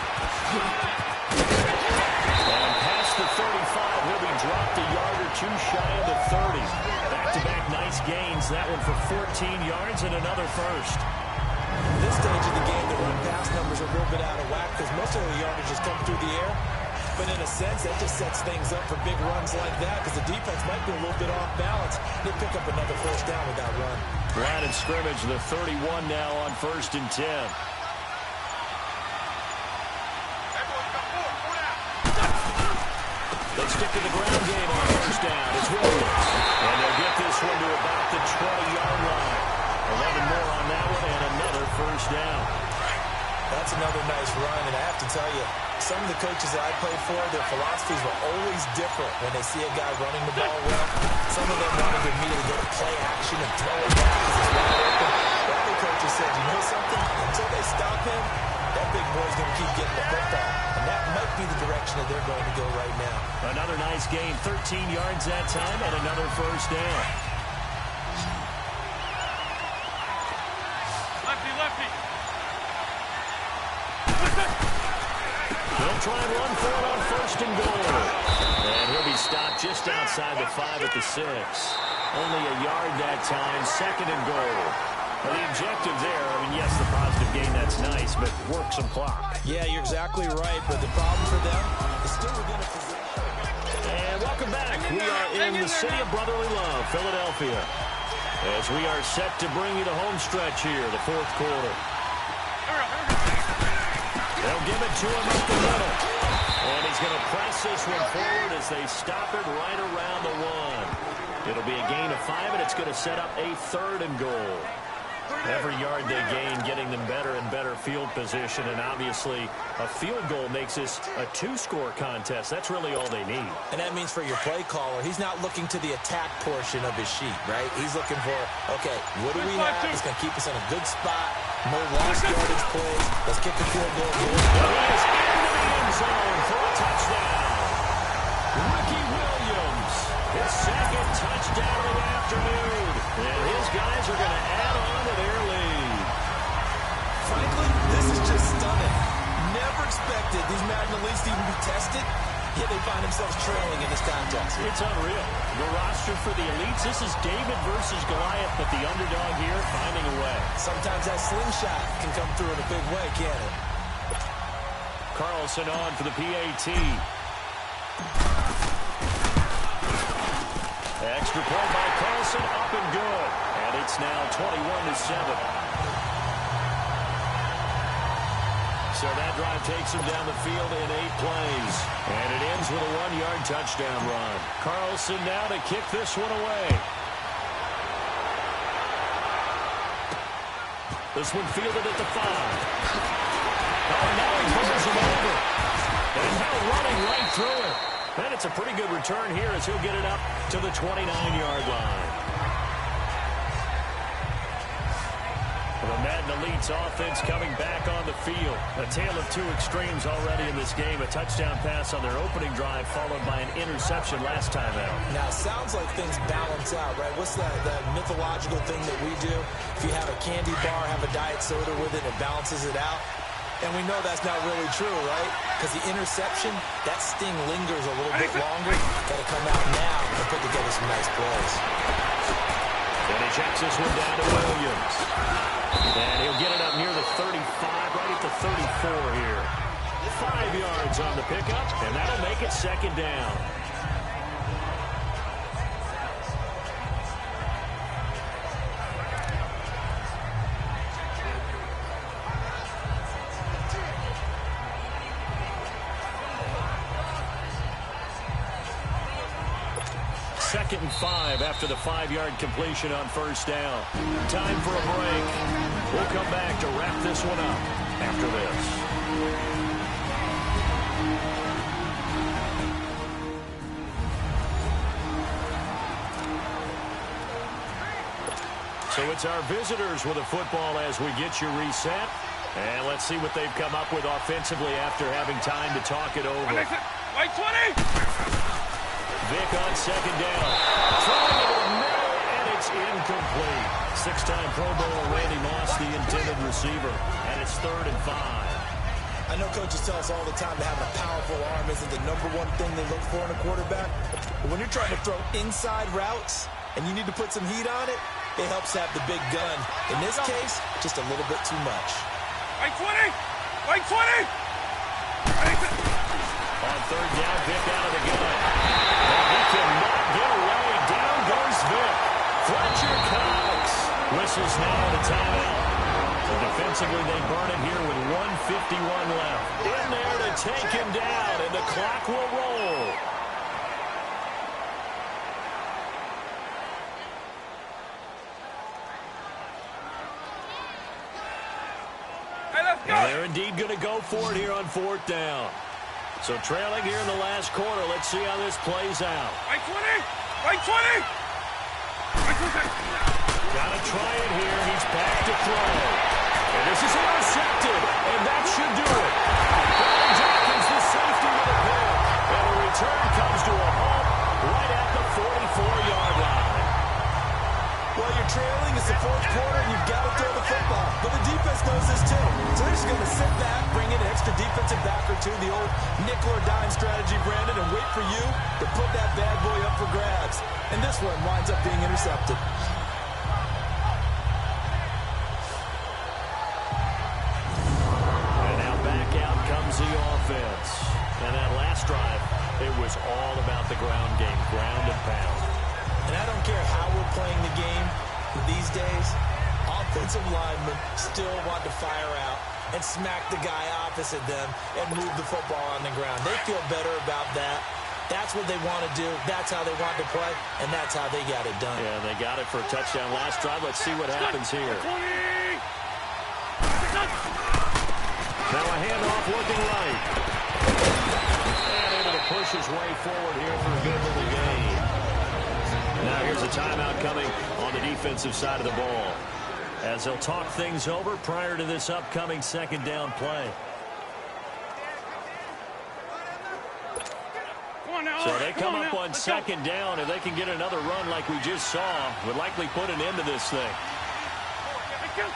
And past the 35, he'll be dropped a yard or 2 shy of the 30. Back-to-back nice gains. That one for 14 yards and another first. This stage of the game, the run-pass numbers are a little bit out of whack because most of the yardage has come through the air. But in a sense, that just sets things up for big runs like that because the defense might be a little bit off balance. They pick up another first down with that run. Line of scrimmage, the 31 now on 1st and 10. They stick to the ground game on first down. It's Williams. And they'll get this one to about the 20-yard line. 11 more on that one and another first down. That's another nice run, and I have to tell you, some of the coaches that I played for, their philosophies were always different when they see a guy running the ball well. Some of them wanted to immediately go to play action and throw it back because it's wide open. The other coaches said, you know something? Until they stop him, that big boy's going to keep getting the football. And that might be the direction that they're going to go right now. Another nice gain, 13 yards that time, and another first down. Lefty. They'll try and run for it on 1st and goal. And he'll be stopped just outside the 5 at the 6. Only a yard that time, 2nd and goal. Well, the objective there, I mean, yes, the positive gain, that's nice, but work some clock. Yeah, you're exactly right, but the problem for them is still within a position. And welcome back. We are in the city of brotherly love, Philadelphia, as we are set to bring you the home stretch here, the fourth quarter. They'll give it to him up the middle. And he's going to press this one forward as they stop it right around the one. It'll be a gain of 5, and it's going to set up a 3rd and goal. Every yard they gain, getting them better and better field position, and obviously a field goal makes this a 2-score contest. That's really all they need. And that means for your play caller, he's not looking to the attack portion of his sheet, right? He's looking for, okay, what do we have that's going to keep us in a good spot, no lost yardage plays, let's kick the field goal. He is into the end zone for a touchdown. Ricky Williams, his 2nd touchdown of the afternoon. And his guys are going to add on to their lead. Frankly, this is just stunning. Never expected these Madden Elites to even be tested, yet they find themselves trailing in this contest. It's unreal. The roster for the Elites, this is David versus Goliath, but the underdog here finding a way. Sometimes that slingshot can come through in a big way, can't it? Carlson on for the PAT. Extra point by Carlson, up and good. And it's now 21-7. So that drive takes him down the field in 8 plays. And it ends with a 1-yard touchdown run. Carlson now to kick this one away. This one fielded at the 5. Oh, now he pulls him over. And now running right through it. And it's a pretty good return here as he'll get it up to the 29-yard line. The Madden Elites offense coming back on the field. A tale of 2 extremes already in this game. A touchdown pass on their opening drive followed by an interception last time out. Now, it sounds like things balance out, right? What's that mythological thing that we do? If you have a candy bar, have a diet soda with it, it balances it out. And we know that's not really true, right? Because the interception, that sting lingers a little bit longer. Got to come out now and put together some nice plays. And he checks this one down to Williams. And he'll get it up near the 35, right at the 34 here. 5 yards on the pickup, and that'll make it 2nd down. Second and 5 after the 5-yard completion on 1st down. Time for a break. We'll come back to wrap this one up after this. So it's our visitors with a football as we get you reset. And let's see what they've come up with offensively after having time to talk it over. Like 20! Vic on 2nd down. Throwing it in the middle, and it's incomplete. 6-time Pro Bowler Randy Moss, the intended receiver. And it's 3rd and 5. I know coaches tell us all the time that having a powerful arm isn't the #1 thing they look for in a quarterback. But when you're trying to throw inside routes and you need to put some heat on it, it helps have the big gun. In this case, just a little bit too much. Like 20! Like 20! On 3rd down, Vic out of the gun. And he cannot get away. Down goes Vic. Fletcher Cox whistles now at a timeout. So defensively, they burn it here with 1:51 left. In there to take him down, and the clock will roll. And they're indeed going to go for it here on 4th down. So trailing here in the last quarter. Let's see how this plays out. Like 20! Like 20! Got to try it here. He's back to throw. And this is intercepted. And that should do it. Brian Jenkins, the safety with a pick. And the return comes to a halt right at the 44-yard line. Well, you're trailing. It's the 4th quarter, and you've got to throw the football. But the defense knows this, too. So they're just going to sit back, bring in an extra defensive back or two, the old nickel or dime strategy, Brandon, and wait for you to put that bad boy up for grabs. And this one winds up being intercepted. It was all about the ground game, ground and pound. And I don't care how we're playing the game these days, offensive linemen still want to fire out and smack the guy opposite them and move the football on the ground. They feel better about that. That's what they want to do. That's how they want to play, and that's how they got it done. Yeah, they got it for a touchdown last drive. Let's see what happens here. Now a handoff looking right. And able to push his way forward here for a good little gain. Now here's a timeout coming on the defensive side of the ball, as they'll talk things over prior to this upcoming second down play. So they come up on second down, and they can get another run like we just saw. Would likely put an end to this thing. They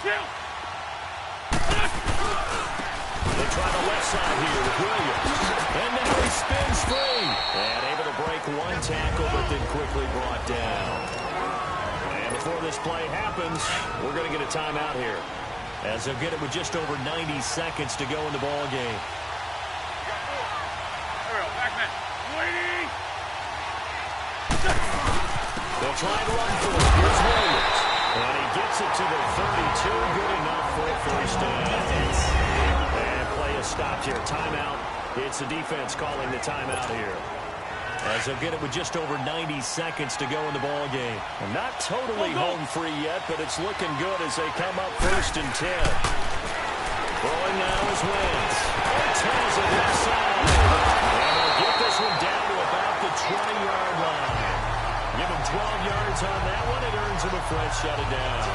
try the left side here with Williams. And now he spins free. And able to break one tackle, but then quickly brought down. And before this play happens, we're going to get a timeout here, as they'll get it with just over 90 seconds to go in the ball game. They'll try and run for it. Here's Williams. And he gets it to the 32. Good enough for a first down. And play is stopped here. Timeout. It's the defense calling the timeout here, as they'll get it with just over 90 seconds to go in the ball game. And not totally home free yet, but it's looking good as they come up 1st and 10. Throwing now is Wentz. Wentz has it left side. And they'll get this one down to about the 20-yard line. Give him 12 yards on that one. It earns him a fresh set of downs.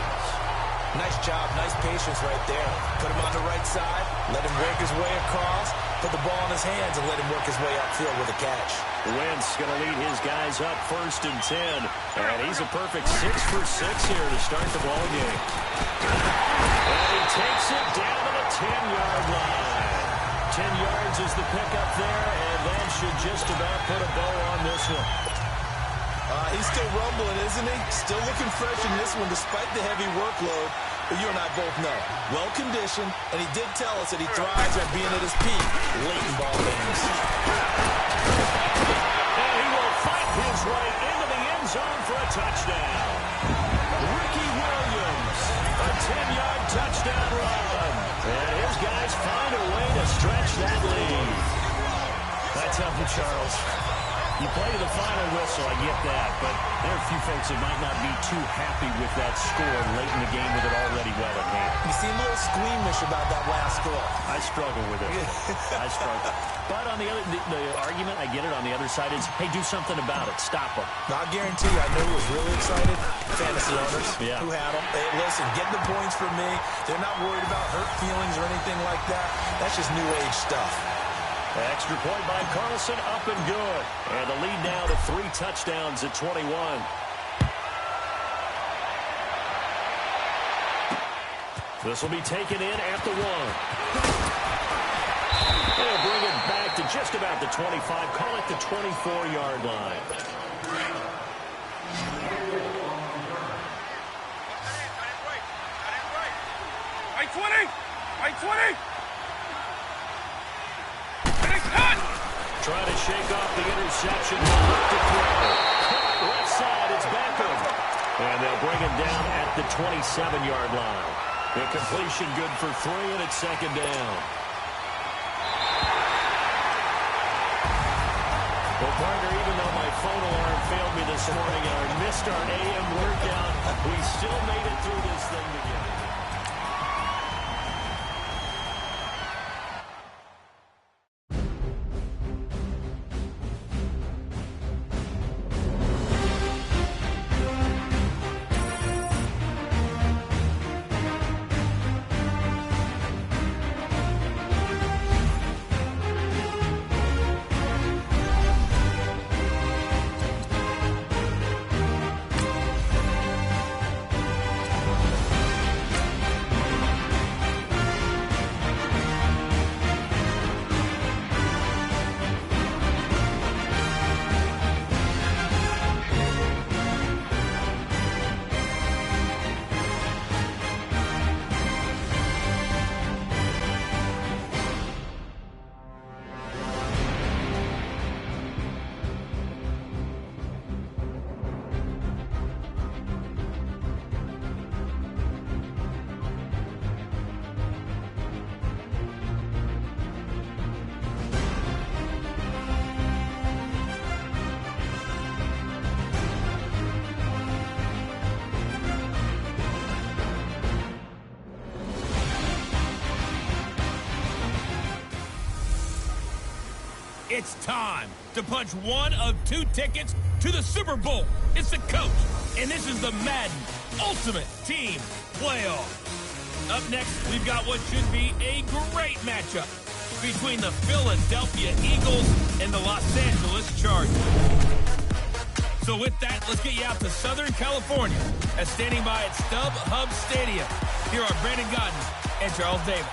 Nice job, nice patience right there. Put him on the right side, let him work his way across, put the ball in his hands, and let him work his way upfield with a catch. Wentz going to lead his guys up 1st and 10. And he's a perfect 6 for 6 here to start the ball game. And he takes it down to the 10-yard line. 10 yards is the pickup there, and that should just about put a bow on this one. He's still rumbling, isn't he? Still looking fresh in this one despite the heavy workload. But you and I both know, well-conditioned, and he did tell us that he thrives at being at his peak late in ball games. And he will fight his way into the end zone for a touchdown. Ricky Williams, a 10-yard touchdown run. And his guys find a way to stretch that lead. That's up to Charles. You play to the final whistle, I get that, but there are a few folks that might not be too happy with that score late in the game with it already well at hand. You seem a little squeamish about that last score. I struggle with it. I struggle. But on the other, the argument, I get it, on the other side is, hey, do something about it. Stop them. Now, I guarantee you, I know who was really excited. Fantasy owners who had them. Hey, listen, get the points for me. They're not worried about hurt feelings or anything like that. That's just new age stuff. Extra point by Carlson, up and good. And the lead now to 3 touchdowns at 21. This will be taken in at the 1. They'll bring it back to just about the 25. Call it the 24-yard line. Right 20! Right 20! Trying to shake off the interception. Look to throw. Left side, it's Beckham. And they'll bring him down at the 27-yard line. The completion good for 3, and it's 2nd down. Well, partner, even though my phone alarm failed me this morning and I missed our AM workout, we still made it through this thing together. It's time to punch one of two tickets to the Super Bowl. It's the coach, and this is the Madden Ultimate Team Playoff. Up next, we've got what should be a great matchup between the Philadelphia Eagles and the Los Angeles Chargers. So with that, let's get you out to Southern California as standing by at StubHub Stadium. Here are Brandon Gaudin and Charles Davis.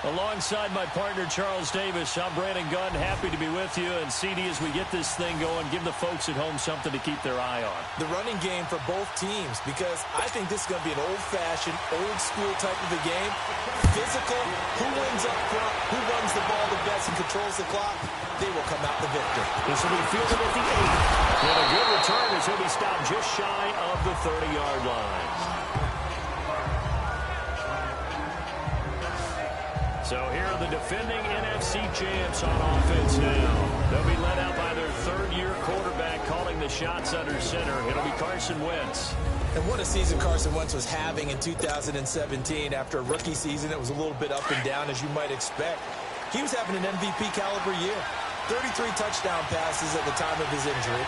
Alongside my partner, Charles Davis, I'm Brandon Gunn, happy to be with you. And CD, as we get this thing going, give the folks at home something to keep their eye on. The running game for both teams, because I think this is going to be an old-fashioned, old-school type of a game. Physical, who wins up front, who runs the ball the best and controls the clock, they will come out the victor. This will be fielded at the 8. And a good return as he'll be stopped just shy of the 30-yard line. So here are the defending NFC champs on offense now. They'll be led out by their third-year quarterback calling the shots under center. It'll be Carson Wentz. And what a season Carson Wentz was having in 2017. After a rookie season, it was a little bit up and down, as you might expect. He was having an MVP caliber year. 33 touchdown passes at the time of his injury.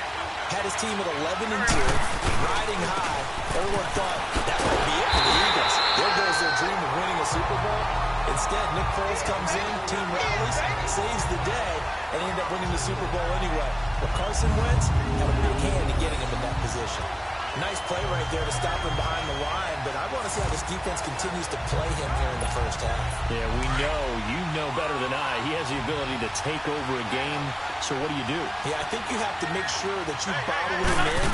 Had his team at 11-2, riding high. Everyone thought that might be it for the Eagles. There goes their dream of winning a Super Bowl. Instead, Nick Foles comes in, team rallies, saves the day, and ended up winning the Super Bowl anyway. But Carson Wentz had a big hand in getting him in that position. Nice play right there to stop him behind the line, but I want to see how this defense continues to play him here in the first half. Yeah, we know, you know better than I, he has the ability to take over a game, so what do? Yeah, I think you have to make sure that you bottle him in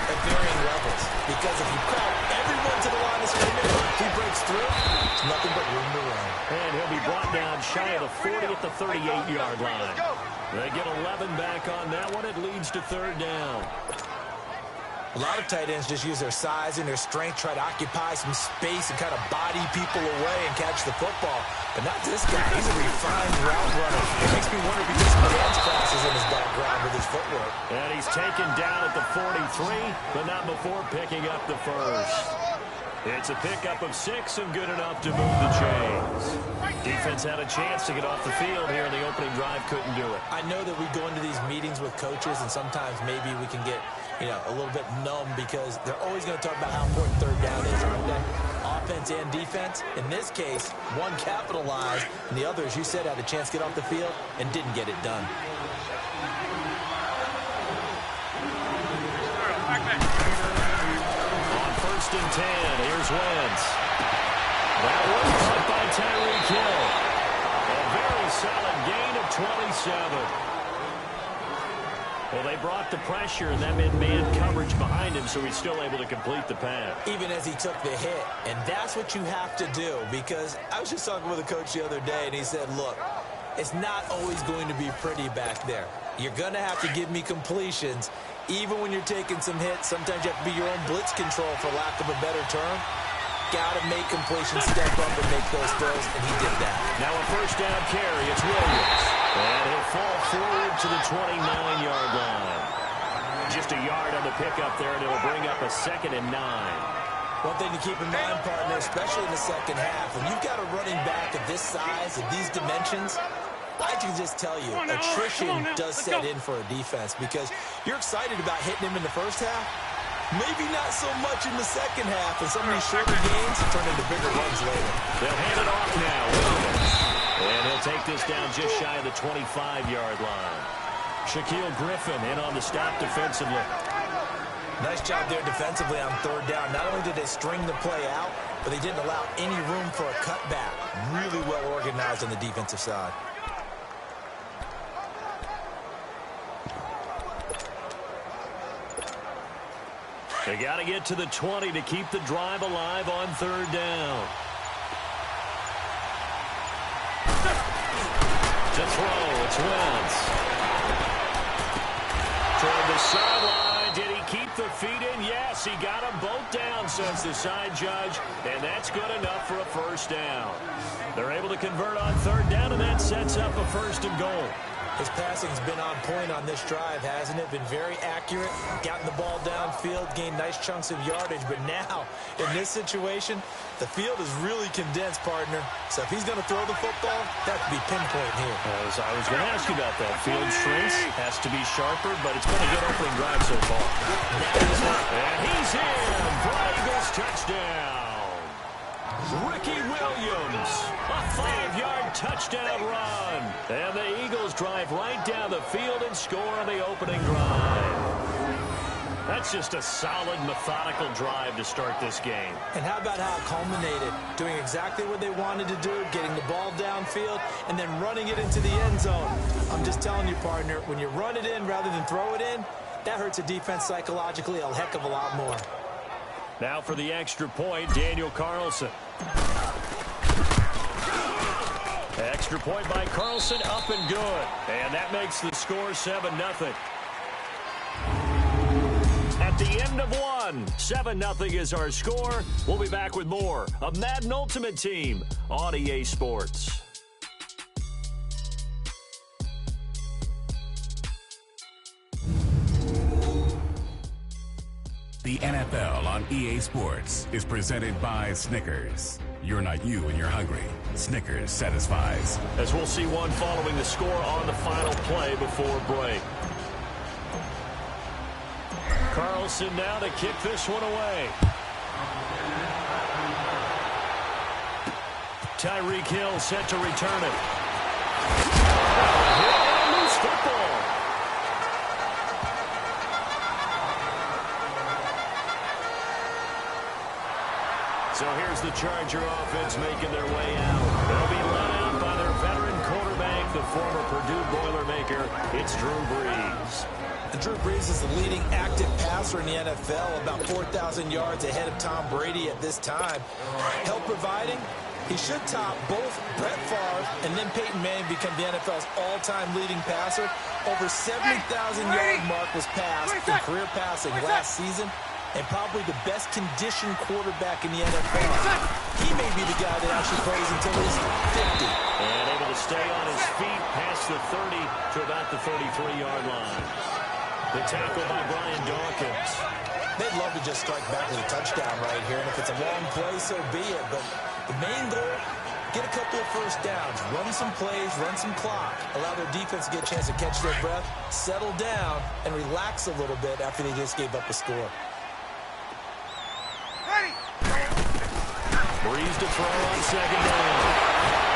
at varying levels, because if you crowd everyone to the line of scrimmage, if he breaks through, it's nothing but room to run. And he'll be brought down shy of the 40 at the 38-yard line. They get 11 back on that one. It leads to third down. A lot of tight ends just use their size and their strength, try to occupy some space and kind of body people away and catch the football. But not this guy. He's a refined route runner. It makes me wonder if he gets some dance classes in his background with his footwork. And he's taken down at the 43, but not before picking up the first. It's a pickup of 6 and good enough to move the chains. Defense had a chance to get off the field here in the opening drive, couldn't do it. I know that we go into these meetings with coaches, and sometimes maybe we can get, a little bit numb because they're always going to talk about how important third down is, aren't they? Offense and defense. In this case, one capitalized, and the other, as you said, had a chance to get off the field and didn't get it done. On 1st and 10, here's Wentz. That was caught by Tyreek Hill. A very solid gain of 27. Well, they brought the pressure, and that meant man coverage behind him, so he's still able to complete the pass. Even as he took the hit, and that's what you have to do, because I was just talking with a coach the other day, and he said, look, it's not always going to be pretty back there. You're going to have to give me completions. Even when you're taking some hits, sometimes you have to be your own blitz control, for lack of a better term. Got to make completions, step up and make those throws, and he did that. Now a first down carry. It's Williams. And he'll fall forward to the 29-yard line. Just a yard on the pickup there, and it'll bring up a 2nd and 9. One thing to keep in mind, partner, especially in the second half, when you've got a running back of this size, of these dimensions, I can just tell you, attrition does set in for a defense, because you're excited about hitting him in the first half. Maybe not so much in the second half, and some of these shorter gains turn into bigger runs later. They'll hand it off now, Williams. And he'll take this down just shy of the 25-yard line. Shaquille Griffin in on the stop defensively. Nice job there defensively on third down. Not only did they string the play out, but they didn't allow any room for a cutback. Really well organized on the defensive side. They got to get to the 20 to keep the drive alive on third down. To throw, it's Wentz. Toward the sideline, did he keep the feet in? Yes, he got them both down, says the side judge, and that's good enough for a first down. They're able to convert on third down, and that sets up a 1st and goal. His passing's been on point on this drive, hasn't it? Been very accurate, gotten the ball downfield, gained nice chunks of yardage. But now, in this situation, the field is really condensed, partner. So if he's going to throw the football, that could be pinpoint here. As I was going to ask you about that. Field shrinks, has to be sharper, but it's been a good opening drive so far. And he's in for an Eagles touchdown. Ricky Williams, a 5-yard touchdown run. And the Eagles drive right down the field and score on the opening drive. That's just a solid, methodical drive to start this game. And how about how it culminated? Doing exactly what they wanted to do, getting the ball downfield, and then running it into the end zone. I'm just telling you, partner, when you run it in rather than throw it in, that hurts a defense psychologically a heck of a lot more. Now for the extra point, Daniel Carlson. Extra point by Carlson, up and good. And that makes the score 7-0. At the end of one, 7-0 is our score. We'll be back with more of Madden Ultimate Team on EA Sports. The NFL on EA Sports is presented by Snickers. You're not you when you're hungry. Snickers satisfies. As we'll see one following the score on the final play before break. Carlson now to kick this one away. Tyreek Hill set to return it. Loose football. So here's the Charger offense making their way out. They'll be led out by their veteran quarterback, the former Purdue Boilermaker. It's Drew Brees. And Drew Brees is the leading active passer in the NFL, about 4,000 yards ahead of Tom Brady at this time. Help providing, he should top both Brett Favre and then Peyton Manning become the NFL's all-time leading passer. Over 70,000-yard mark was passed in career passing last season, and probably the best conditioned quarterback in the NFL. He may be the guy that actually plays until he's 50. And able to stay on his feet past the 30 to about the 33-yard line. The tackle by Brian Dawkins. They'd love to just strike back with a touchdown right here, and if it's a long play, so be it. But the main goal, get a couple of first downs, run some plays, run some clock, allow their defense to get a chance to catch their breath, settle down, and relax a little bit after they just gave up a score. Brees to throw on second down.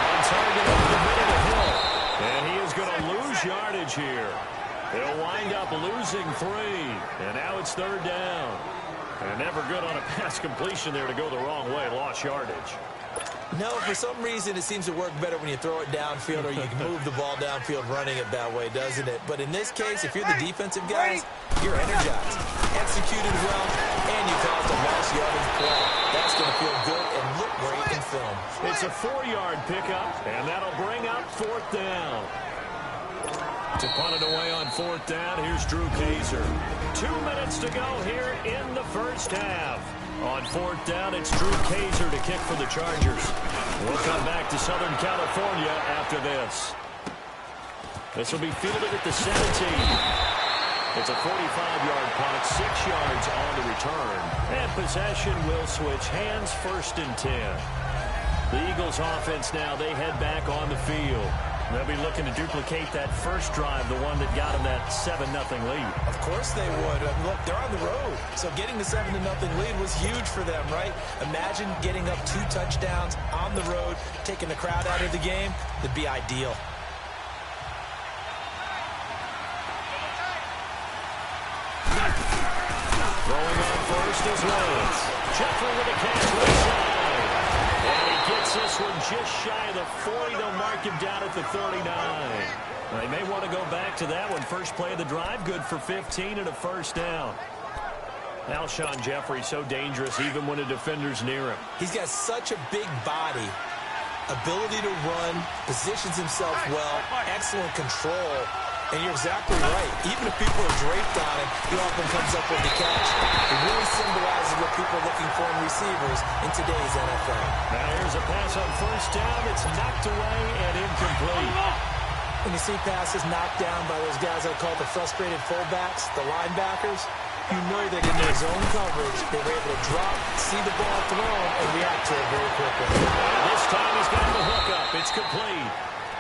On target over the middle of Hill. And he is going to lose yardage here. They'll wind up losing 3. And now it's third down. And never good on a pass completion there to go the wrong way. Lost yardage. No, for some reason it seems to work better when you throw it downfield or you can move the ball downfield running it that way, doesn't it? But in this case, if you're the defensive guys, you're energized, executed well, and you caused a lost yardage play. That's going to feel good and look great in film. It's a 4-yard pickup, and that'll bring up fourth down. To punt it away on fourth down, here's Drew Kaiser. 2 minutes to go here in the first half. On fourth down, it's Drew Kaiser to kick for the Chargers. We'll come back to Southern California after this. This will be fielded at the 17. It's a 45-yard punt, 6 yards on the return. And possession will switch hands, 1st and 10. The Eagles offense now, they head back on the field. They'll be looking to duplicate that first drive, the one that got them that 7-0 lead. Of course they would. Look, they're on the road. So getting the 7-0 lead was huge for them, right? Imagine getting up 2 touchdowns on the road, taking the crowd out of the game. That'd be ideal. Throwing on first is Wentz. Jeffrey with a catch right side. And he gets this one just shy of the 40. They'll mark him down at the 39. They may want to go back to that one. First play of the drive, good for 15 and a first down. Alshon Jeffrey so dangerous even when a defender's near him. He's got such a big body, ability to run, positions himself well, excellent control. And you're exactly right. Even if people are draped on him, he often comes up with the catch. It really symbolizes what people are looking for in receivers in today's NFL. Now here's a pass on first down. It's knocked away and incomplete. When you see passes knocked down by those guys I call the frustrated fullbacks, the linebackers, you know that in their zone coverage, they were able to drop, see the ball thrown, and react to it very quickly. This time he's got the hookup. It's complete.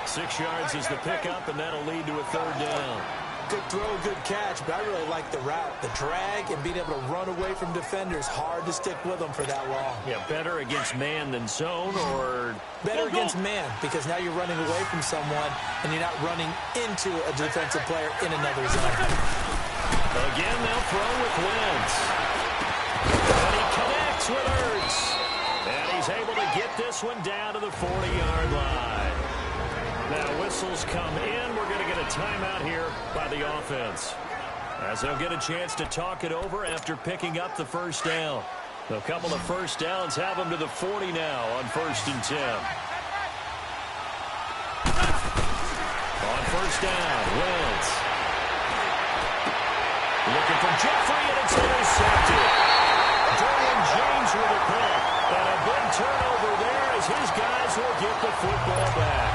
6 yards is the pickup, and that'll lead to a 3rd down. Good throw, good catch, but I really like the route. The drag and being able to run away from defenders, hard to stick with them for that long. Yeah, better against man than zone, or... Better against man, because now you're running away from someone, and you're not running into a defensive player in another zone. Again, they'll throw with Wentz. And he connects with Ertz. And he's able to get this one down to the 40-yard line. Now, whistles come in. We're going to get a timeout here by the offense, as they'll get a chance to talk it over after picking up the first down. A couple of first downs have them to the 40 now on 1st and 10. On 1st down, Wentz. Looking for Jeffrey, and it's intercepted. Dorian James with a pick. And a big turnover there as his guys will get the football back.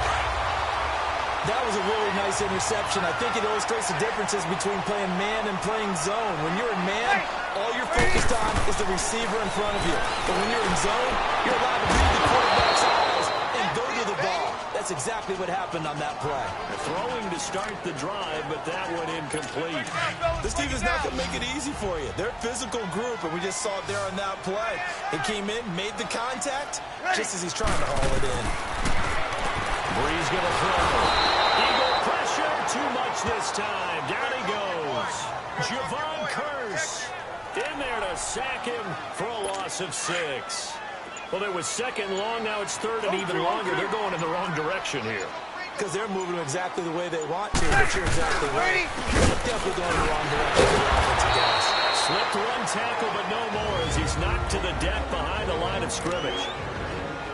That was a really nice interception. I think it illustrates the differences between playing man and playing zone. When you're in man, all you're focused on is the receiver in front of you. But when you're in zone, you're allowed to read the quarterback's eyes and go to the ball. That's exactly what happened on that play. Throwing to start the drive, but that one incomplete. This team is not going to make it easy for you. They're a physical group, and we just saw it there on that play. He came in, made the contact, just as he's trying to haul it in. Breeze going to throw. Eagle pressure, too much this time. Down he goes. Javon Curse in there to sack him for a loss of 6. Well, it was 2nd long. Now it's 3rd and even longer. They're going in the wrong direction here. Because they're moving exactly the way they want to, but you're exactly right. They're definitely going in the wrong direction for the offensive guys. Slipped one tackle, but no more as he's knocked to the deck behind the line of scrimmage.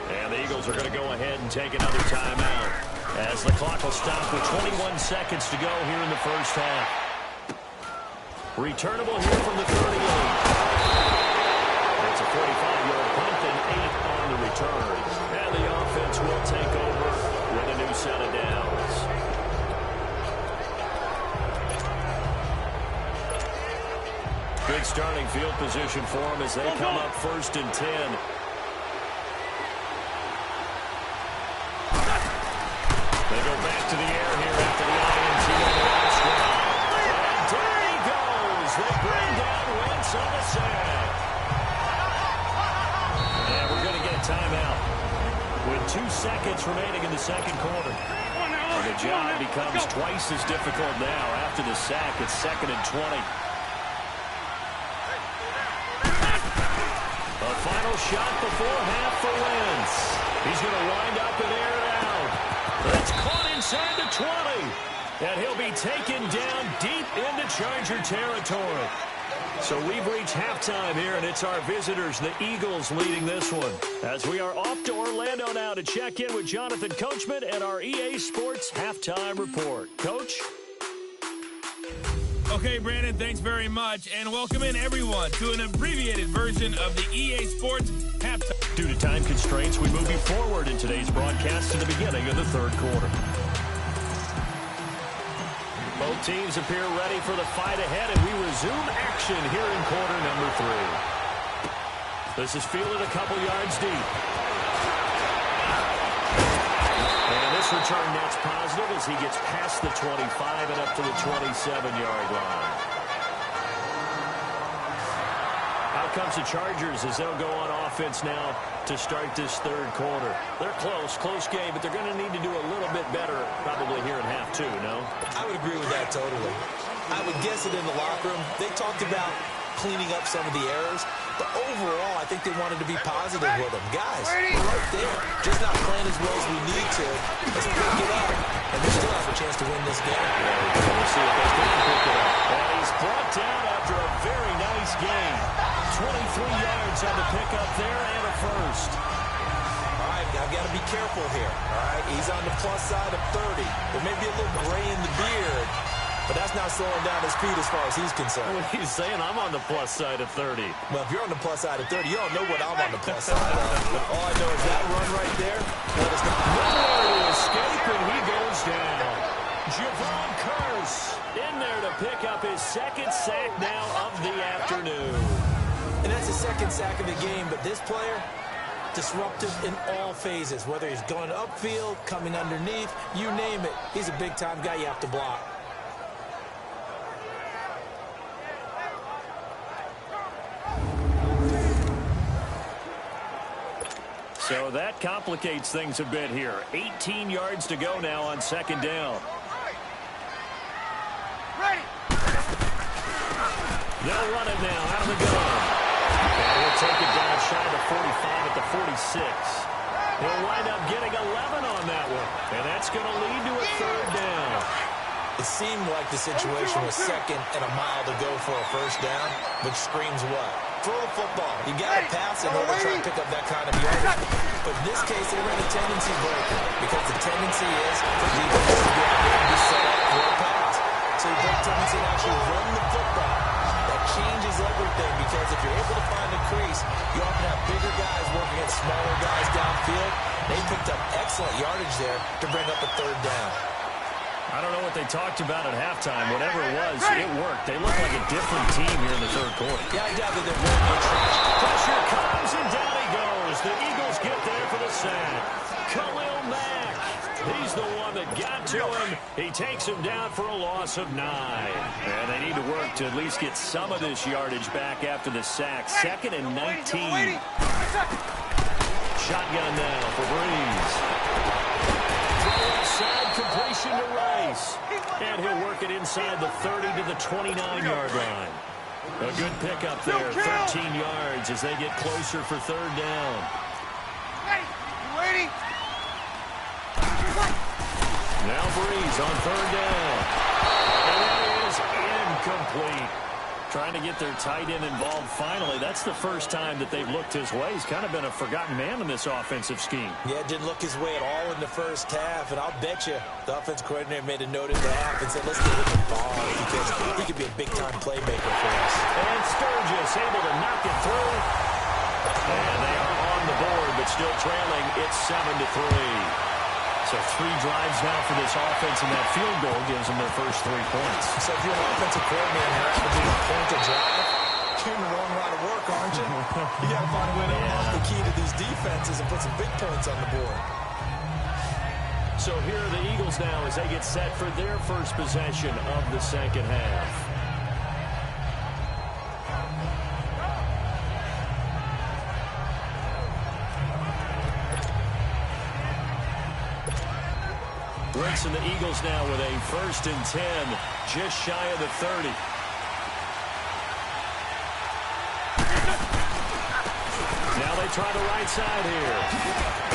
And the Eagles are going to go ahead and take another timeout, as the clock will stop with 21 seconds to go here in the first half. Returnable here from the 38. It's a 45-yard punt and 8 on the return. And the offense will take over with a new set of downs. Good starting field position for them as they come up 1st and 10. They go back to the air here after the INT on the last drive. And there he goes. They bring down Wentz on the sack. And we're going to get a timeout with 2 seconds remaining in the 2nd quarter. And the job becomes twice as difficult now. After the sack, it's 2nd and 20. A final shot before half for Wentz. He's going to wind up and air it out. That's caught inside the 20. And he'll be taken down deep into Charger territory. So we've reached halftime here, and it's our visitors, the Eagles, leading this one. As we are off to Orlando now to check in with Jonathan Coachman and our EA Sports Halftime Report. Coach? Okay, Brandon, thanks very much. And welcome in, everyone, to an abbreviated version of the EA Sports Halftime. Due to time constraints, we move you forward in today's broadcast to the beginning of the 3rd quarter. Both teams appear ready for the fight ahead, and we resume action here in quarter number 3. This is fielded a couple yards deep. And this return net's positive as he gets past the 25 and up to the 27-yard line. Out comes the Chargers as they'll go on offense now to start this 3rd quarter. They're close game, but they're going to need to do a little bit better probably here in half 2, no? I would agree with that totally. I would guess it in the locker room. They talked about cleaning up some of the errors, but overall, I think they wanted to be positive with them. Guys, we're right there. Just not playing as well as we need to. Let's pick it up, and they still have a chance to win this game. We'll see if they can pick it up. And he's brought down after a very nice game. 23 yards on the pickup there and a first. All right, I've got to be careful here. All right, he's on the plus side of 30. There may be a little gray in the beard, but that's not slowing down his speed as far as he's concerned. What he's saying, I'm on the plus side of 30. Well, if you're on the plus side of 30, you don't know what I'm on the plus side of. All I know is that run right there. Let us know. Nowhere to escape, and he goes down. Javon Curse in there to pick up his second sack now of the afternoon. And that's his second sack of the game, but this player, disruptive in all phases, whether he's going upfield, coming underneath, you name it. He's a big-time guy you have to block. So that complicates things a bit here. 18 yards to go now on second down. Ready. They'll run it now out of the gun. And he'll take it down shy of the 45 at the 46. He'll wind up getting 11 on that one. And that's going to lead to a third down. It seemed like the situation was second and a mile to go for a first down, which screams what? Throw the football. You got to pass in order to try and pick up that kind of yardage. But in this case, they ran a tendency breaker because the tendency is for defense to get out and be set up for a pass. So you break tendency and actually run the football. That changes everything because if you're able to find a crease, you often have bigger guys working against smaller guys downfield. They picked up excellent yardage there to bring up a third down. I don't know what they talked about at halftime. Whatever it was, it worked. They look like a different team here in the third quarter. Yeah, I doubt that they're very much. Pressure comes, and down he goes. The Eagles get there for the sack. Khalil Mack. He's the one that got to him. He takes him down for a loss of 9. And they need to work to at least get some of this yardage back after the sack. 2nd and 19. Shotgun now for Breeze. Side completion to Rice. And he'll work it inside the 30 to the 29-yard line. A good pickup there, 13 yards as they get closer for third down. Waiting. Now Breeze on third down. And that is incomplete. Trying to get their tight end involved finally. That's the first time that they've looked his way. He's kind of been a forgotten man in this offensive scheme. Yeah, it didn't look his way at all in the first half, and I'll bet you the offense coordinator made a note at the half and said, let's get him the ball because he could be a big-time playmaker for us. And Sturgis able to knock it through. And they are on the board, but still trailing. It's 7-3. So 3 drives now for this offense, and that field goal gives them their first 3 points. So if you're an offensive coordinator and you're averaging a point to drive, you're in the wrong line of work, aren't you? You got to find a way to unlock the key to these defenses and put some big points on the board. So here are the Eagles now as they get set for their first possession of the second half. Brooks and the Eagles now with a 1st and 10, just shy of the 30. Now they try the right side here.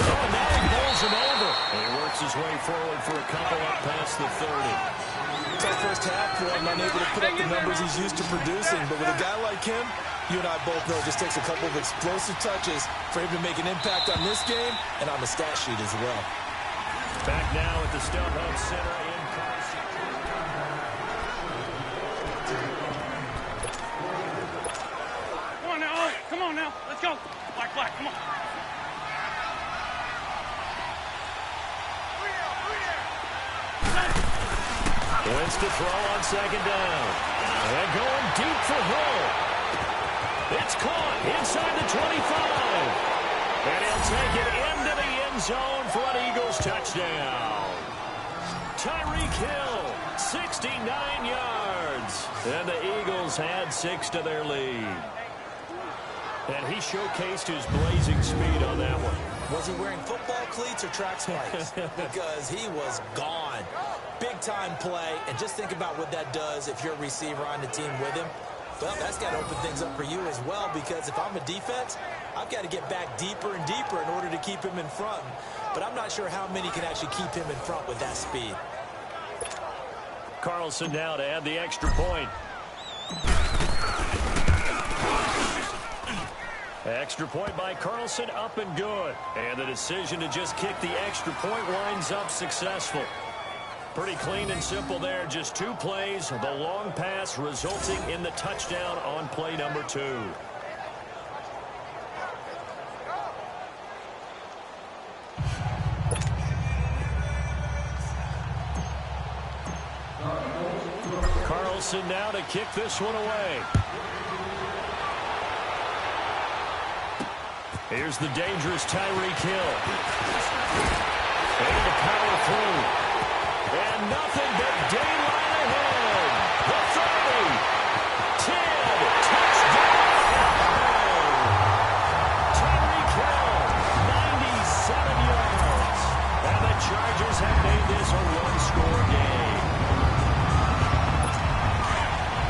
Oh, now he pulls him over. And he works his way forward for a couple up past the 30. Tough first half for him, unable to put up the numbers he's used to producing. But with a guy like him, you and I both know it just takes a couple of explosive touches for him to make an impact on this game and on the stat sheet as well. Back now at the StubHub Center in Carson. Come on now. Oh, come on now. Let's go. Black, come on. Wins to throw on second down. And going deep for Hill. It's caught inside the 25. And he'll take it into the end zone for an Eagles touchdown. Tyreek Hill, 69 yards. And the Eagles had 6 to their lead. And he showcased his blazing speed on that one. Was he wearing football cleats or track spikes? Because he was gone. Big-time play. And just think about what that does if you're a receiver on the team with him. Well, that's got to open things up for you as well, because if I'm a defense, I've got to get back deeper and deeper in order to keep him in front. But I'm not sure how many can actually keep him in front with that speed. Carlson now to add the extra point. Extra point by Carlson, up and good. And the decision to just kick the extra point winds up successful. Pretty clean and simple there. Just 2 plays. The long pass resulting in the touchdown on play number 2. Wilson now to kick this one away. Here's the dangerous Tyreek Hill. Able to power through. And nothing but daylight ahead. The 30. 10. Touchdown. Tyreek Hill, 97 yards. And the Chargers have made this a one-score game.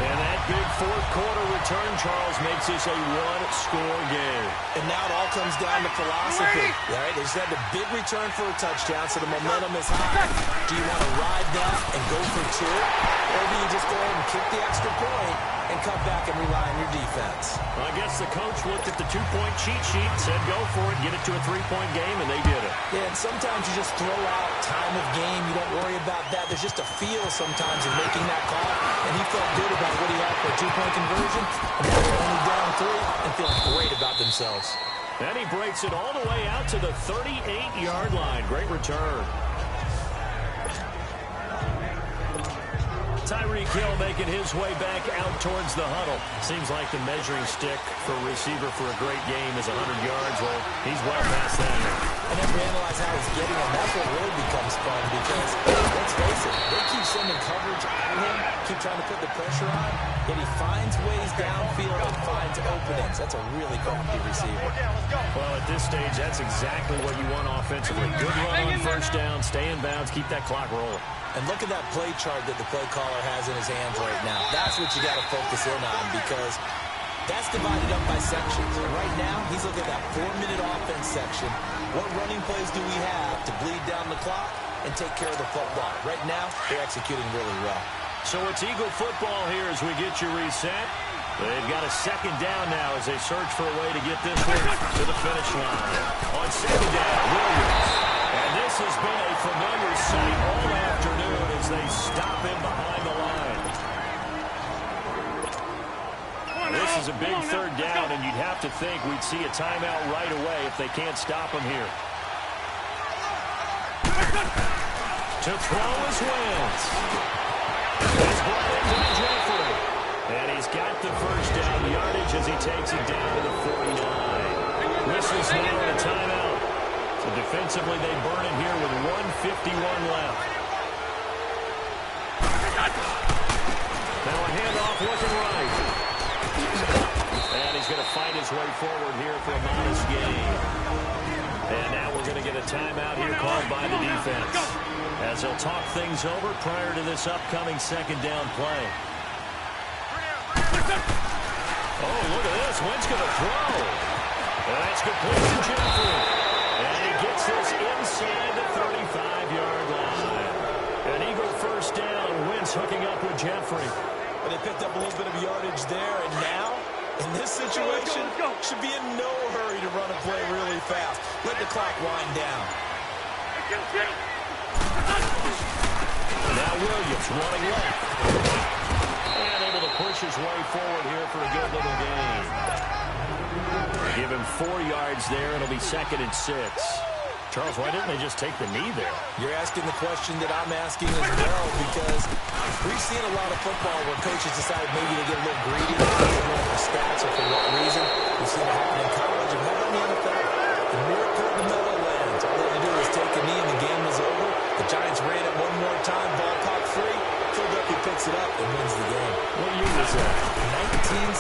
And that big fourth-quarter return, Charles, makes this a one-score game. And now it all comes down to philosophy. Right? They just had a big return for a touchdown, so the momentum is high. Do you want to ride that and go for two? Or do you just go ahead and kick the extra point and come back and rely on your defense? Well, I guess the coach looked at the two-point cheat sheet, said go for it, get it to a three-point game, and they did it. Yeah, and sometimes you just throw out time of game. You don't worry about that. There's just a feel sometimes in making that call, and he felt good about what he had for a two-point conversion, and now they're only down 3 and feeling great about themselves. And he breaks it all the way out to the 38-yard line. Great return. Tyreek Hill making his way back out towards the huddle. Seems like the measuring stick for a receiver for a great game is 100 yards. Well, he's well past that now. And then we analyze how he's getting them. That's what really becomes fun because, let's face it, they keep sending coverage at him, keep trying to put the pressure on, yet he finds ways downfield and finds openings. That's a really crafty receiver. Well, at this stage, that's exactly what you want offensively. Good run on first down, stay in bounds, keep that clock rolling. And look at that play chart that the play caller has in his hands right now. That's what you got to focus in on because that's divided up by sections. And right now, he's looking at that 4-minute offense section. What running plays do we have to bleed down the clock and take care of the football? Right now, they're executing really well. So it's Eagle football here as we get you reset. They've got a second down now as they search for a way to get this one to the finish line. On second down, Williams. And this has been a familiar sight all afternoon as they stop him behind the line. This is a big third down, and you'd have to think we'd see a timeout right away if they can't stop him here. To throw is Wentz. It's brought into Jeffrey. And he's got the first down yardage as he takes it down to the 49. Whistles now on a timeout. So defensively, they burn it here with 1:51 left. Now a handoff looking right. And he's going to fight his way forward here for a modest gain. And now we're going to get a timeout here called by the defense as they'll talk things over prior to this upcoming second down play. Oh, look at this. Wentz going to throw. And that's complete to Jeffrey. And he gets this inside the 35-yard line. An Eagle first down. Wentz hooking up with Jeffrey. But they picked up a little bit of yardage there, and now, in this situation, should be in no hurry to run a play really fast. Let the clock wind down. Now Williams running left. And able to push his way forward here for a good little gain. Give him 4 yards there. It'll be 2nd and 6. Charles, why didn't they just take the knee there? You're asking the question that I'm asking as well because we've seen a lot of football where coaches decide maybe to get a little greedy for stats or for what reason. We've seen it happen in college and how in the NFL. The miracle of the Meadowlands. All they had to do was take a knee and the game was over. The Giants ran it one more time, ball popped free. Philadelphia picks it up and wins the game. What year was that? 1978.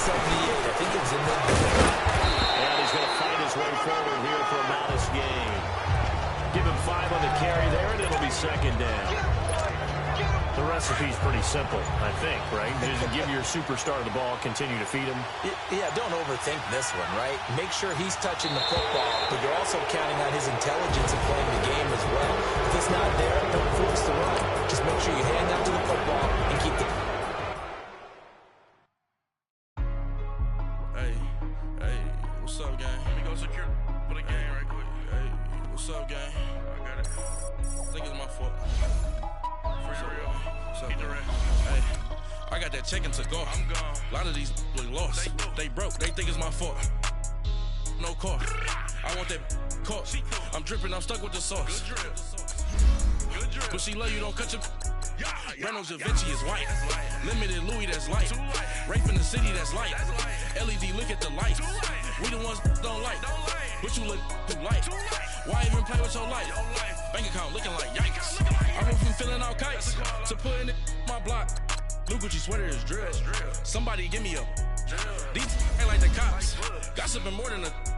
I think it was in the And he's going to fight his way forward here for a modest gain. Give him 5 on the carry there, and it'll be 2nd down. The recipe's pretty simple, I think, right? Just give your superstar the ball, continue to feed him. Yeah, don't overthink this one, right? Make sure he's touching the football, but you're also counting on his intelligence in playing the game as well. If it's not there, don't force the run. Just make sure you hand out to the football and keep the... Hey, what's up, gang? Let me go secure for the game right quick. Hey, what's up, gang? I got it. I think it's my fault. For real. What's up, hey, I got that chicken to go. I'm gone. A lot of these was lost. They broke. They think it's my fault. No car. I want that caught. I'm dripping. I'm stuck with the sauce. Good drip. But she love you. Don't cut your... Reynolds Da Vinci is white. Limited Louis, that's light. Rape in the city, that's light. LED, look at the lights. We the ones don't like. But you look too light. Why even play with your life? Bank account looking like yikes. I went from filling out kites to putting it on my block. Blue Gucci sweater is drill. Somebody give me a. These ain't like the cops. Gossiping more than a.